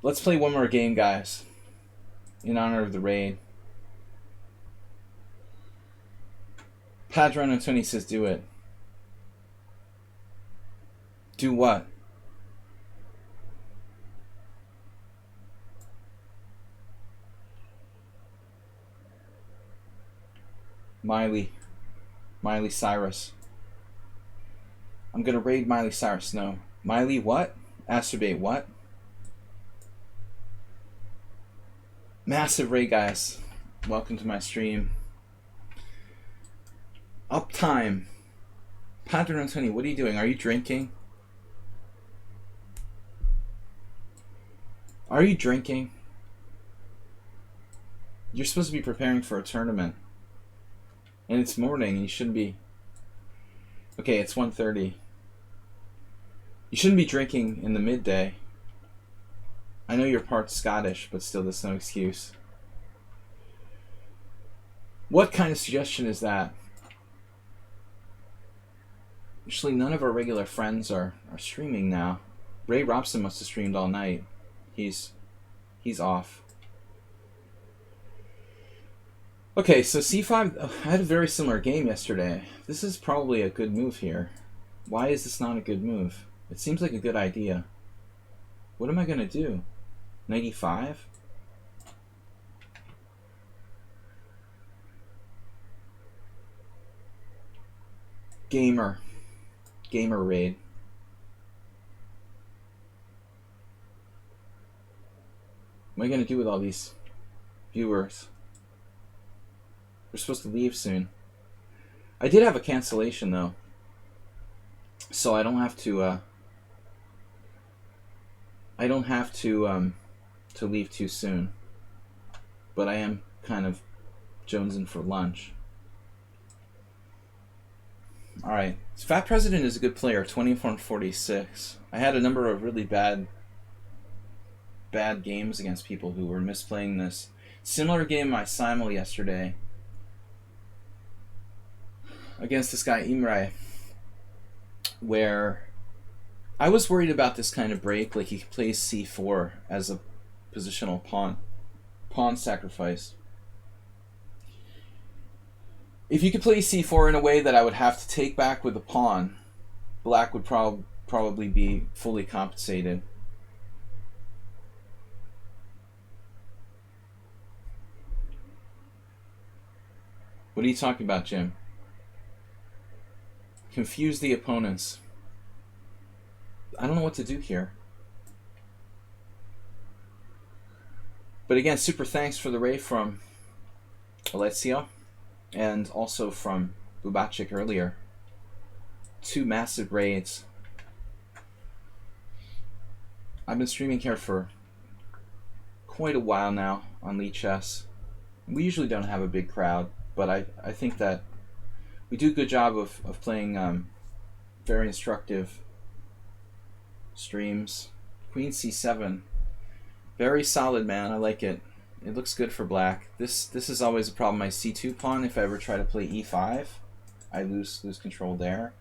[SPEAKER 1] Let's play one more game, guys, in honor of the raid. Padron Antoni says do it. Do what? Miley Cyrus. I'm gonna raid Miley Cyrus. No. Miley what? Acerbate what? Massive raid, guys. Welcome to my stream. Uptime. Padron Antoni, what are you doing? Are you drinking? Are you drinking? You're supposed to be preparing for a tournament. And it's morning, and you shouldn't be... Okay, it's 1:30. You shouldn't be drinking in the midday. I know you're part Scottish, but still, that's no excuse. What kind of suggestion is that? Actually, none of our regular friends are streaming now. Ray Robson must have streamed all night. He's off. Okay, so c5, I had a very similar game yesterday. This is probably a good move here. Why is this not a good move? It seems like a good idea. What am I going to do? Knight e5? Gamer raid. What am I going to do with all these viewers? We're supposed to leave soon. I did have a cancellation though, so I don't have to. I don't have to leave too soon. But I am kind of jonesing for lunch. All right, so Fat President is a good player. 24-46. I had a number of really bad games against people who were misplaying this. Similar game my simul yesterday. Against this guy Imre, where I was worried about this kind of break, like he plays c4 as a positional pawn sacrifice. If you could play c4 in a way that I would have to take back with a pawn, black would probably be fully compensated. What are you talking about, Jim? Confuse the opponents. I don't know what to do here. But again, super thanks for the raid from Alessio and also from Bubachik earlier. 2 massive raids. I've been streaming here for quite a while now on lichess. We usually don't have a big crowd, but I think that we do a good job of playing very instructive streams. Queen c7. Very solid, man. I like it. It looks good for black. This is always a problem. My c2 pawn, if I ever try to play e5, I lose control there.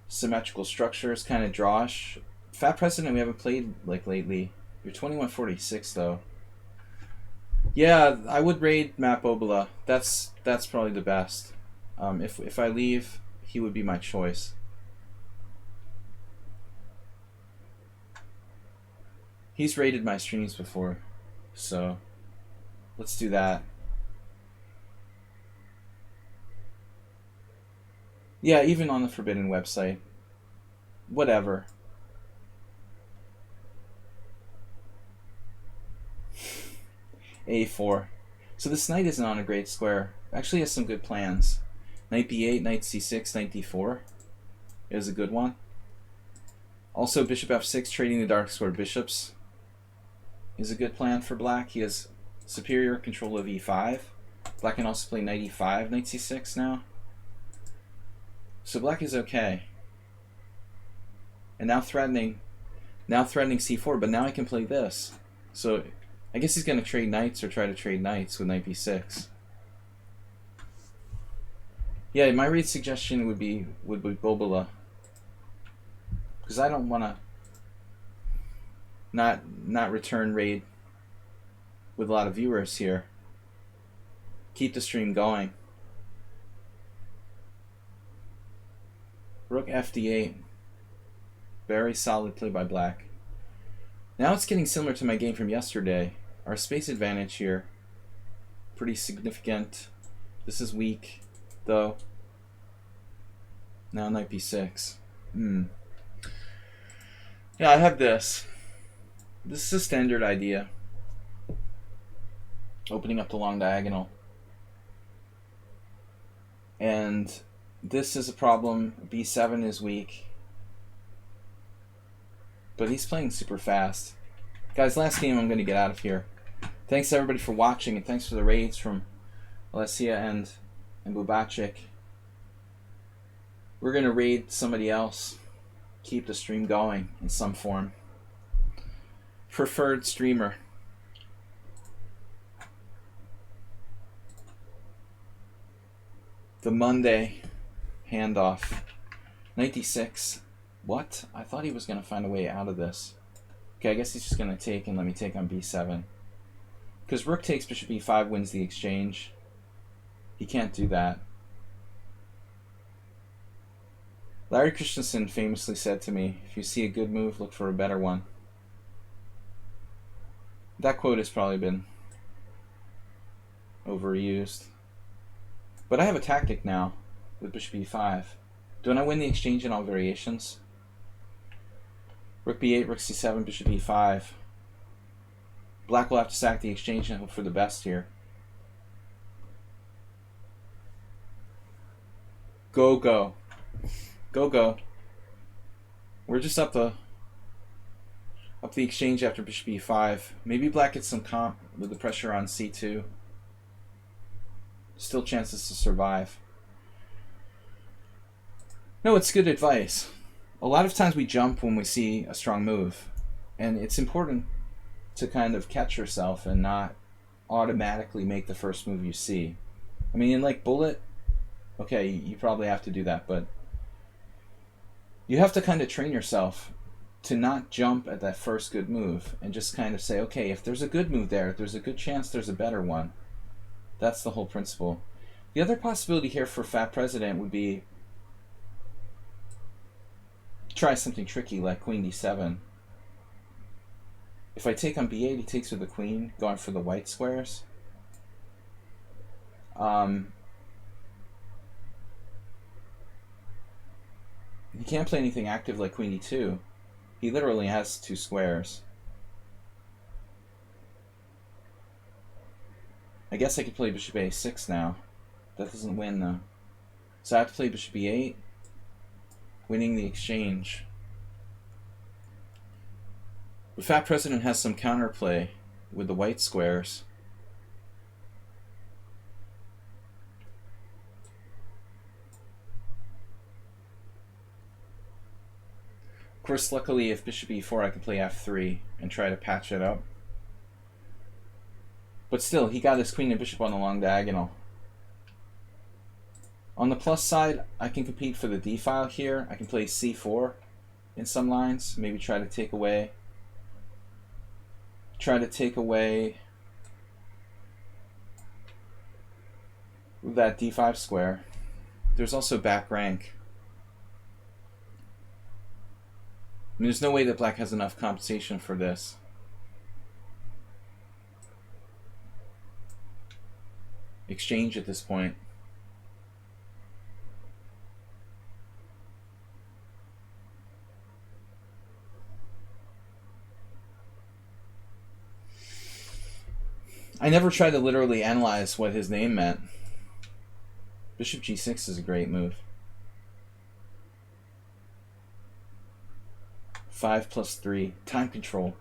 [SPEAKER 1] Symmetrical structure is kind of drawish. Fat President we haven't played like lately. You're 21-46 though. Yeah, I would raid Map Obala. That's probably the best. If I leave, he would be my choice. He's raided my streams before, so let's do that. Yeah, even on the Forbidden website. Whatever. A4. So this knight isn't on a great square. Actually has some good plans. Knight b8, knight c6, knight d4 is a good one. Also bishop f6, trading the dark square bishops. is a good plan for black. He has superior control of e5. Black can also play knight e5, knight c6 now. So black is okay. And now threatening c4, but now I can play this. So I guess he's going to trade knights or try to trade knights with knight b6. Yeah, my raid suggestion would be Bobola. Because I don't want to not return raid with a lot of viewers here. Keep the stream going. Rook fd8. Very solid play by black. Now it's getting similar to my game from yesterday. Our space advantage here, pretty significant. This is weak, though. Now knight b6. Yeah, I have this. This is a standard idea. Opening up the long diagonal. And this is a problem. b7 is weak. But he's playing super fast. Guys, last game, I'm going to get out of here. Thanks everybody for watching, and thanks for the raids from Alessia and Bubachik. We're going to raid somebody else. Keep the stream going in some form. Preferred streamer. The Monday handoff. 96. What? I thought he was going to find a way out of this. Okay, I guess he's just going to take and let me take on b7. Because rook takes bishop e5 wins the exchange. He can't do that. Larry Christensen famously said to me, if you see a good move, look for a better one. That quote has probably been overused. But I have a tactic now with bishop e5. Don't I win the exchange in all variations? Rook b8, rook c7, bishop e5. Black will have to sack the exchange and hope for the best here. Go, go. Go, go. We're just up the exchange after bishop e5. Maybe black gets some comp with the pressure on c2. Still chances to survive. No, it's good advice. A lot of times we jump when we see a strong move. And it's important to kind of catch yourself and not automatically make the first move you see. I mean, in like Bullet, okay, you probably have to do that, but you have to kind of train yourself to not jump at that first good move and just kind of say, okay, if there's a good move there, there's a good chance there's a better one. That's the whole principle. The other possibility here for Fat President would be try something tricky like queen d7. If I take on b8, he takes with the queen, going for the white squares. He can't play anything active like queen d2. He literally has two squares. I guess I could play bishop a6 now. That doesn't win though. So I have to play bishop e8, winning the exchange. But Fat President has some counterplay with the white squares. Of course, luckily, if bishop e4, I can play f3 and try to patch it up. But still, he got his queen and bishop on the long diagonal. On the plus side, I can compete for the d-file here. I can play c4 in some lines, maybe try to take away that d5 square. There's also back rank. I mean, there's no way that black has enough compensation for this. Exchange at this point. I never tried to literally analyze what his name meant. Bishop g6 is a great move. 5 + 3. Time control.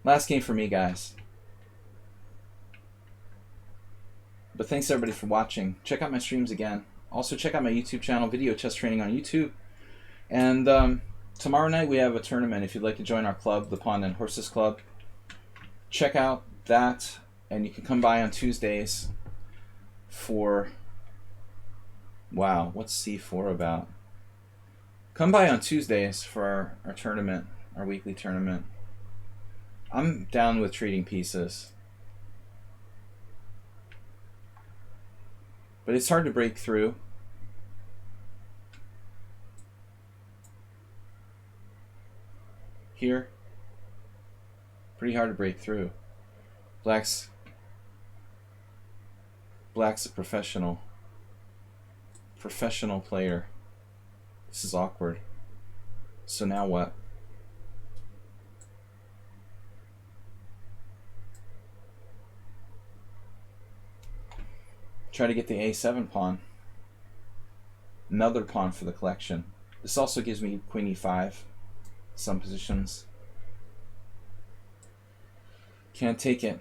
[SPEAKER 1] Last game for me, guys. But thanks everybody for watching. Check out my streams again. Also check out my YouTube channel, Video Chess Training on YouTube. And tomorrow night we have a tournament. If you'd like to join our club, the Pawn and Horses Club, check out that. And you can come by on Tuesdays for... Wow, what's C4 about? Come by on Tuesdays for our tournament, our weekly tournament. I'm down with treating pieces. But it's hard to break through. Here. Pretty hard to break through. Black's a professional player. This is awkward. So now what? Try to get the A7 pawn. Another pawn for the collection. This also gives me Queen E5. Some positions. Can't take it.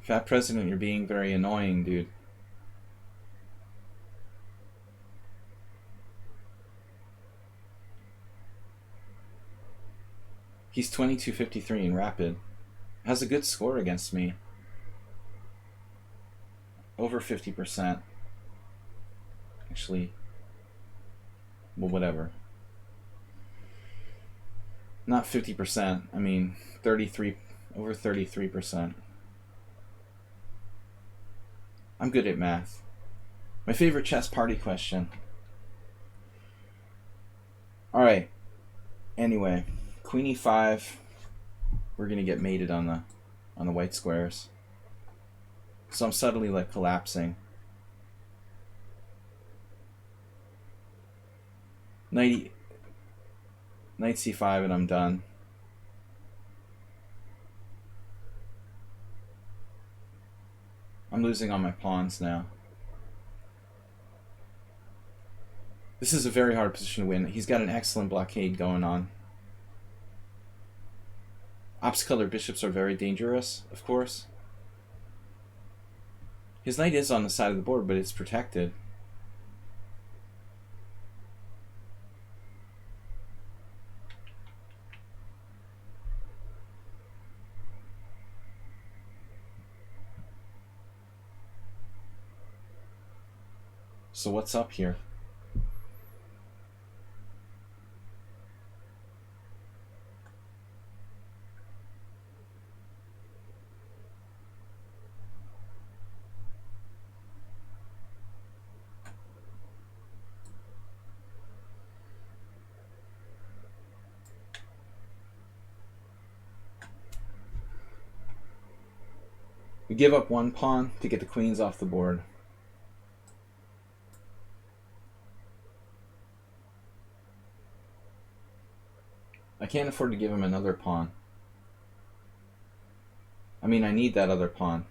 [SPEAKER 1] Fat President, you're being very annoying, dude. He's 2253 in rapid. Has a good score against me. Over 50%. Actually, well, whatever. Not 50%. I mean, 33, over 33%. I'm good at math. My favorite chess party question. All right. Anyway, Queen E5. We're gonna get mated on the white squares. So I'm subtly like collapsing. Knight C5 and I'm done. I'm losing all my pawns now. This is a very hard position to win. He's got an excellent blockade going on. Opposite color bishops are very dangerous, of course. His knight is on the side of the board, but it's protected. So what's up here? We give up one pawn to get the queens off the board. I can't afford to give him another pawn. I mean, I need that other pawn.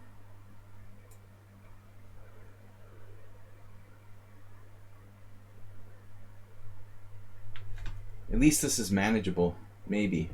[SPEAKER 1] At least this is manageable, maybe.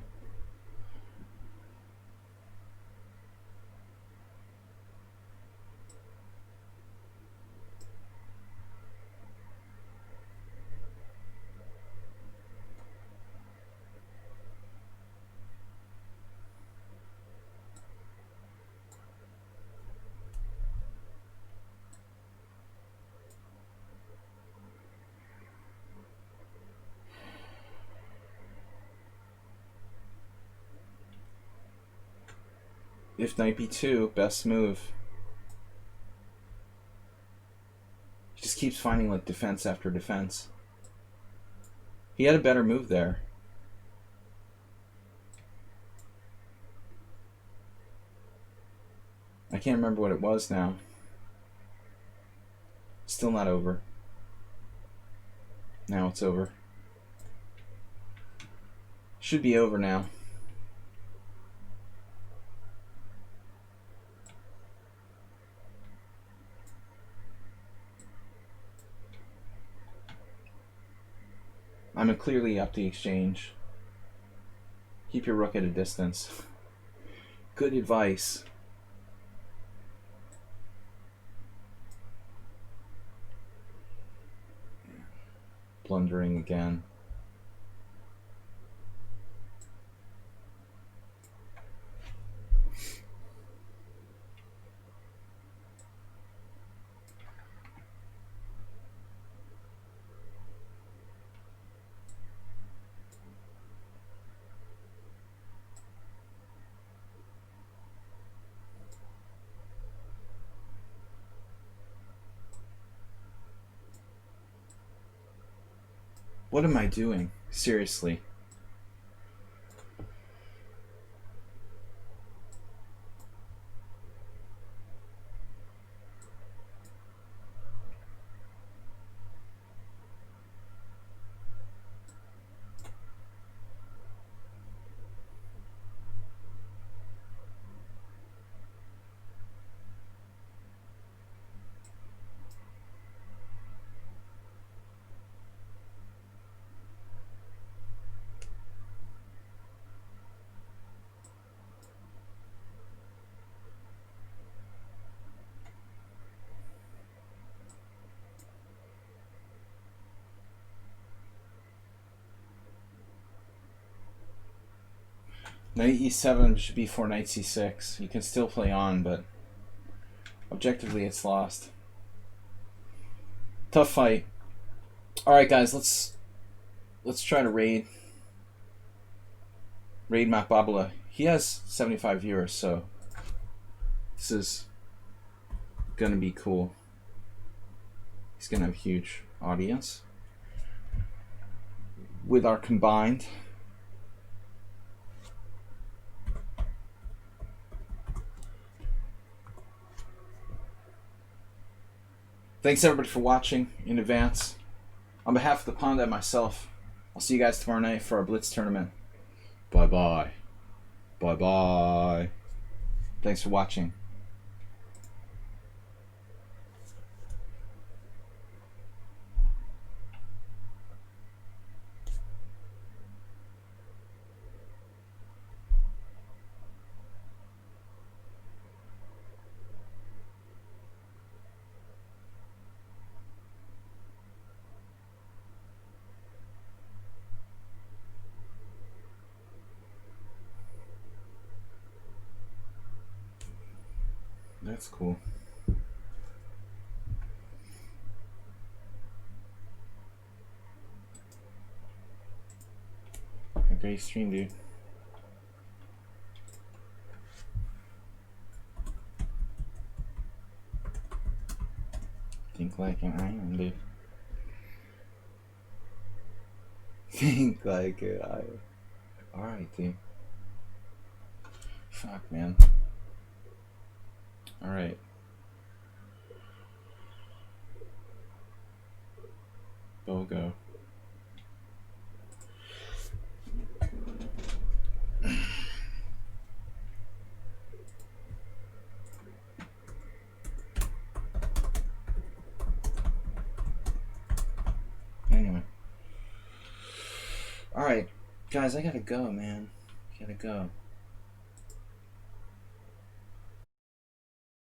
[SPEAKER 1] If knight b2, best move. He just keeps finding like defense after defense. He had a better move there. I can't remember what it was now. Still not over. Now it's over. Should be over now. I'm clearly up the exchange. Keep your rook at a distance. Good advice. Blundering again. What am I doing? Seriously. Knight e7, bishop b4, knight c6. You can still play on, but objectively it's lost. Tough fight. Alright guys, let's try to raid Matt Babala. He has 75 viewers, so this is gonna be cool. He's gonna have a huge audience. With our combined thanks everybody for watching in advance. On behalf of the Panda and myself, I'll see you guys tomorrow night for our Blitz tournament. Bye-bye. Bye-bye. Thanks for watching. That's cool. A great stream, dude. Think like an iron, dude. Think like an iron. Alright, dude. Fuck, man. Alright. Bogo. Anyway. Alright. Guys, I gotta go, man. Gotta go.